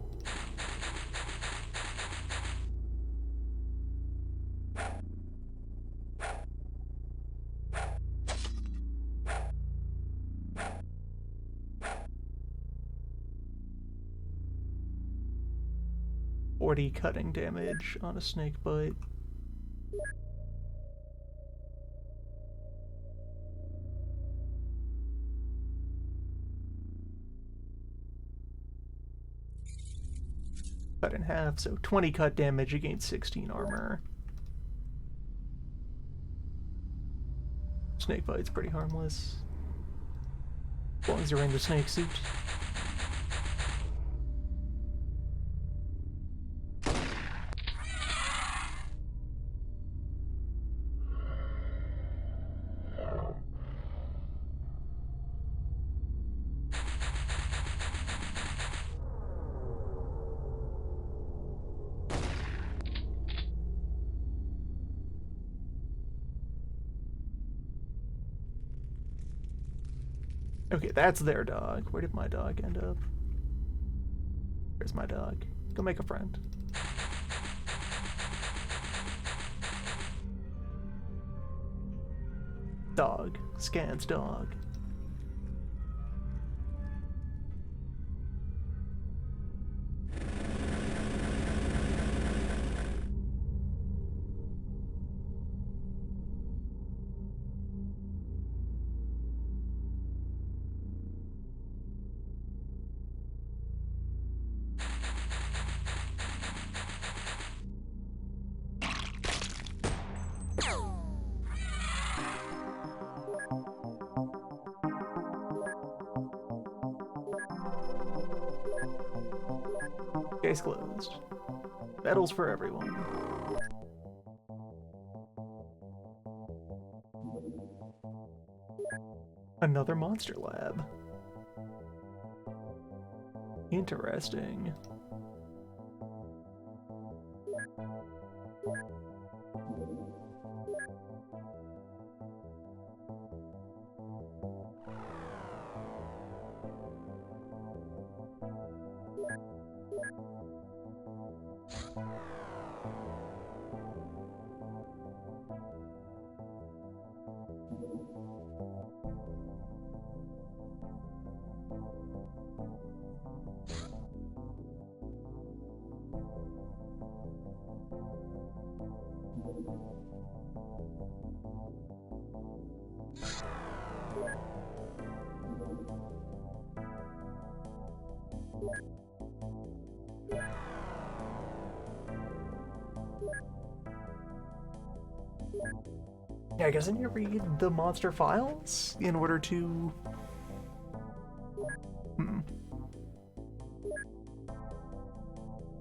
Cutting damage on a snake bite. Cut in half, so 20 cut damage against 16 armor. Snake bite's pretty harmless. As long as you're in the snake suit. Okay, that's their dog. Where did my dog end up? Where's my dog? Go make a friend. Dog. Scans dog. Case closed. Medals for everyone. Another monster lab. Interesting. Yeah, I guess I need to read the monster files in order to...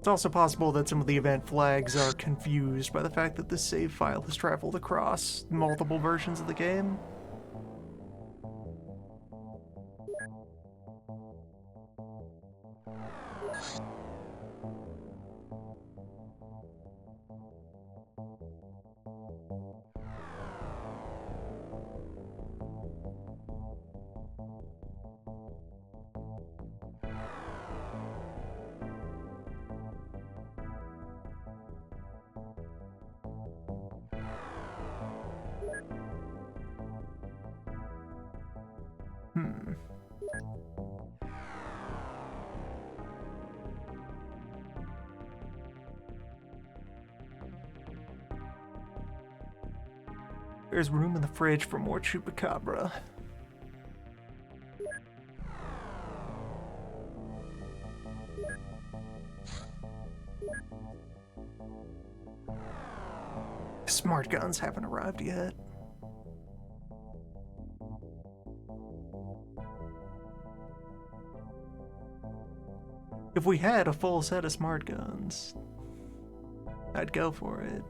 It's also possible that some of the event flags are confused by the fact that this save file has traveled across multiple versions of the game. There's room in the fridge for more chupacabra. Smart guns haven't arrived yet. If we had a full set of smart guns, I'd go for it.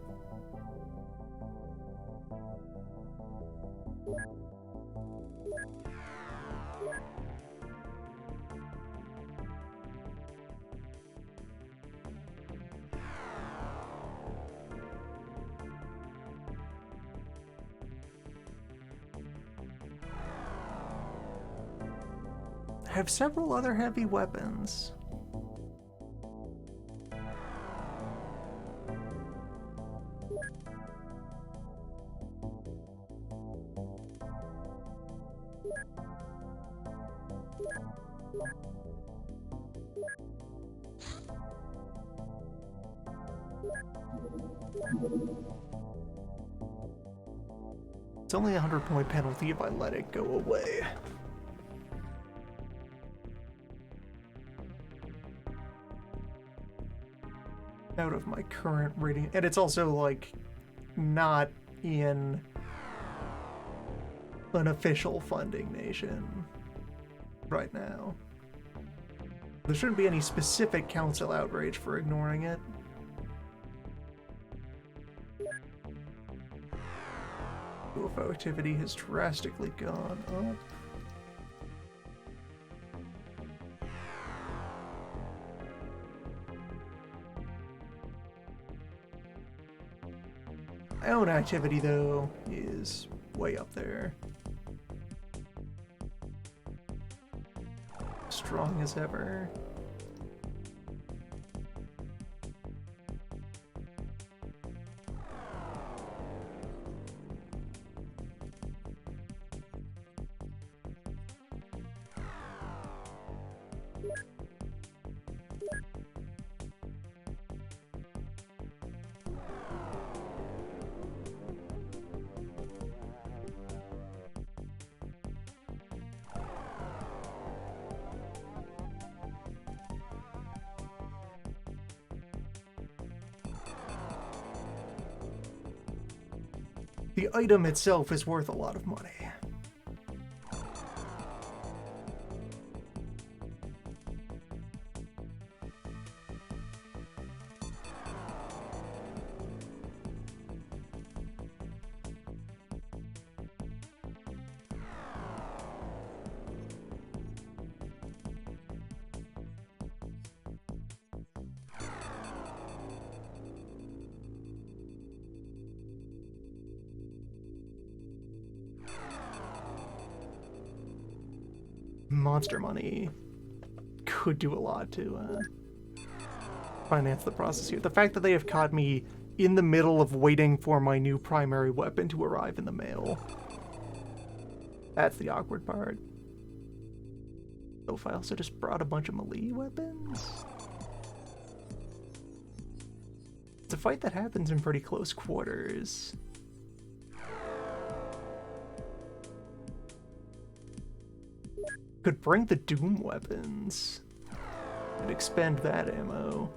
I have several other heavy weapons. It's only a 100-point penalty if I let it go away. Out of my current rating, and it's also like not in an official funding nation right now. There shouldn't be any specific council outrage for ignoring it. UFO activity has drastically gone up. My own activity, though, is way up there. Strong as ever. The item itself is worth a lot of money. Monster money could do a lot to finance the process here. The fact that they have caught me in the middle of waiting for my new primary weapon to arrive in the mail. That's the awkward part. So if I also just brought a bunch of melee weapons? It's a fight that happens in pretty close quarters. Could bring the Doom weapons and expend that ammo.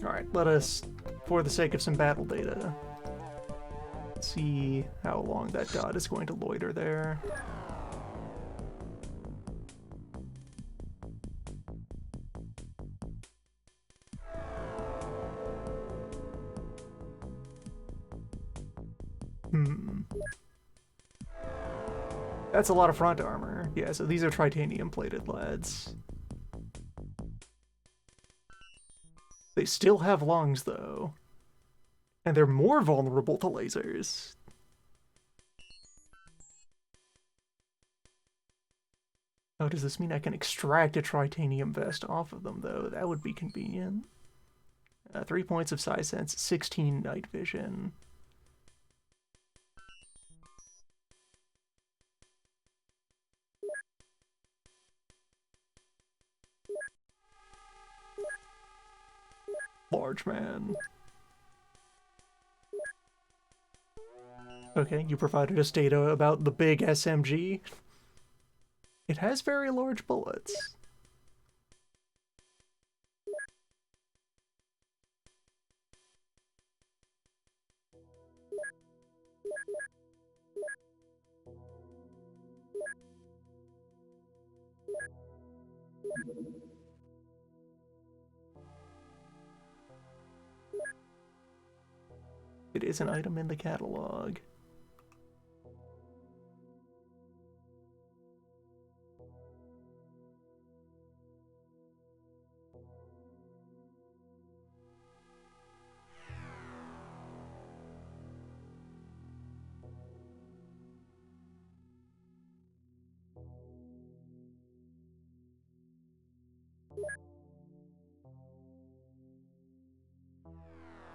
Alright, let us, for the sake of some battle data, see how long that dot is going to loiter there. That's a lot of front armor. Yeah, so these are titanium plated lads. They still have lungs, though. And they're more vulnerable to lasers. Oh, does this mean I can extract a titanium vest off of them, though? That would be convenient. 3 points of psi sense, 16 night vision. Large man. Okay, you provided us data about the big SMG. It has very large bullets. It is an item in the catalog.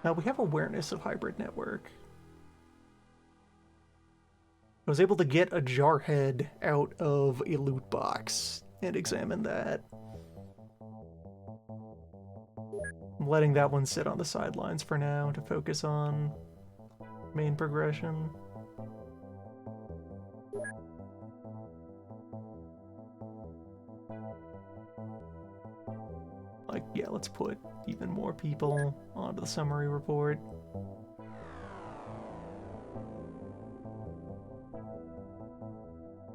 Now we have awareness of hybrid network. I was able to get a Jarhead out of a loot box and examine that. I'm letting that one sit on the sidelines for now to focus on main progression. Like, yeah, let's put even more people onto the summary report.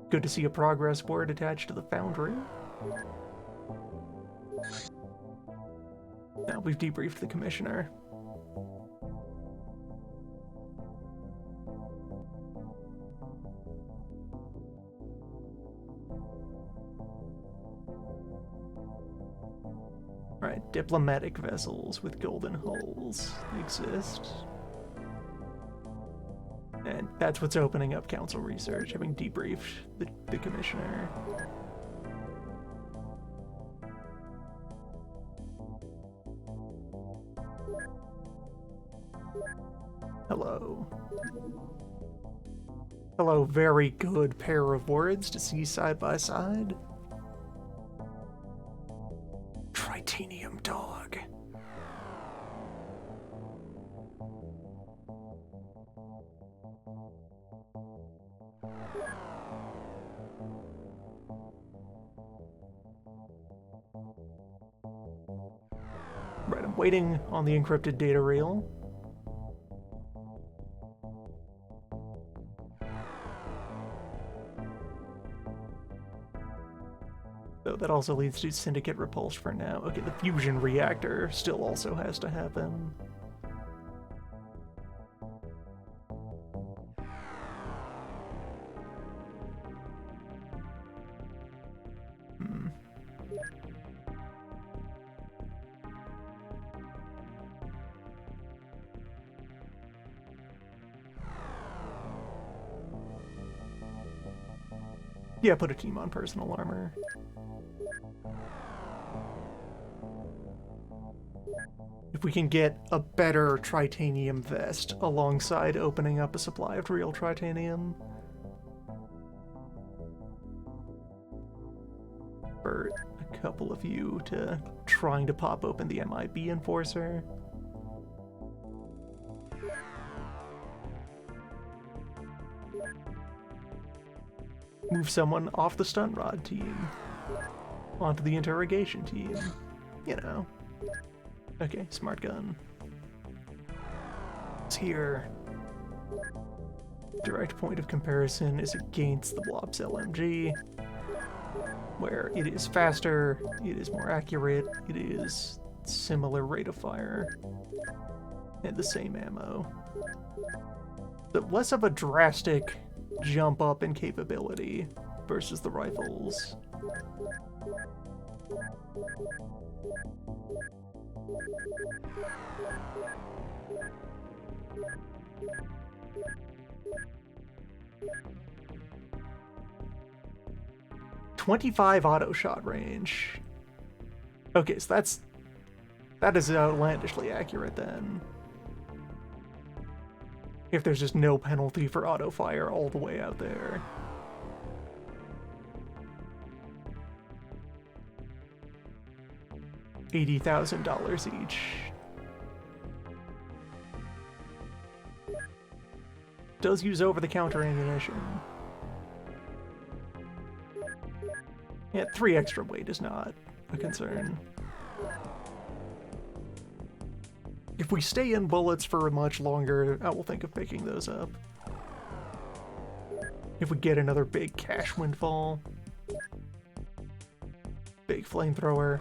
Good to see a progress board attached to the foundry. Now we've debriefed the commissioner. Right, diplomatic vessels with golden hulls exist. And that's what's opening up council research, having debriefed the commissioner. Hello. Hello, very good pair of words to see side by side. Tritanium dog. Right, I'm waiting on the encrypted data reel. So that also leads to Syndicate Repulse for now. Okay, the fusion reactor still also has to happen. Yeah, put a team on personal armor. If we can get a better tritanium vest alongside opening up a supply of real tritanium. For a couple of you to trying to pop open the MIB Enforcer. Move someone off the stun rod team. onto the interrogation team. You know. Okay, smart gun. It's here. Direct point of comparison is against the Blops LMG, where it is faster, it is more accurate, it is similar rate of fire, and the same ammo. But less of a drastic jump up in capability versus the rifles. .25 auto shot range. Okay, so that is outlandishly accurate then. If there's just no penalty for auto fire all the way out there. $80,000 each. Does use over-the-counter ammunition. Yeah, 3 extra weight is not a concern. If we stay in bullets for much longer, I will think of picking those up. If we get another big cash windfall. Big flamethrower.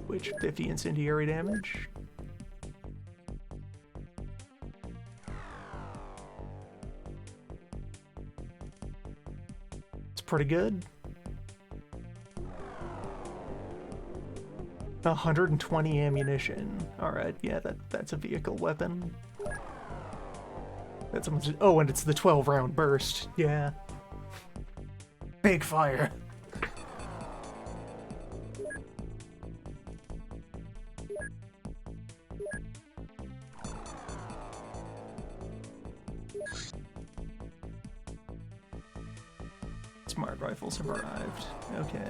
Which 50 incendiary damage. It's pretty good. 120 ammunition. Alright, yeah, that's a vehicle weapon. That's almost, oh, and it's the 12-round burst. Yeah. Big fire. Smart rifles have arrived. Okay.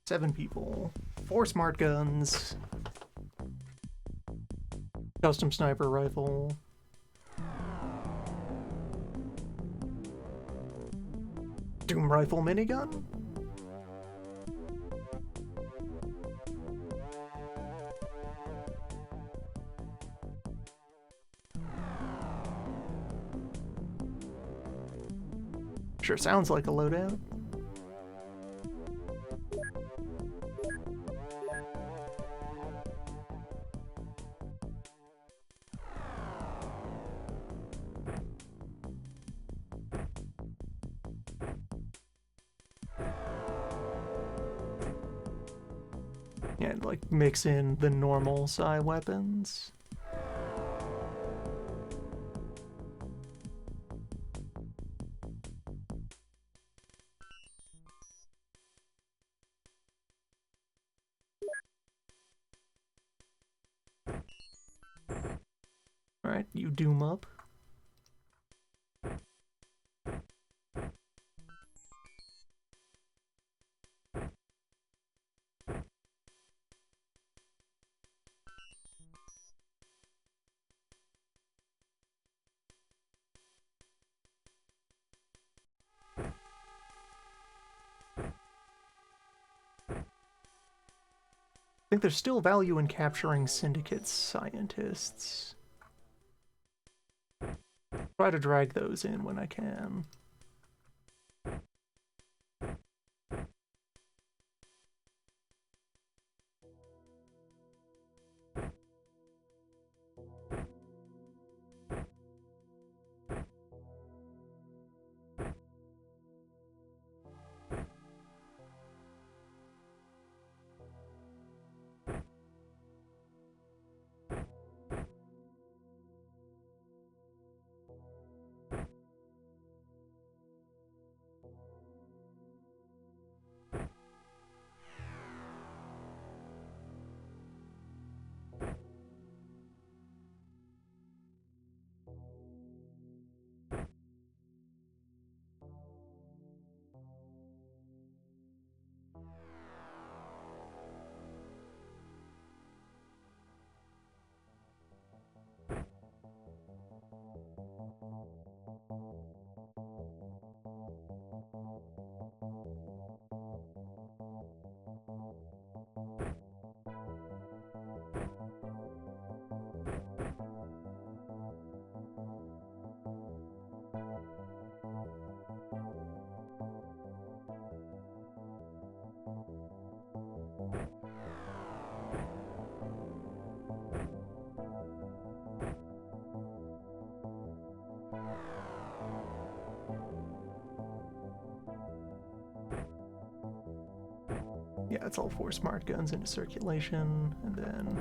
Seven people, 4 smart guns, custom sniper rifle, Doom rifle minigun? Sure sounds like a loadout. And like mix in the normal psi weapons. Alright, you doom up. I think there's still value in capturing Syndicate scientists. try to drag those in when I can. Yeah, it's all 4 smart guns into circulation, and then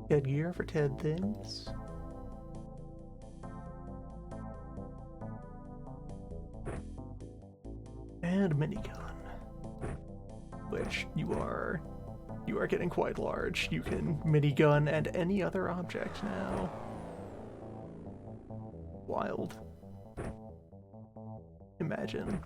Ted gear for Ted things. And minigun, which you are getting quite large. You can minigun and any other object now. Wild. Imagine.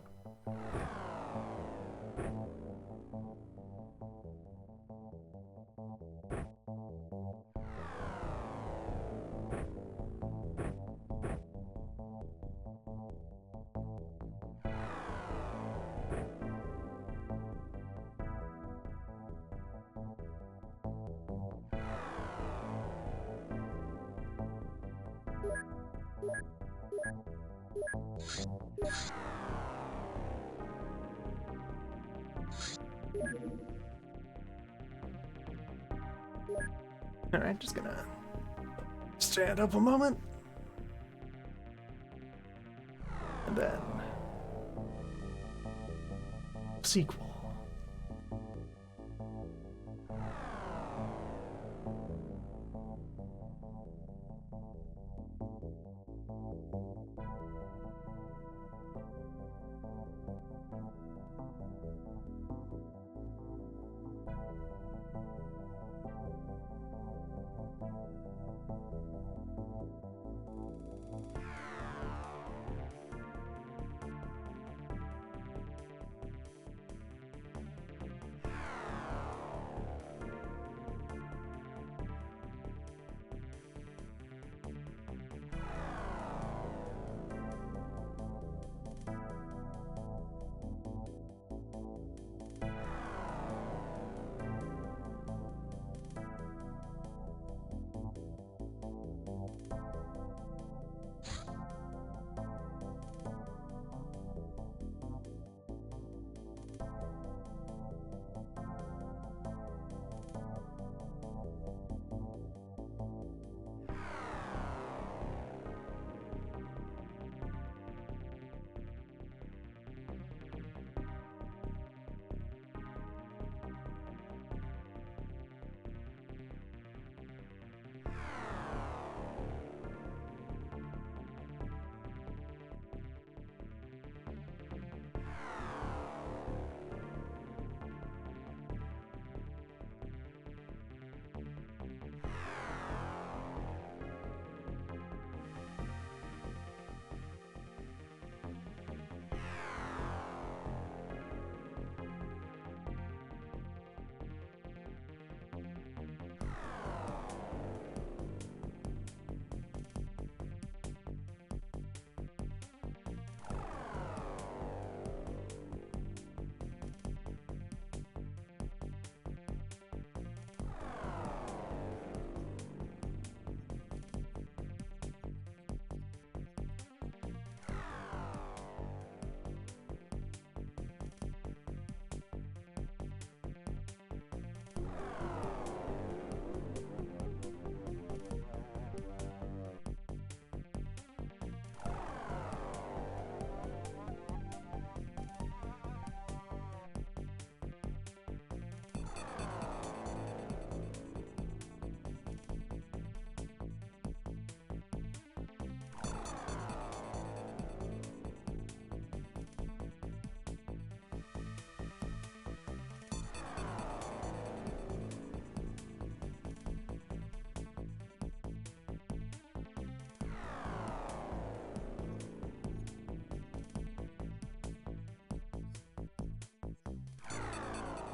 Alright, just gonna stand up a moment. And then sequel.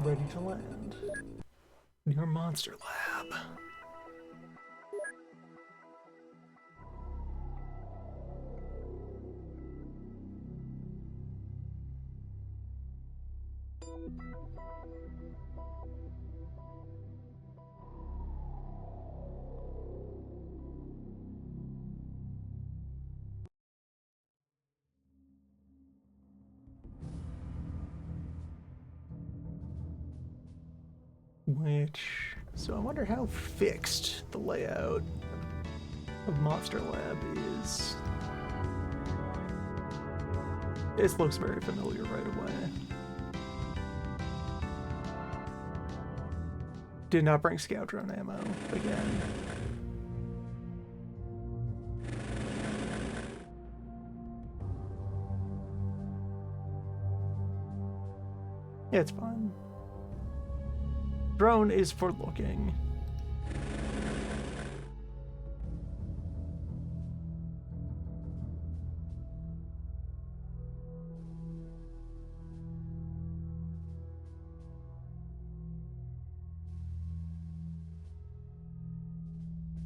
ready to land. Your monster lab. So I wonder how fixed the layout of Monster Lab is. This looks very familiar right away. Did not bring scout drone ammo again. Yeah, it's fine. Drone is for looking.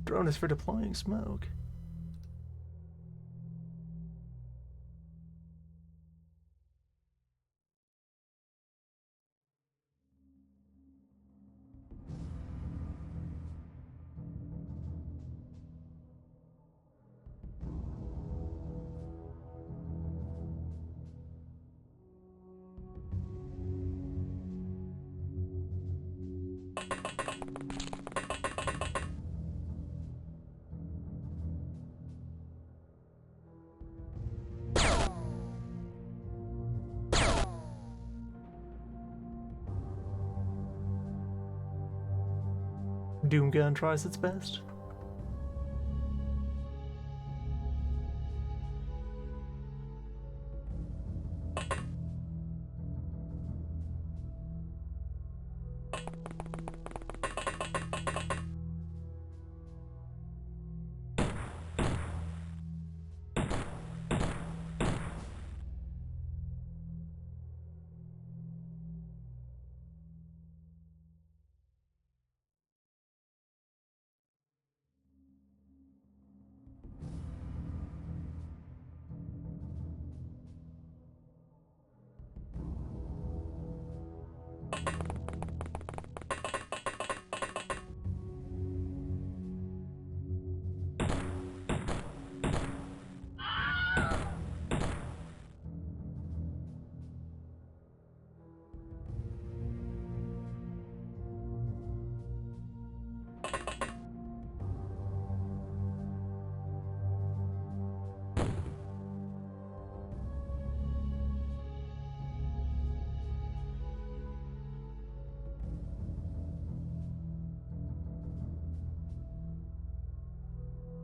Drone is for deploying smoke. Doomgun tries its best.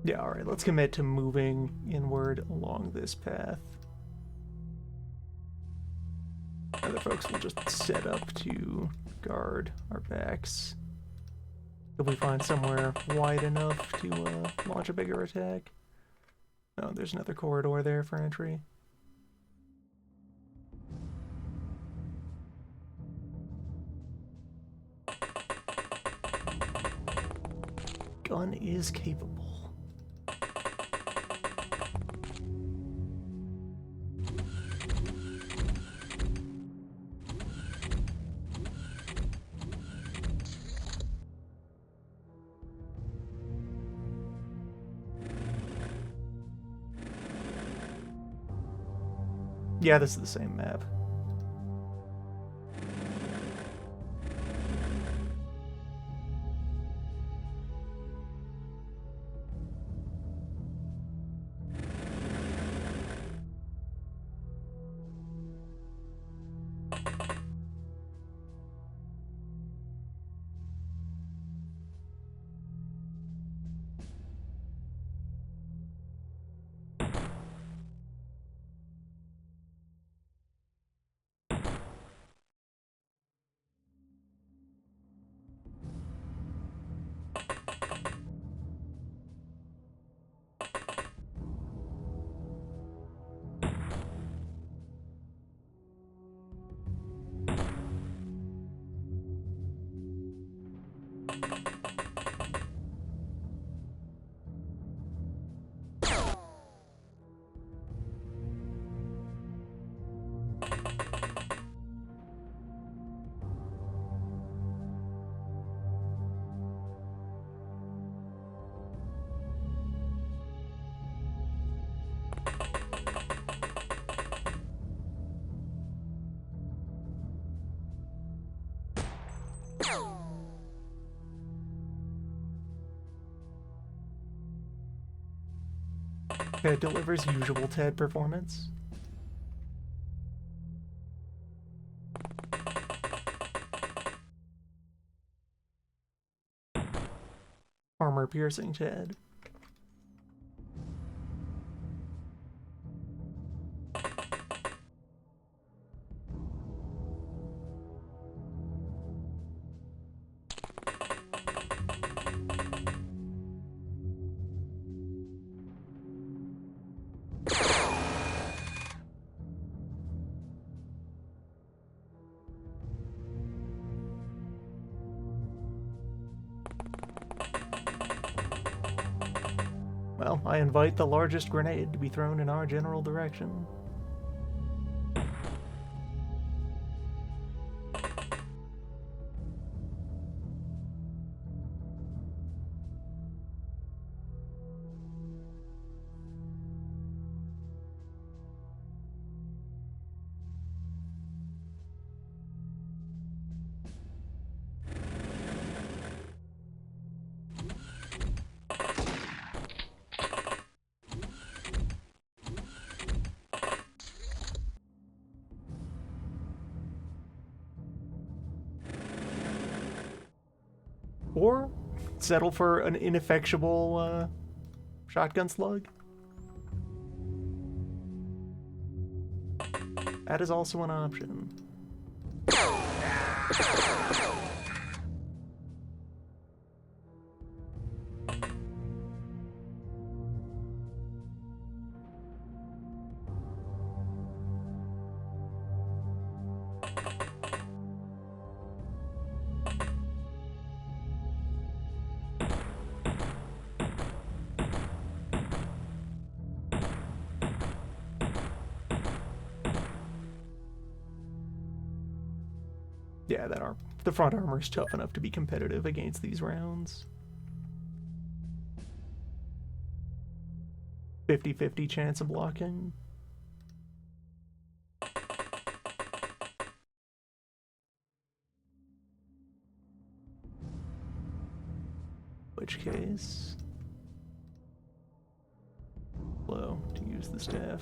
Yeah, alright, let's commit to moving inward along this path. Other folks will just set up to guard our backs. If we find somewhere wide enough to launch a bigger attack. Oh, there's another corridor there for entry. Gun is capable. Yeah, this is the same map. Ted delivers usual Ted performance. Armor piercing Ted. Well, I invite the largest grenade to be thrown in our general direction. Or settle for an ineffectual shotgun slug. That is also an option. Yeah, the front armor is tough enough to be competitive against these rounds. 50-50 chance of blocking. Which case... Blow to use the staff.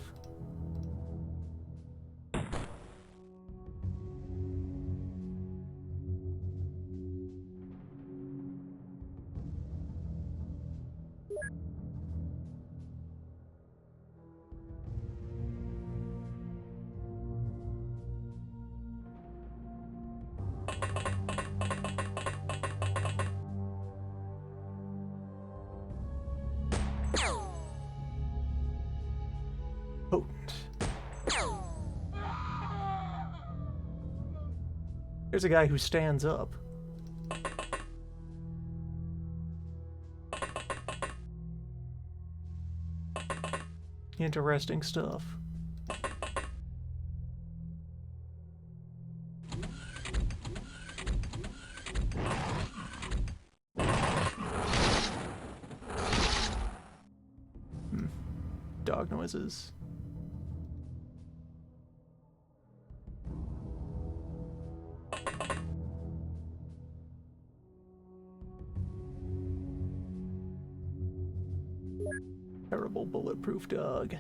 Potent. There's a guy who stands up. Interesting stuff. Dog noises. Terrible bulletproof dog.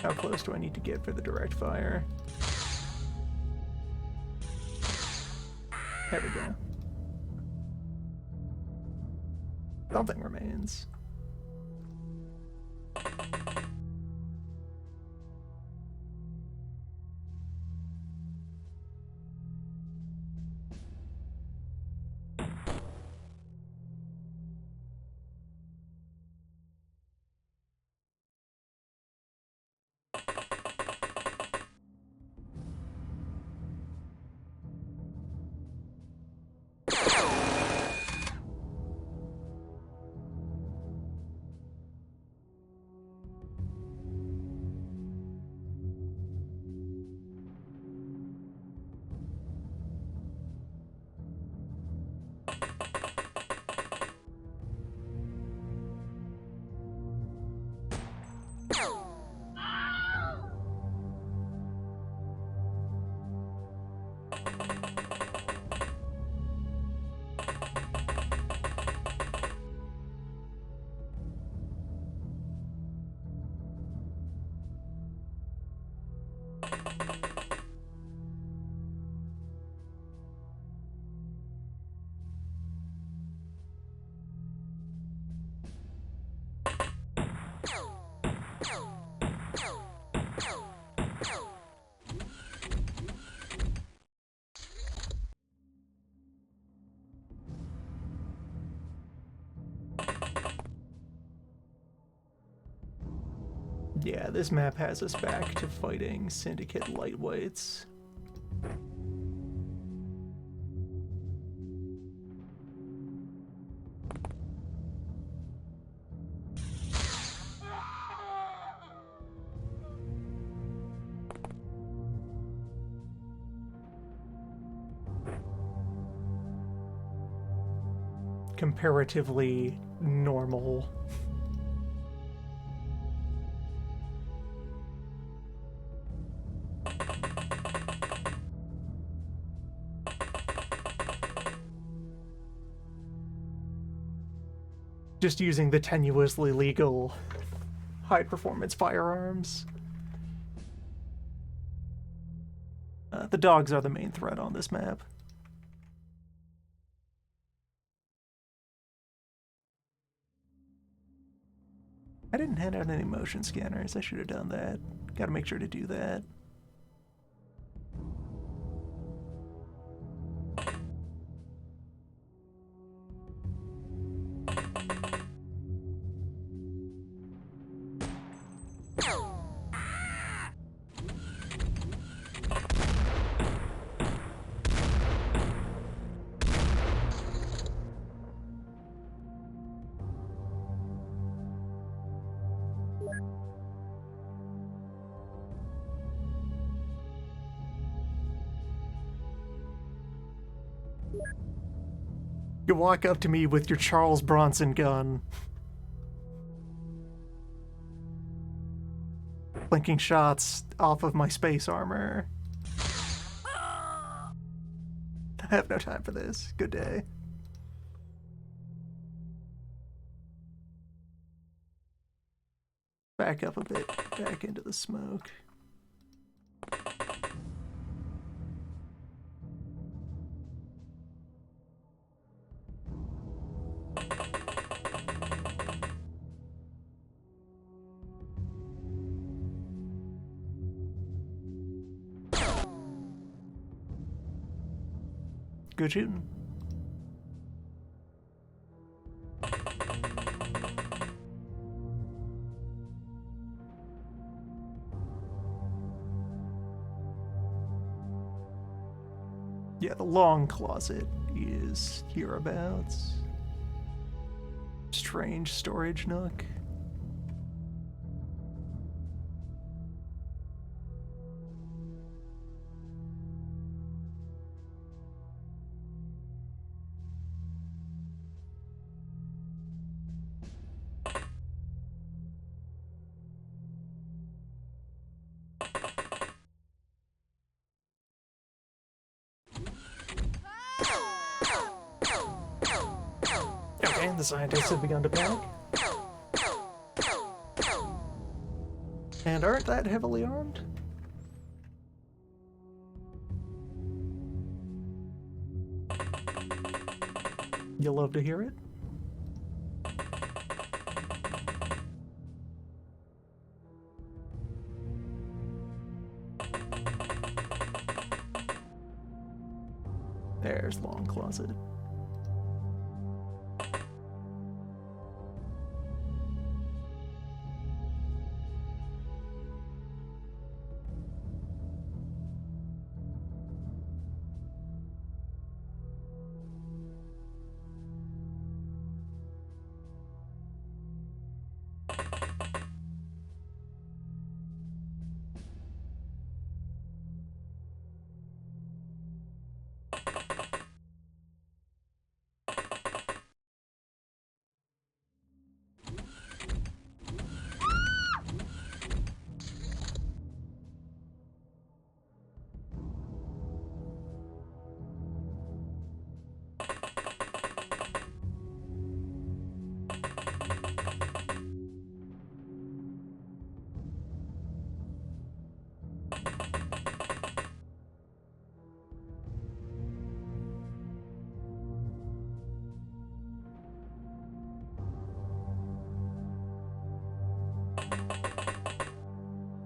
How close do I need to get for the direct fire? There we go. Something remains. Yeah, this map has us back to fighting Syndicate lightweights. Comparatively normal. Just using the tenuously legal high-performance firearms. The dogs are the main threat on this map. I didn't hand out any motion scanners. I should have done that. Gotta make sure to do that. You walk up to me with your Charles Bronson gun. Blinking shots off of my space armor. I have no time for this. Good day. Back up a bit, back into the smoke. Good shooting. Yeah, the long closet is hereabouts. Strange storage nook. Okay, the scientists have begun to panic. And aren't that heavily armed? You love to hear it? There's Long Closet.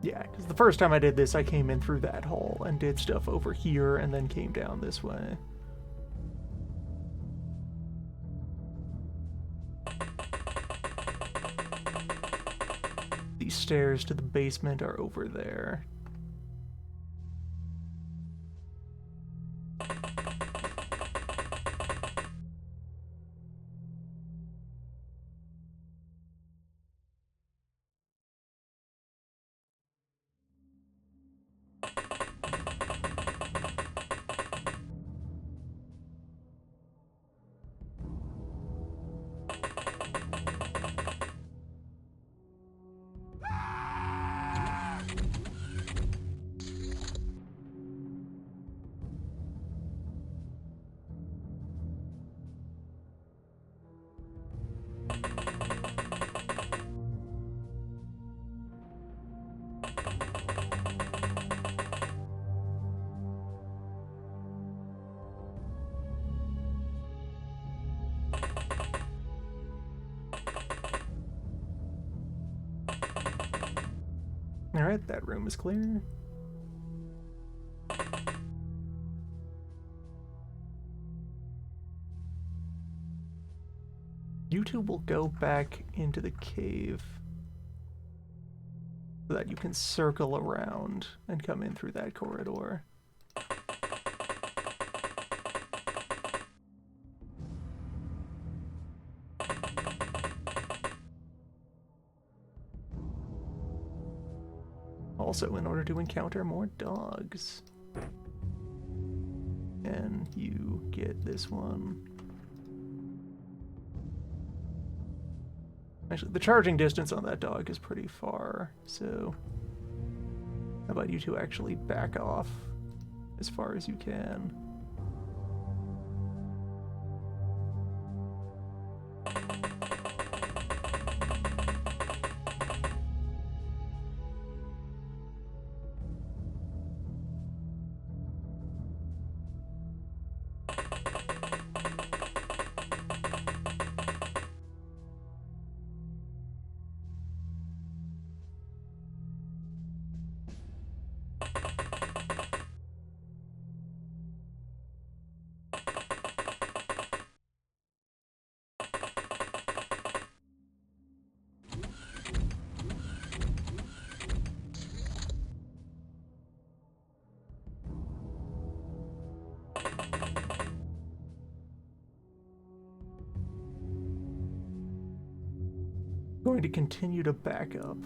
Yeah, because the first time I did this, I came in through that hall and did stuff over here and then came down this way. These stairs to the basement are over there. Alright, that room is clear. You two will go back into the cave so that you can circle around and come in through that corridor. Also, in order to encounter more dogs. And you get this one. Actually, the charging distance on that dog is pretty far, so how about you two actually back off as far as you can? Going to continue to back up.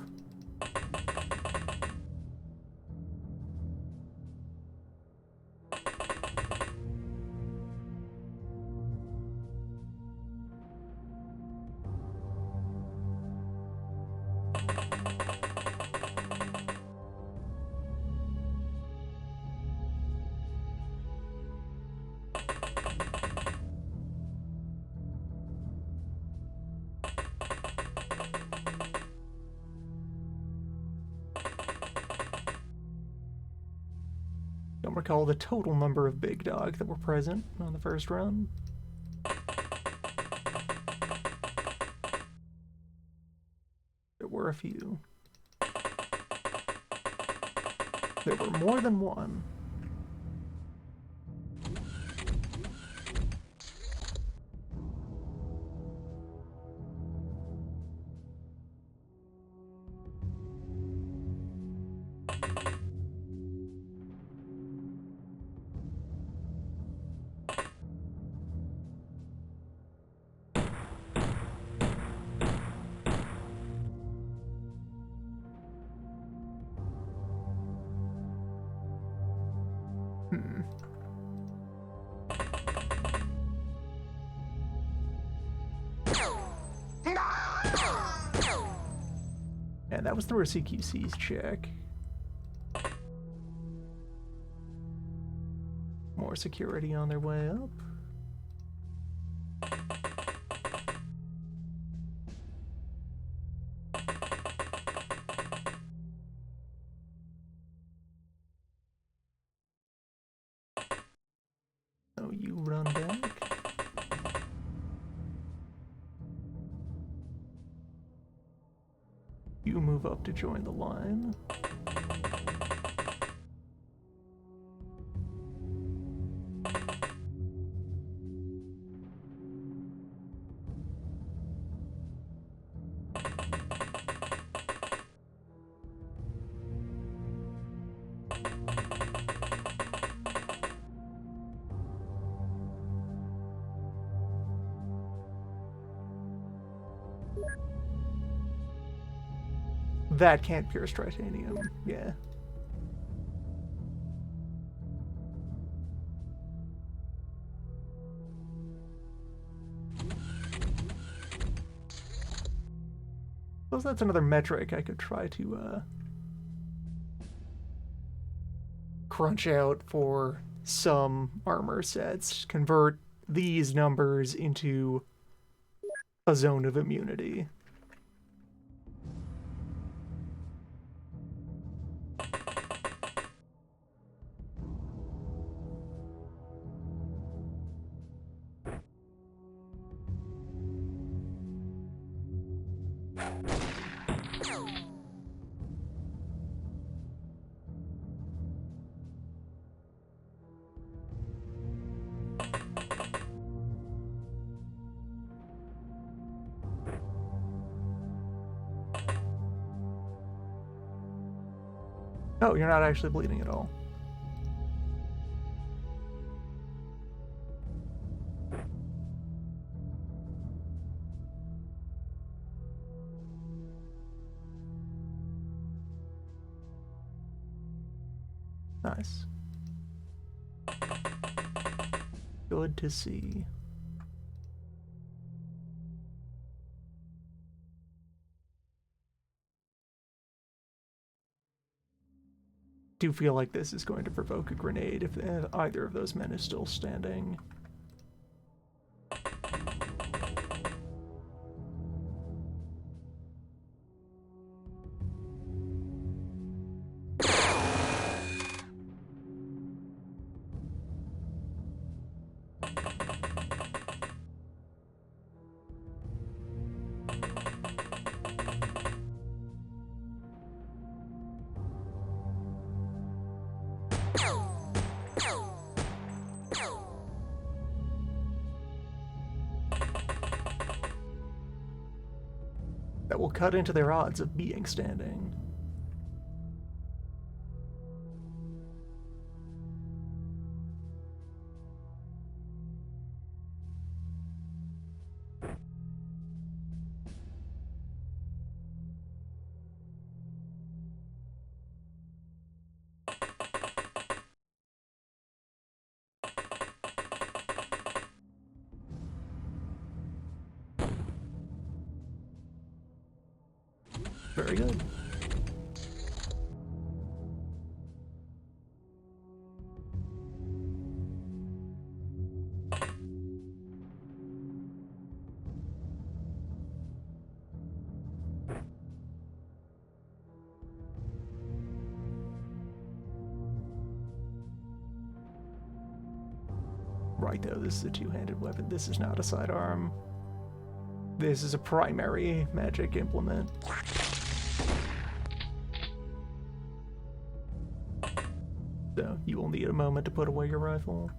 don't recall the total number of big dog that were present on the first run. There were a few. There were more than one. And that was through a CQC's check. More security on their way up. Oh, you run back. You move up to join the line. That can't pierce titanium, yeah. Suppose that's another metric I could try to crunch out for some armor sets. Convert these numbers into a zone of immunity. Oh, you're not actually bleeding at all. Nice. Good to see. Do feel like this is going to provoke a grenade if either of those men is still standing. That will cut into their odds of being standing. Very good. right, though. This is a two-handed weapon. This is not a sidearm. This is a primary magic implement. So you will need a moment to put away your rifle.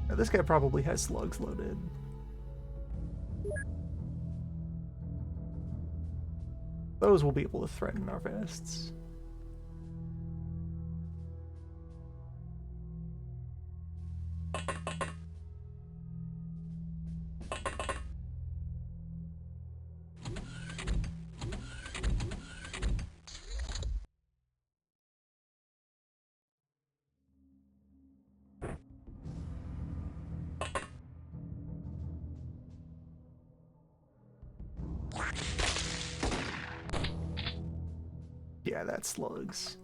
Now, this guy probably has slugs loaded. Those will be able to threaten our vests. Yeah, that's slugs.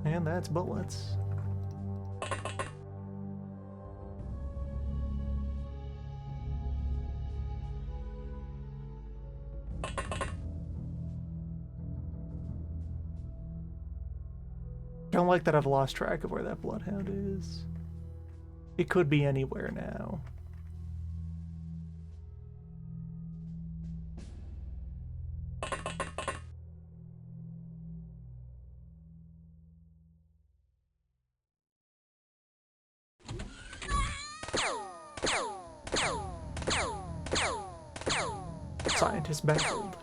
And that's bullets. I don't like that I've lost track of where that bloodhound is. It could be anywhere now. Scientist baffled.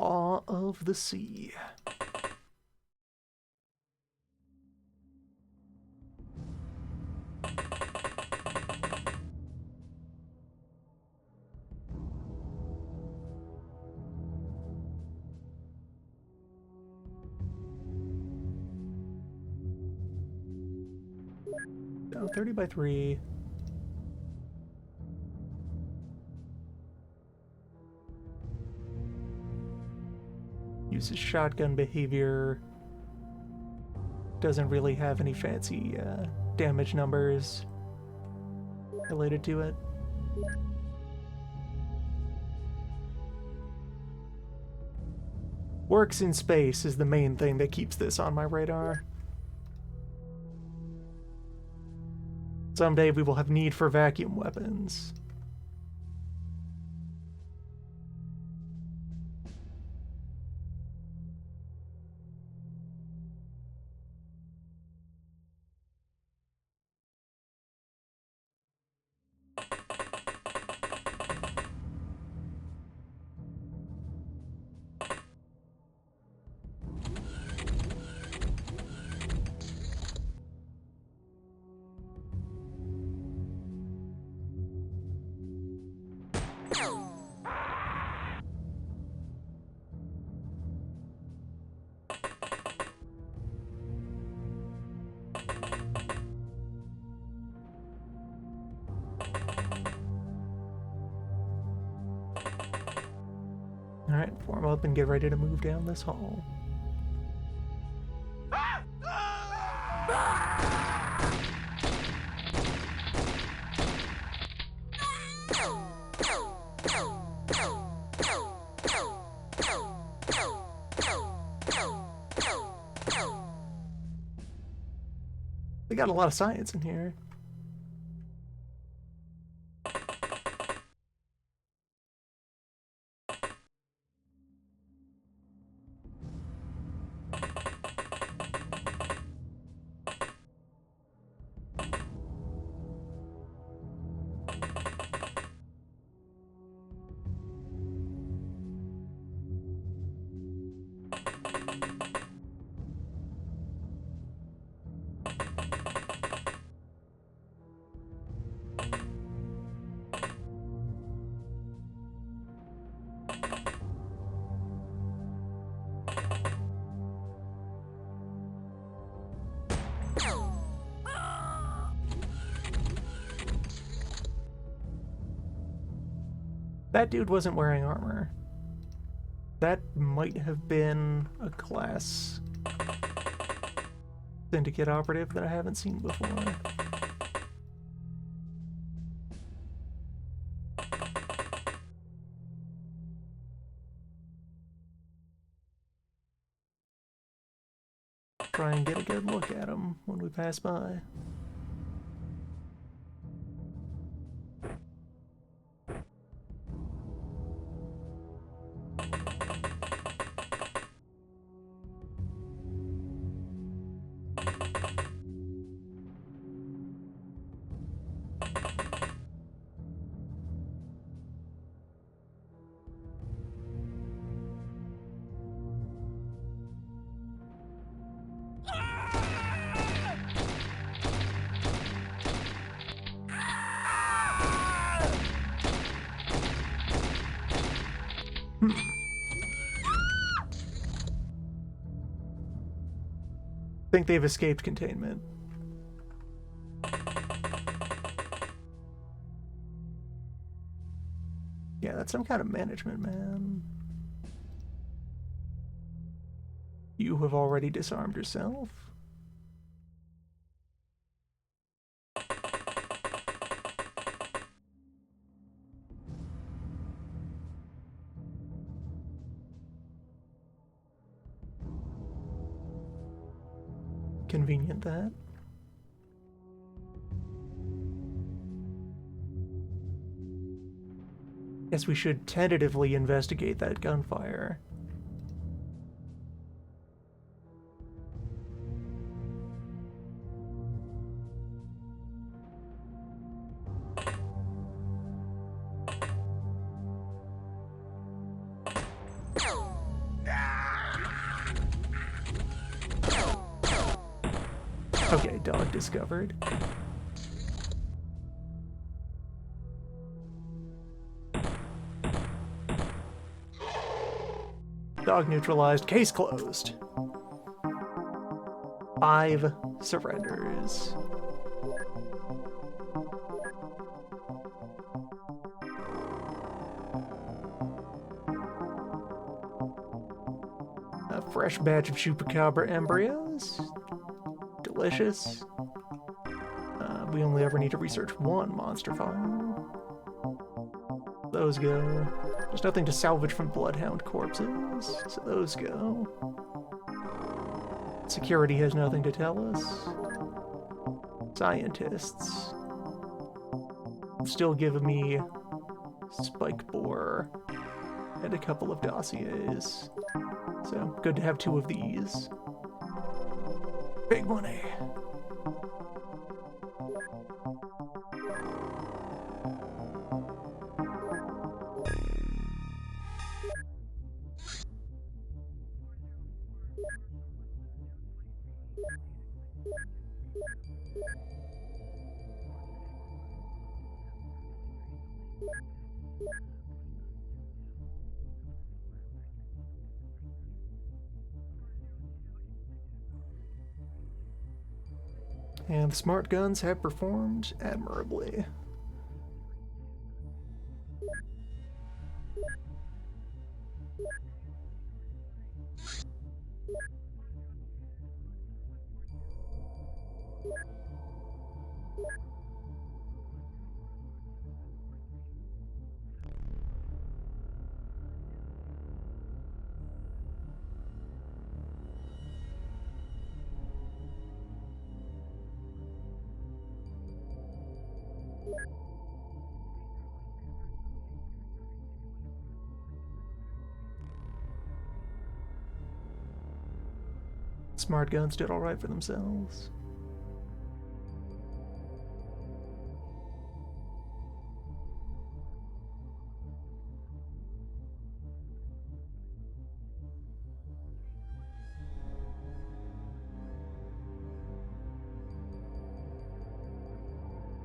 Awe of the sea. So 30 by 3. Uses shotgun behavior. Doesn't really have any fancy damage numbers related to it. Works in space is the main thing that keeps this on my radar. Someday we will have need for vacuum weapons. Alright, form up and get ready to move down this hall. They got a lot of science in here. That dude wasn't wearing armor. That might have been a class Syndicate operative that I haven't seen before. Try and get a good look at him when we pass by. Think they've escaped containment. Yeah, that's some kind of management, man. You have already disarmed yourself. Convenient that. Guess we should tentatively investigate that gunfire. Okay, dog discovered. Dog neutralized, case closed. 5 surrenders. A fresh batch of chupacabra embryos. Delicious. We only ever need to research 1 monster file. Those go. There's nothing to salvage from bloodhound corpses, so those go. Security has nothing to tell us. Scientists. Still giving me spike bore and a couple of dossiers. So, good to have 2 of these. Big money. And the smart guns have performed admirably. Smart guns did alright for themselves.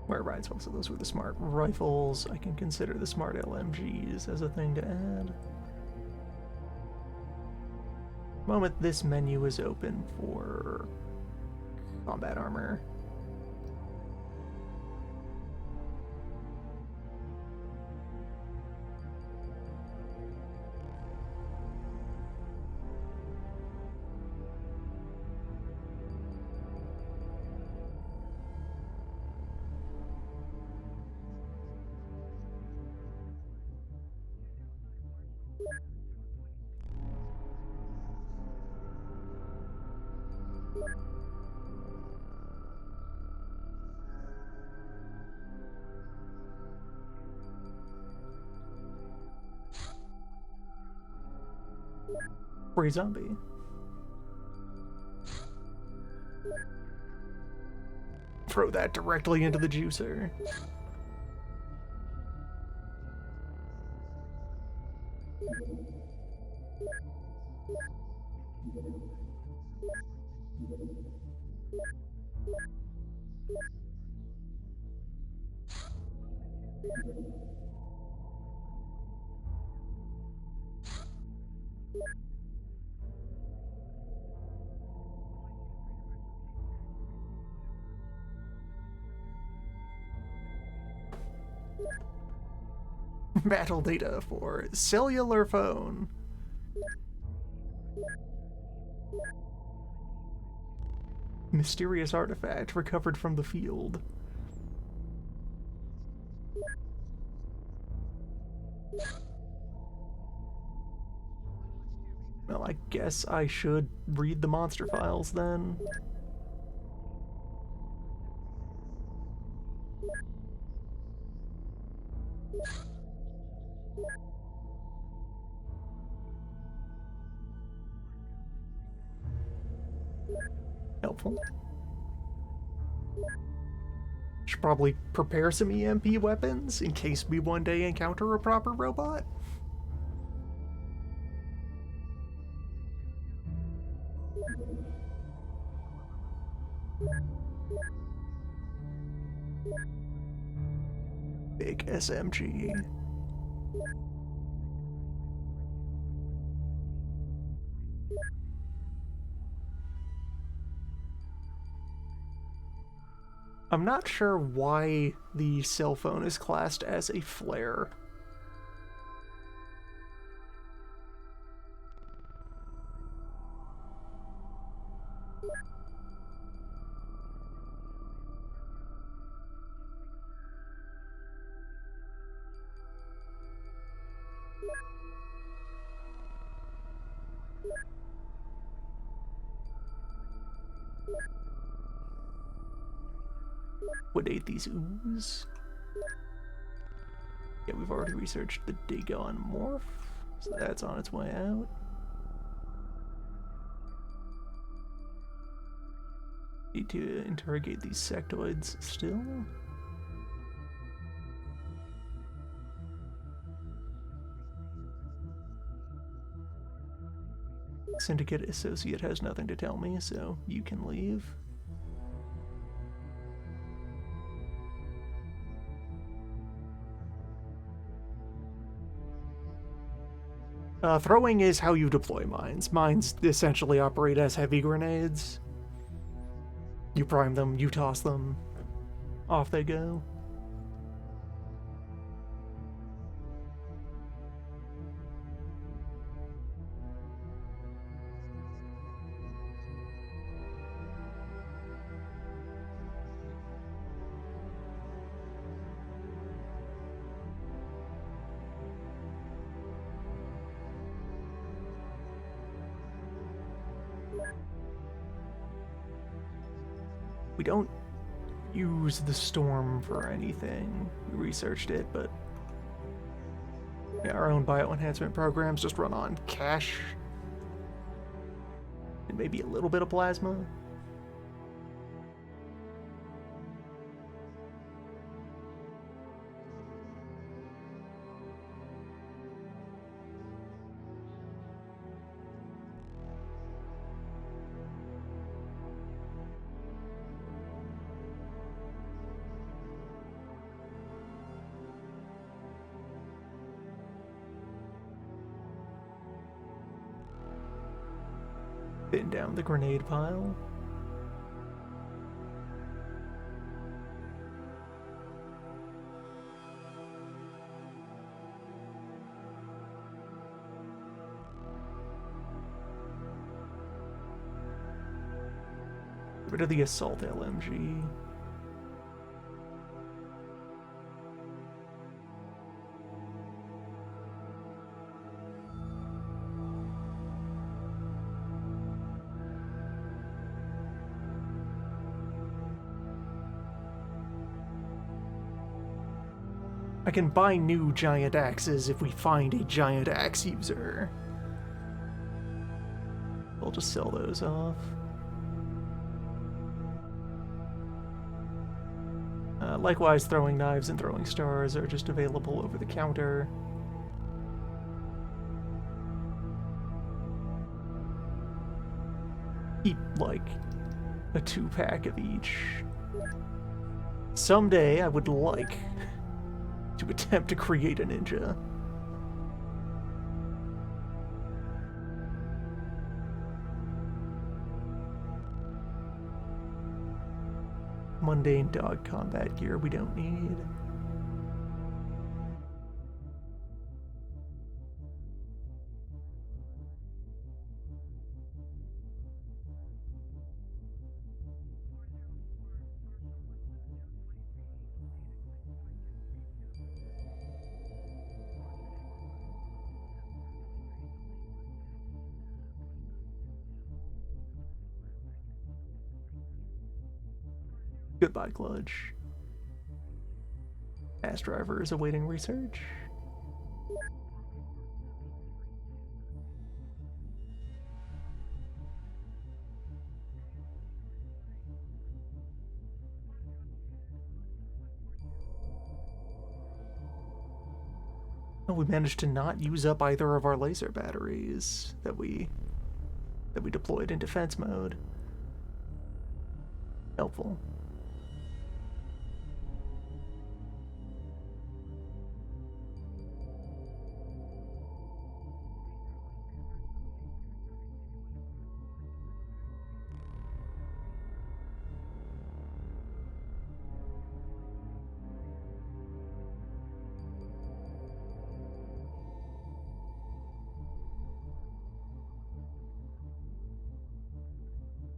Right, so those were the smart rifles. I can consider the smart LMGs as a thing to add. The moment this menu is open for combat armor. Free zombie. Throw that directly into the juicer. Battle data for cellular phone. Mysterious artifact recovered from the field. Well, I guess I should read the monster files then. Helpful. Should probably prepare some EMP weapons in case we one day encounter a proper robot. Big SMG. I'm not sure why the cell phone is classed as a flare. What ate these ooze? Yeah, we've already researched the Dagon morph, so that's on its way out. Need to interrogate these sectoids still. Syndicate associate has nothing to tell me, so you can leave. Throwing is how you deploy mines. Mines essentially operate as heavy grenades. You prime them, you toss them, off they go. We don't use the storm for anything. We researched it, but yeah, our own bioenhancement programs just run on cash and maybe a little bit of plasma. Thin down the grenade pile. Get rid of the assault LMG. I can buy new giant axes if we find a giant axe user. I'll just sell those off. Likewise, throwing knives and throwing stars are just available over the counter. Keep, like, a 2-pack of each. Someday I would like to attempt to create a ninja. Mundane dog combat gear we don't need. Goodbye, Clutch. Ass driver is awaiting research. Oh, we managed to not use up either of our laser batteries that we deployed in defense mode. Helpful.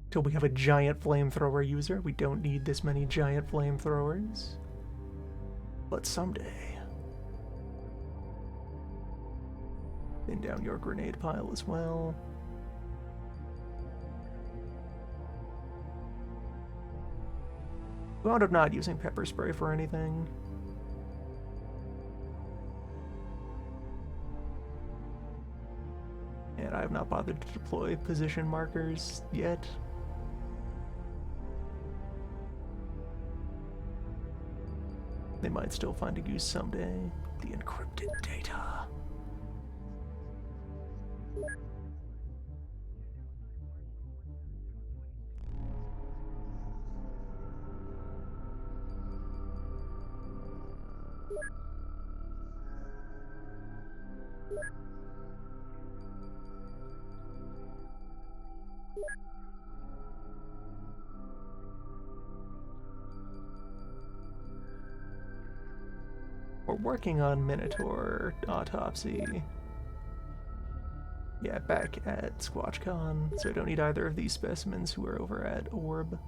Till we have a giant flamethrower user. We don't need this many giant flamethrowers. But someday. Thin down your grenade pile as well. We wound up not using pepper spray for anything. And I have not bothered to deploy position markers yet. They might still find a use someday. The encrypted data. working on Minotaur Autopsy. Yeah, back at SquatchCon, so I don't need either of these specimens who are over at Orb.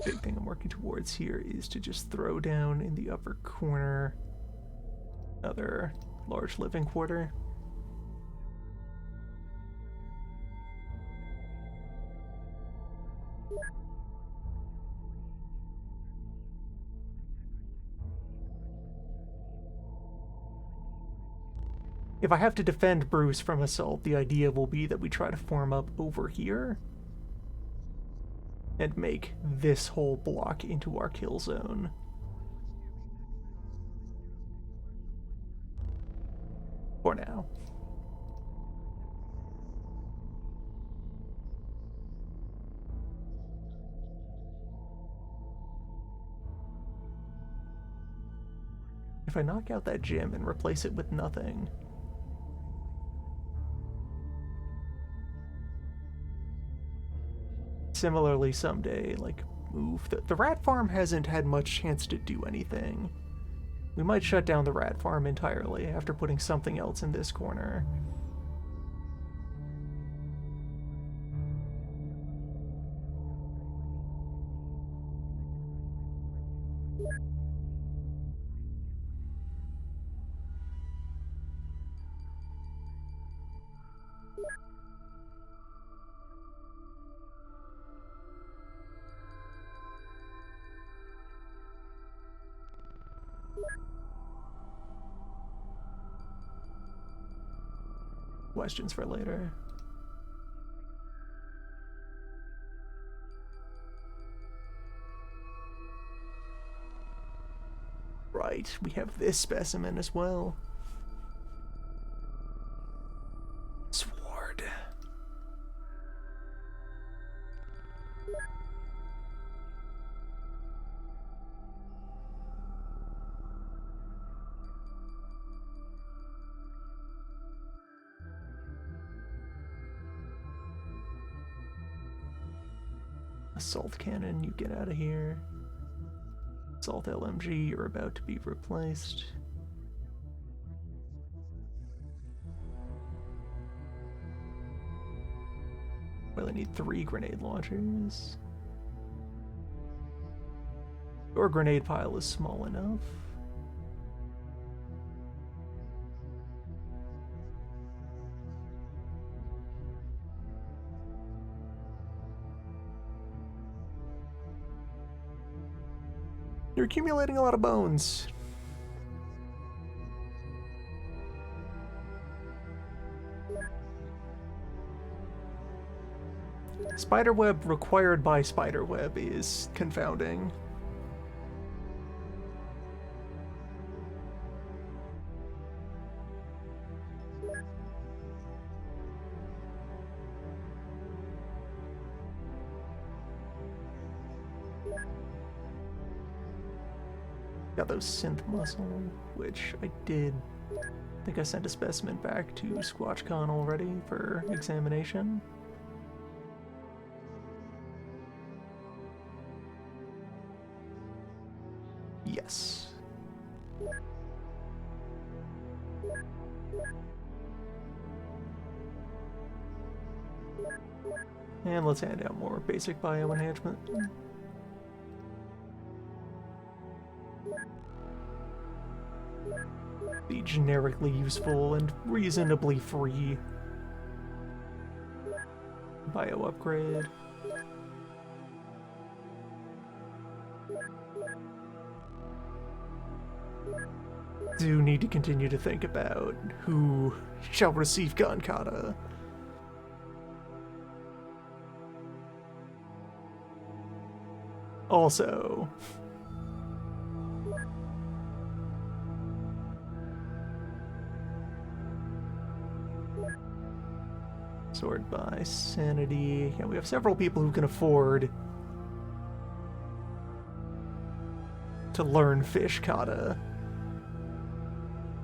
Big thing I'm working towards here is to just throw down in the upper corner another large living quarter. If I have to defend Bruce from assault, the idea will be that we try to form up over here and make this whole block into our kill zone. For now. If I knock out that gym and replace it with nothing, similarly someday, like, move. The rat farm hasn't had much chance to do anything. We might shut down the rat farm entirely after putting something else in this corner. Questions for later. Right, we have this specimen as well. Sword. Assault cannon, you get out of here. Assault LMG, you're about to be replaced. Well, I need 3 grenade launchers. Your grenade pile is small enough. You're accumulating a lot of bones. Spiderweb required by Spiderweb is confounding. Got those synth muscle, which I did. I think I sent a specimen back to SquatchCon already for examination. Yes. And let's hand out more basic bio enhancement. The generically useful and reasonably free bio upgrade. Do need to continue to think about who shall receive Gun Kata. Also, sort by sanity. Yeah, we have several people who can afford to learn Fish Kata.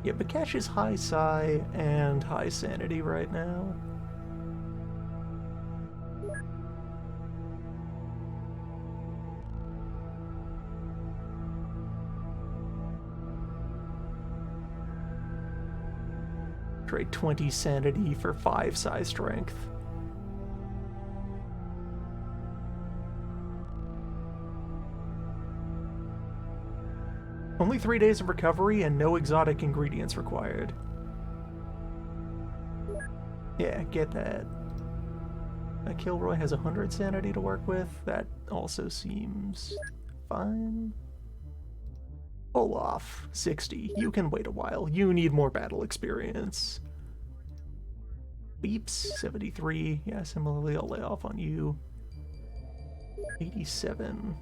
Yeah, Bakesh is high psi and high sanity right now. Trade 20 sanity for 5 psi strength. Only 3 days of recovery and no exotic ingredients required. Yeah, get that. Kilroy has 100 sanity to work with. That also seems fine. Olaf, 60. You can wait a while. You need more battle experience. Beeps, 73. Yeah, similarly, I'll lay off on you. 87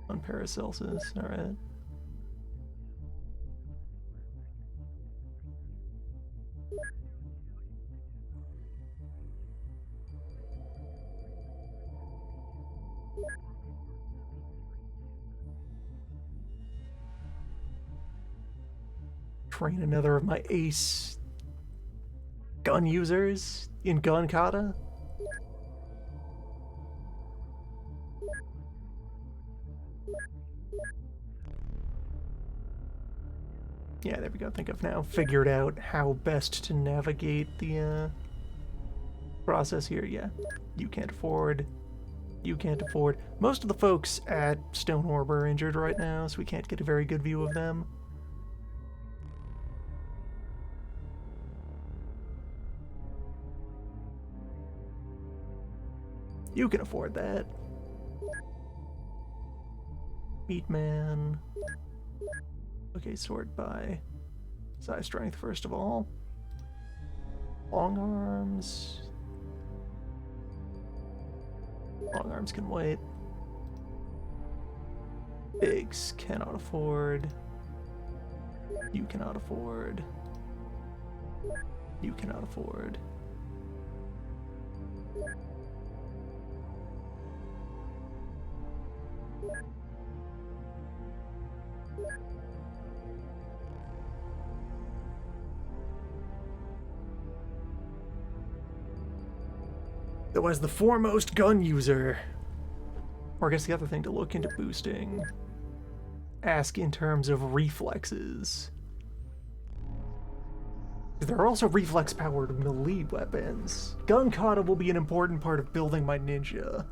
on Paracelsus. Alright. Train another of my ace gun users in Gun Kata. Yeah, there we go. I think I've now figured out how best to navigate the process here. Yeah, you can't afford. You can't afford. Most of the folks at Stone Orb are injured right now, so we can't get a very good view of them. You can afford that. Meatman. Okay, sort by size strength first of all. Long arms. Long arms can wait. Bigs cannot afford. You cannot afford. You cannot afford. Though as the foremost gun user, or I guess the other thing to look into boosting, ask in terms of reflexes. There are also reflex-powered melee weapons. Gun kata will be an important part of building my ninja.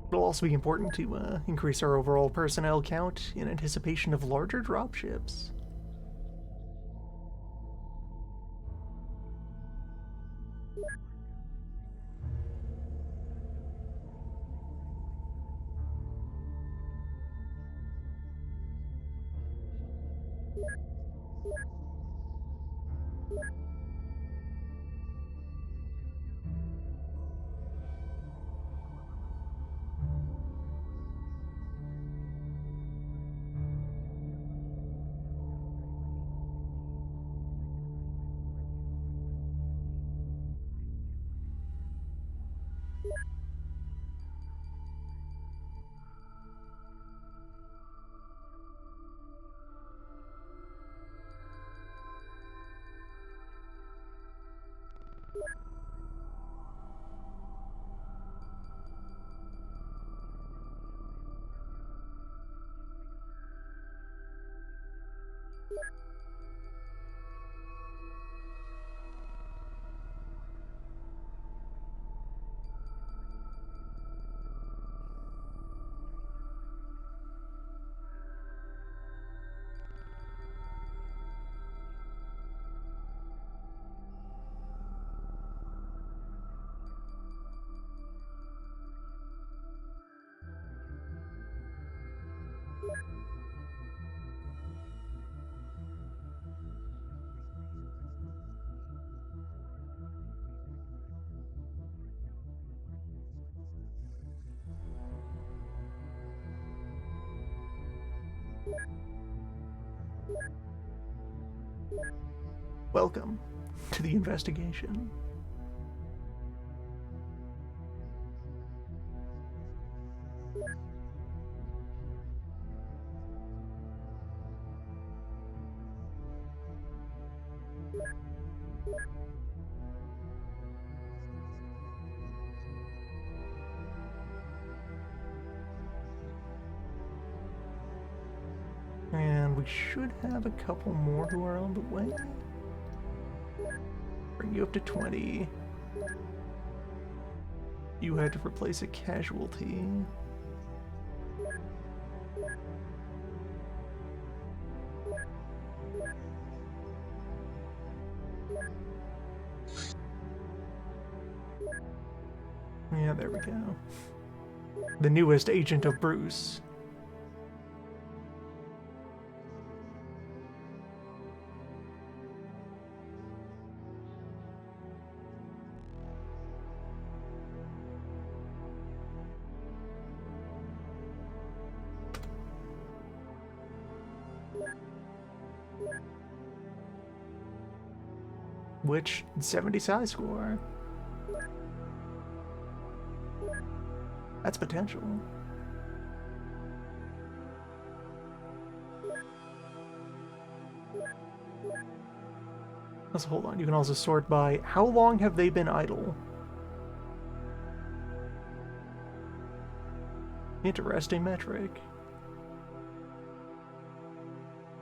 It'll also be important to increase our overall personnel count in anticipation of larger dropships. Welcome to the investigation. And we should have a couple more who are on the way. Bring you up to 20. You had to replace a casualty. Yeah, there we go. The newest agent of Bruce. Which 70 size score? That's potential. Let's hold on. You can also sort by how long have they been idle? Interesting metric.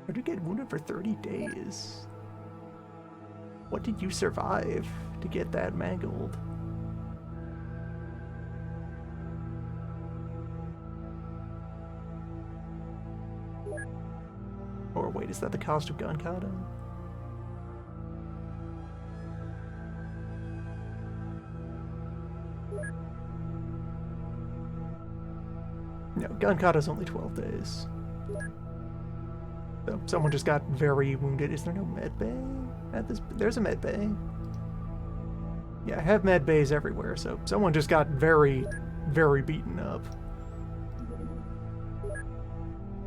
Or did you get wounded for 30 days? What did you survive to get that mangled? Or wait, is that the cost of gun kata? No, gun kata's only 12 days. So someone just got very wounded. Is there no med bay at this? There's a med bay. Yeah, I have med bays everywhere, so someone just got very, very beaten up.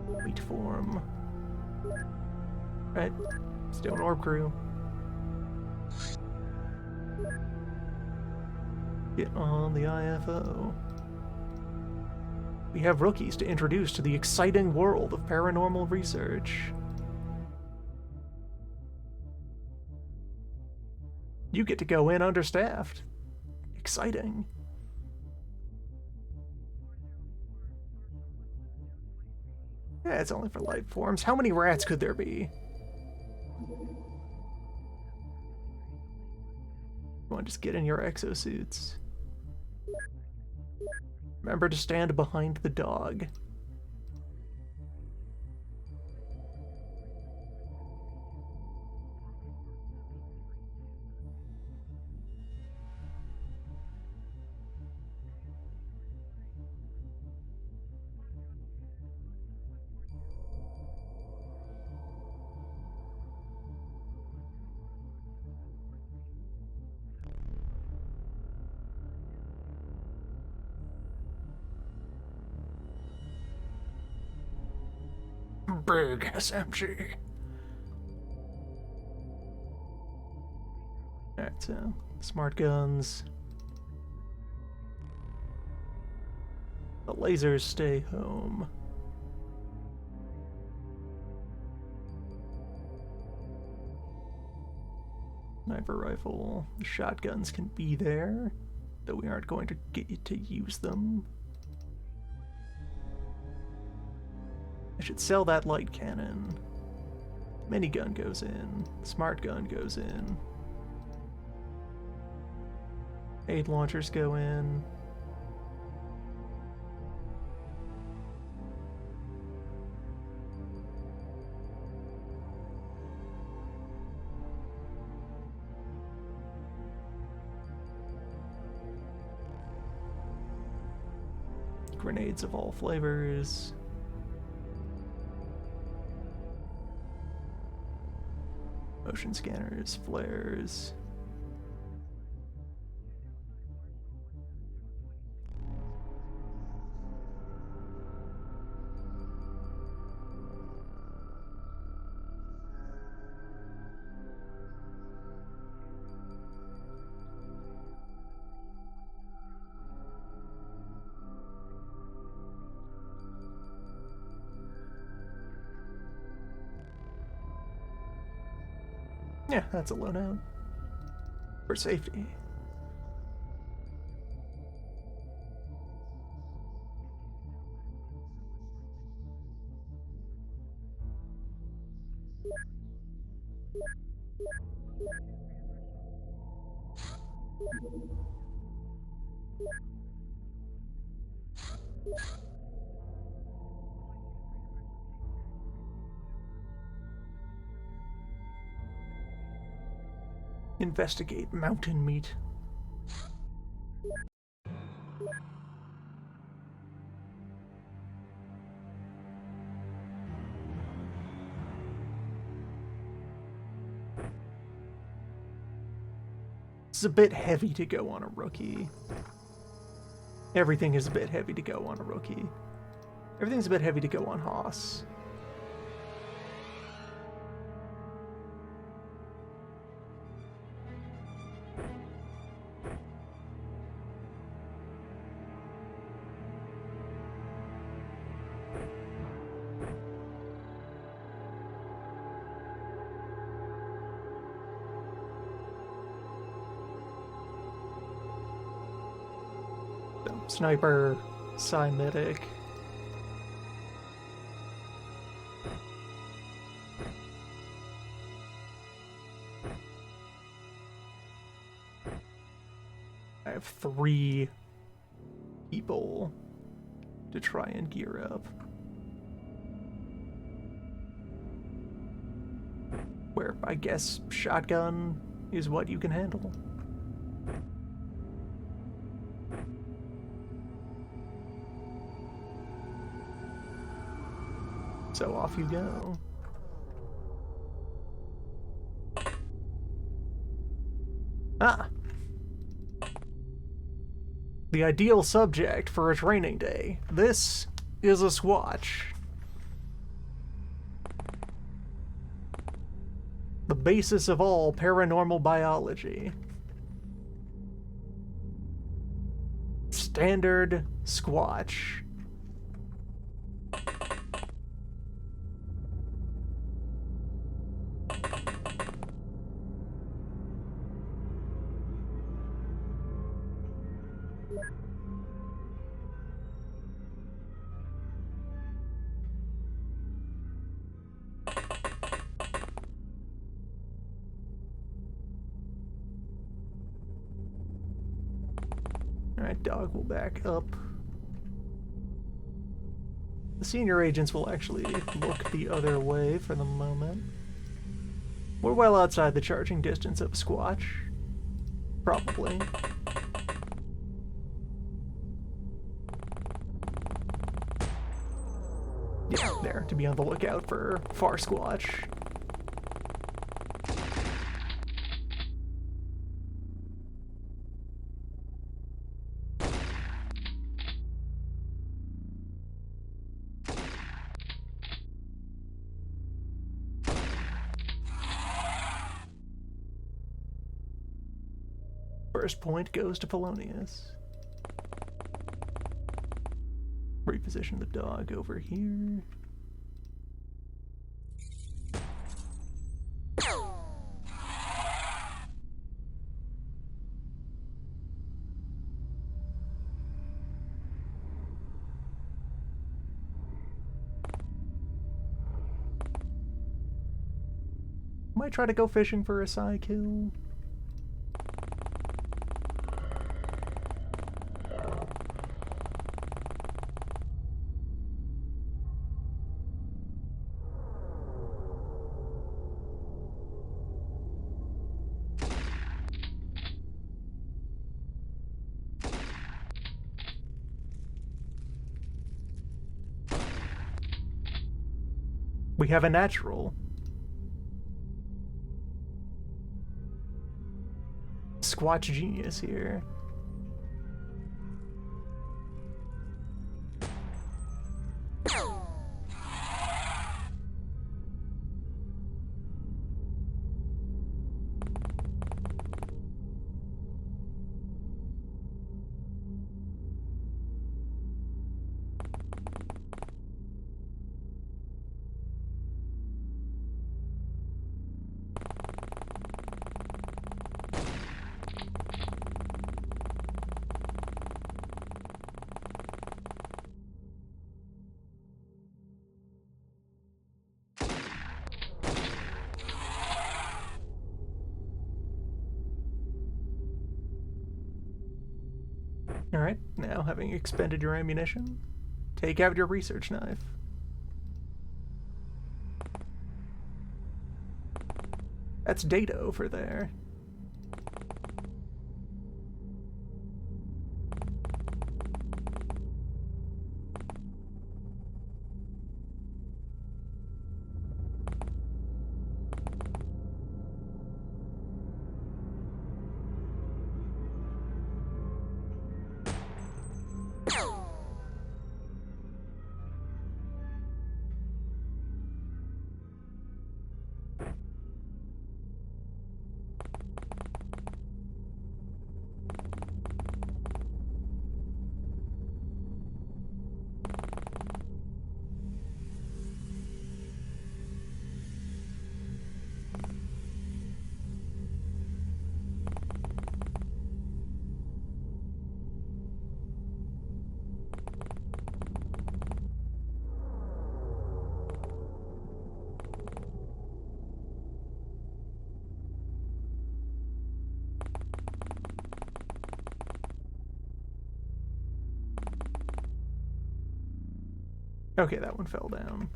Wait form. Right, Stone Orb crew. Get on the IFO. We have rookies to introduce to the exciting world of paranormal research. You get to go in understaffed. Exciting. Yeah, it's only for life forms. How many rats could there be? Come on, just get in your exosuits. Remember to stand behind the dog. Big SMG. Alright, so smart guns. The lasers stay home. Sniper rifle. The shotguns can be there, though we aren't going to get you to use them. I should sell that light cannon. Minigun goes in. Smart gun goes in. Aid launchers go in. Grenades of all flavors. Motion scanners, flares. Yeah, that's a loadout. For safety. Investigate mountain meat. It's a bit heavy to go on a rookie. Everything is a bit heavy to go on a rookie. Everything's a bit heavy to go on Haas. Sniper, Psy-Medic. I have 3 people to try and gear up. Where I guess shotgun is what you can handle. So off you go. Ah! The ideal subject for a training day. This is a Squatch. The basis of all paranormal biology. Standard Squatch. Alright, dog will back up. The senior agents will actually look the other way for the moment. We're well outside the charging distance of a Squatch. Probably. Yeah, there, to be on the lookout for Far Squatch. First point goes to Polonius. Reposition the dog over here. Might try to go fishing for a Psy kill. We have a natural. Squatch genius here. Alright, now having expended your ammunition, take out your research knife. That's data over there. Okay, that one fell down.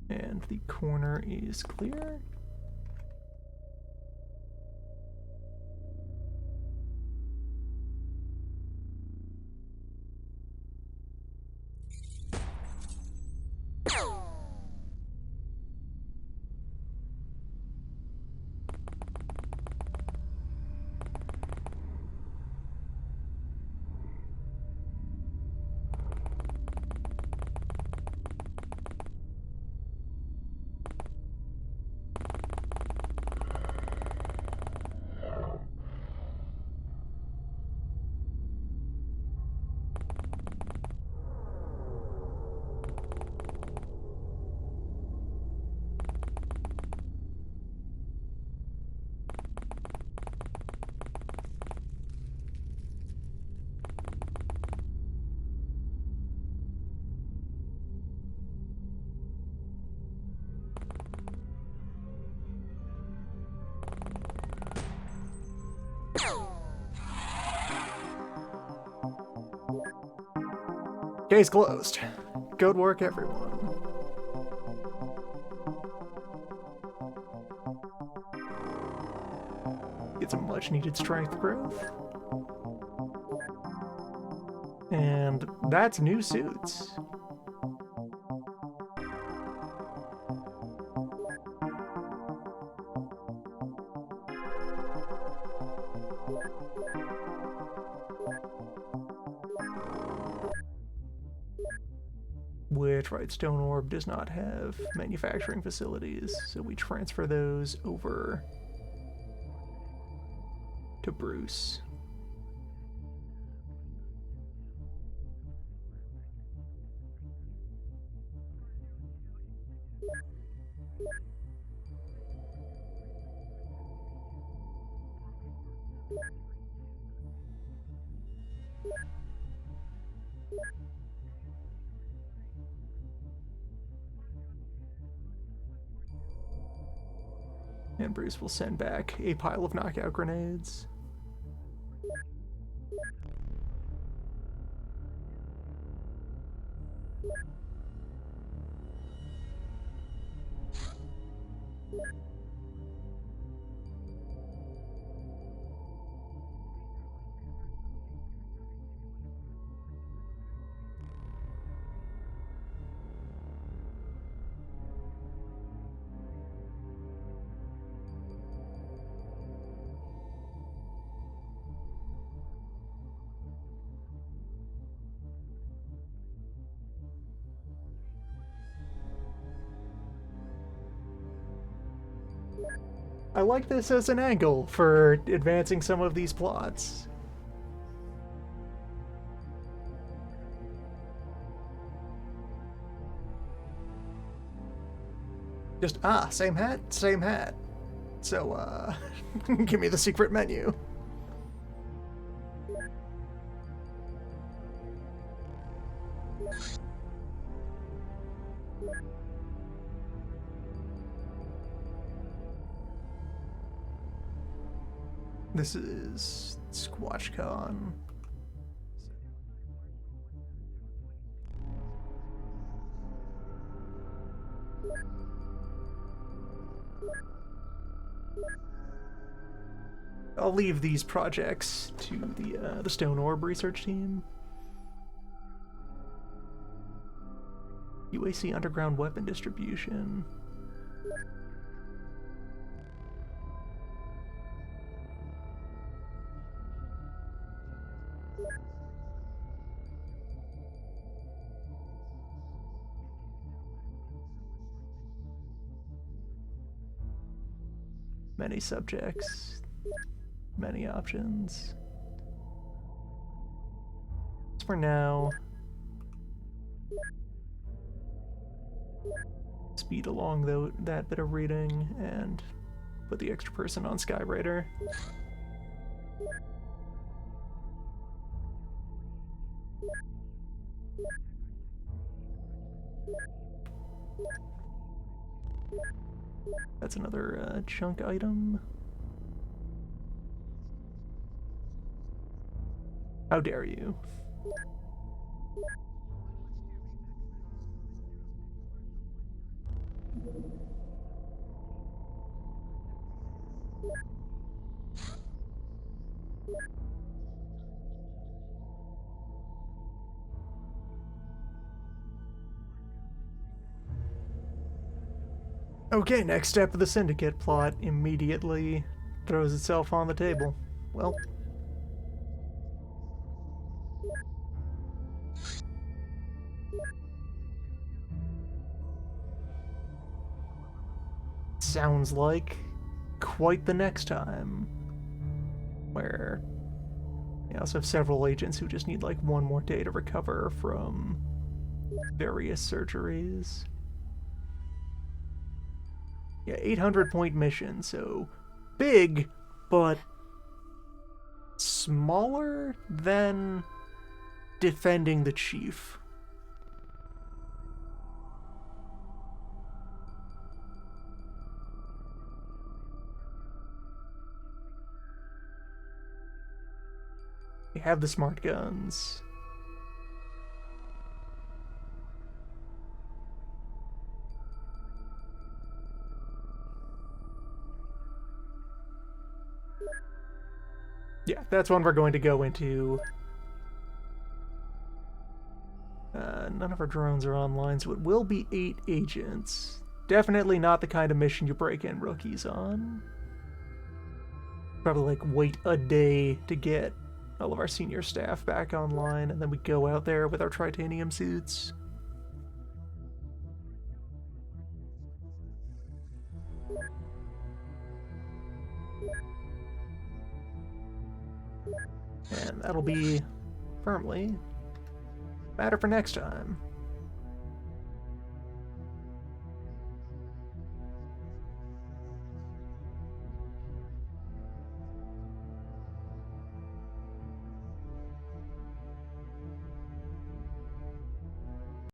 And the corner is clear. Case closed. Good work, everyone. Get some much needed strength growth. And that's new suits. Which, right, Stone Orb does not have manufacturing facilities, so we transfer those over to Bruce. And Bruce will send back a pile of knockout grenades. I like this as an angle for advancing some of these plots. Just, same hat, same hat. So, give me the secret menu. This is SquatchCon. I'll leave these projects to the Stone Orb research team. UAC underground weapon distribution. Many subjects, many options. For now, speed along that bit of reading and put the extra person on Skywriter. That's another chunk item. How dare you? Okay, next step of the Syndicate plot immediately throws itself on the table. Well, sounds like quite the next time, where you also have several agents who just need like one more day to recover from various surgeries. Yeah, 800-point mission, so big, but smaller than defending the chief. We have the smart guns. Yeah, that's one we're going to go into. None of our drones are online, so it will be 8 agents. Definitely not the kind of mission you break in rookies on. Probably like wait a day to get all of our senior staff back online, and then we go out there with our tritanium suits. And that'll be firmly matter for next time.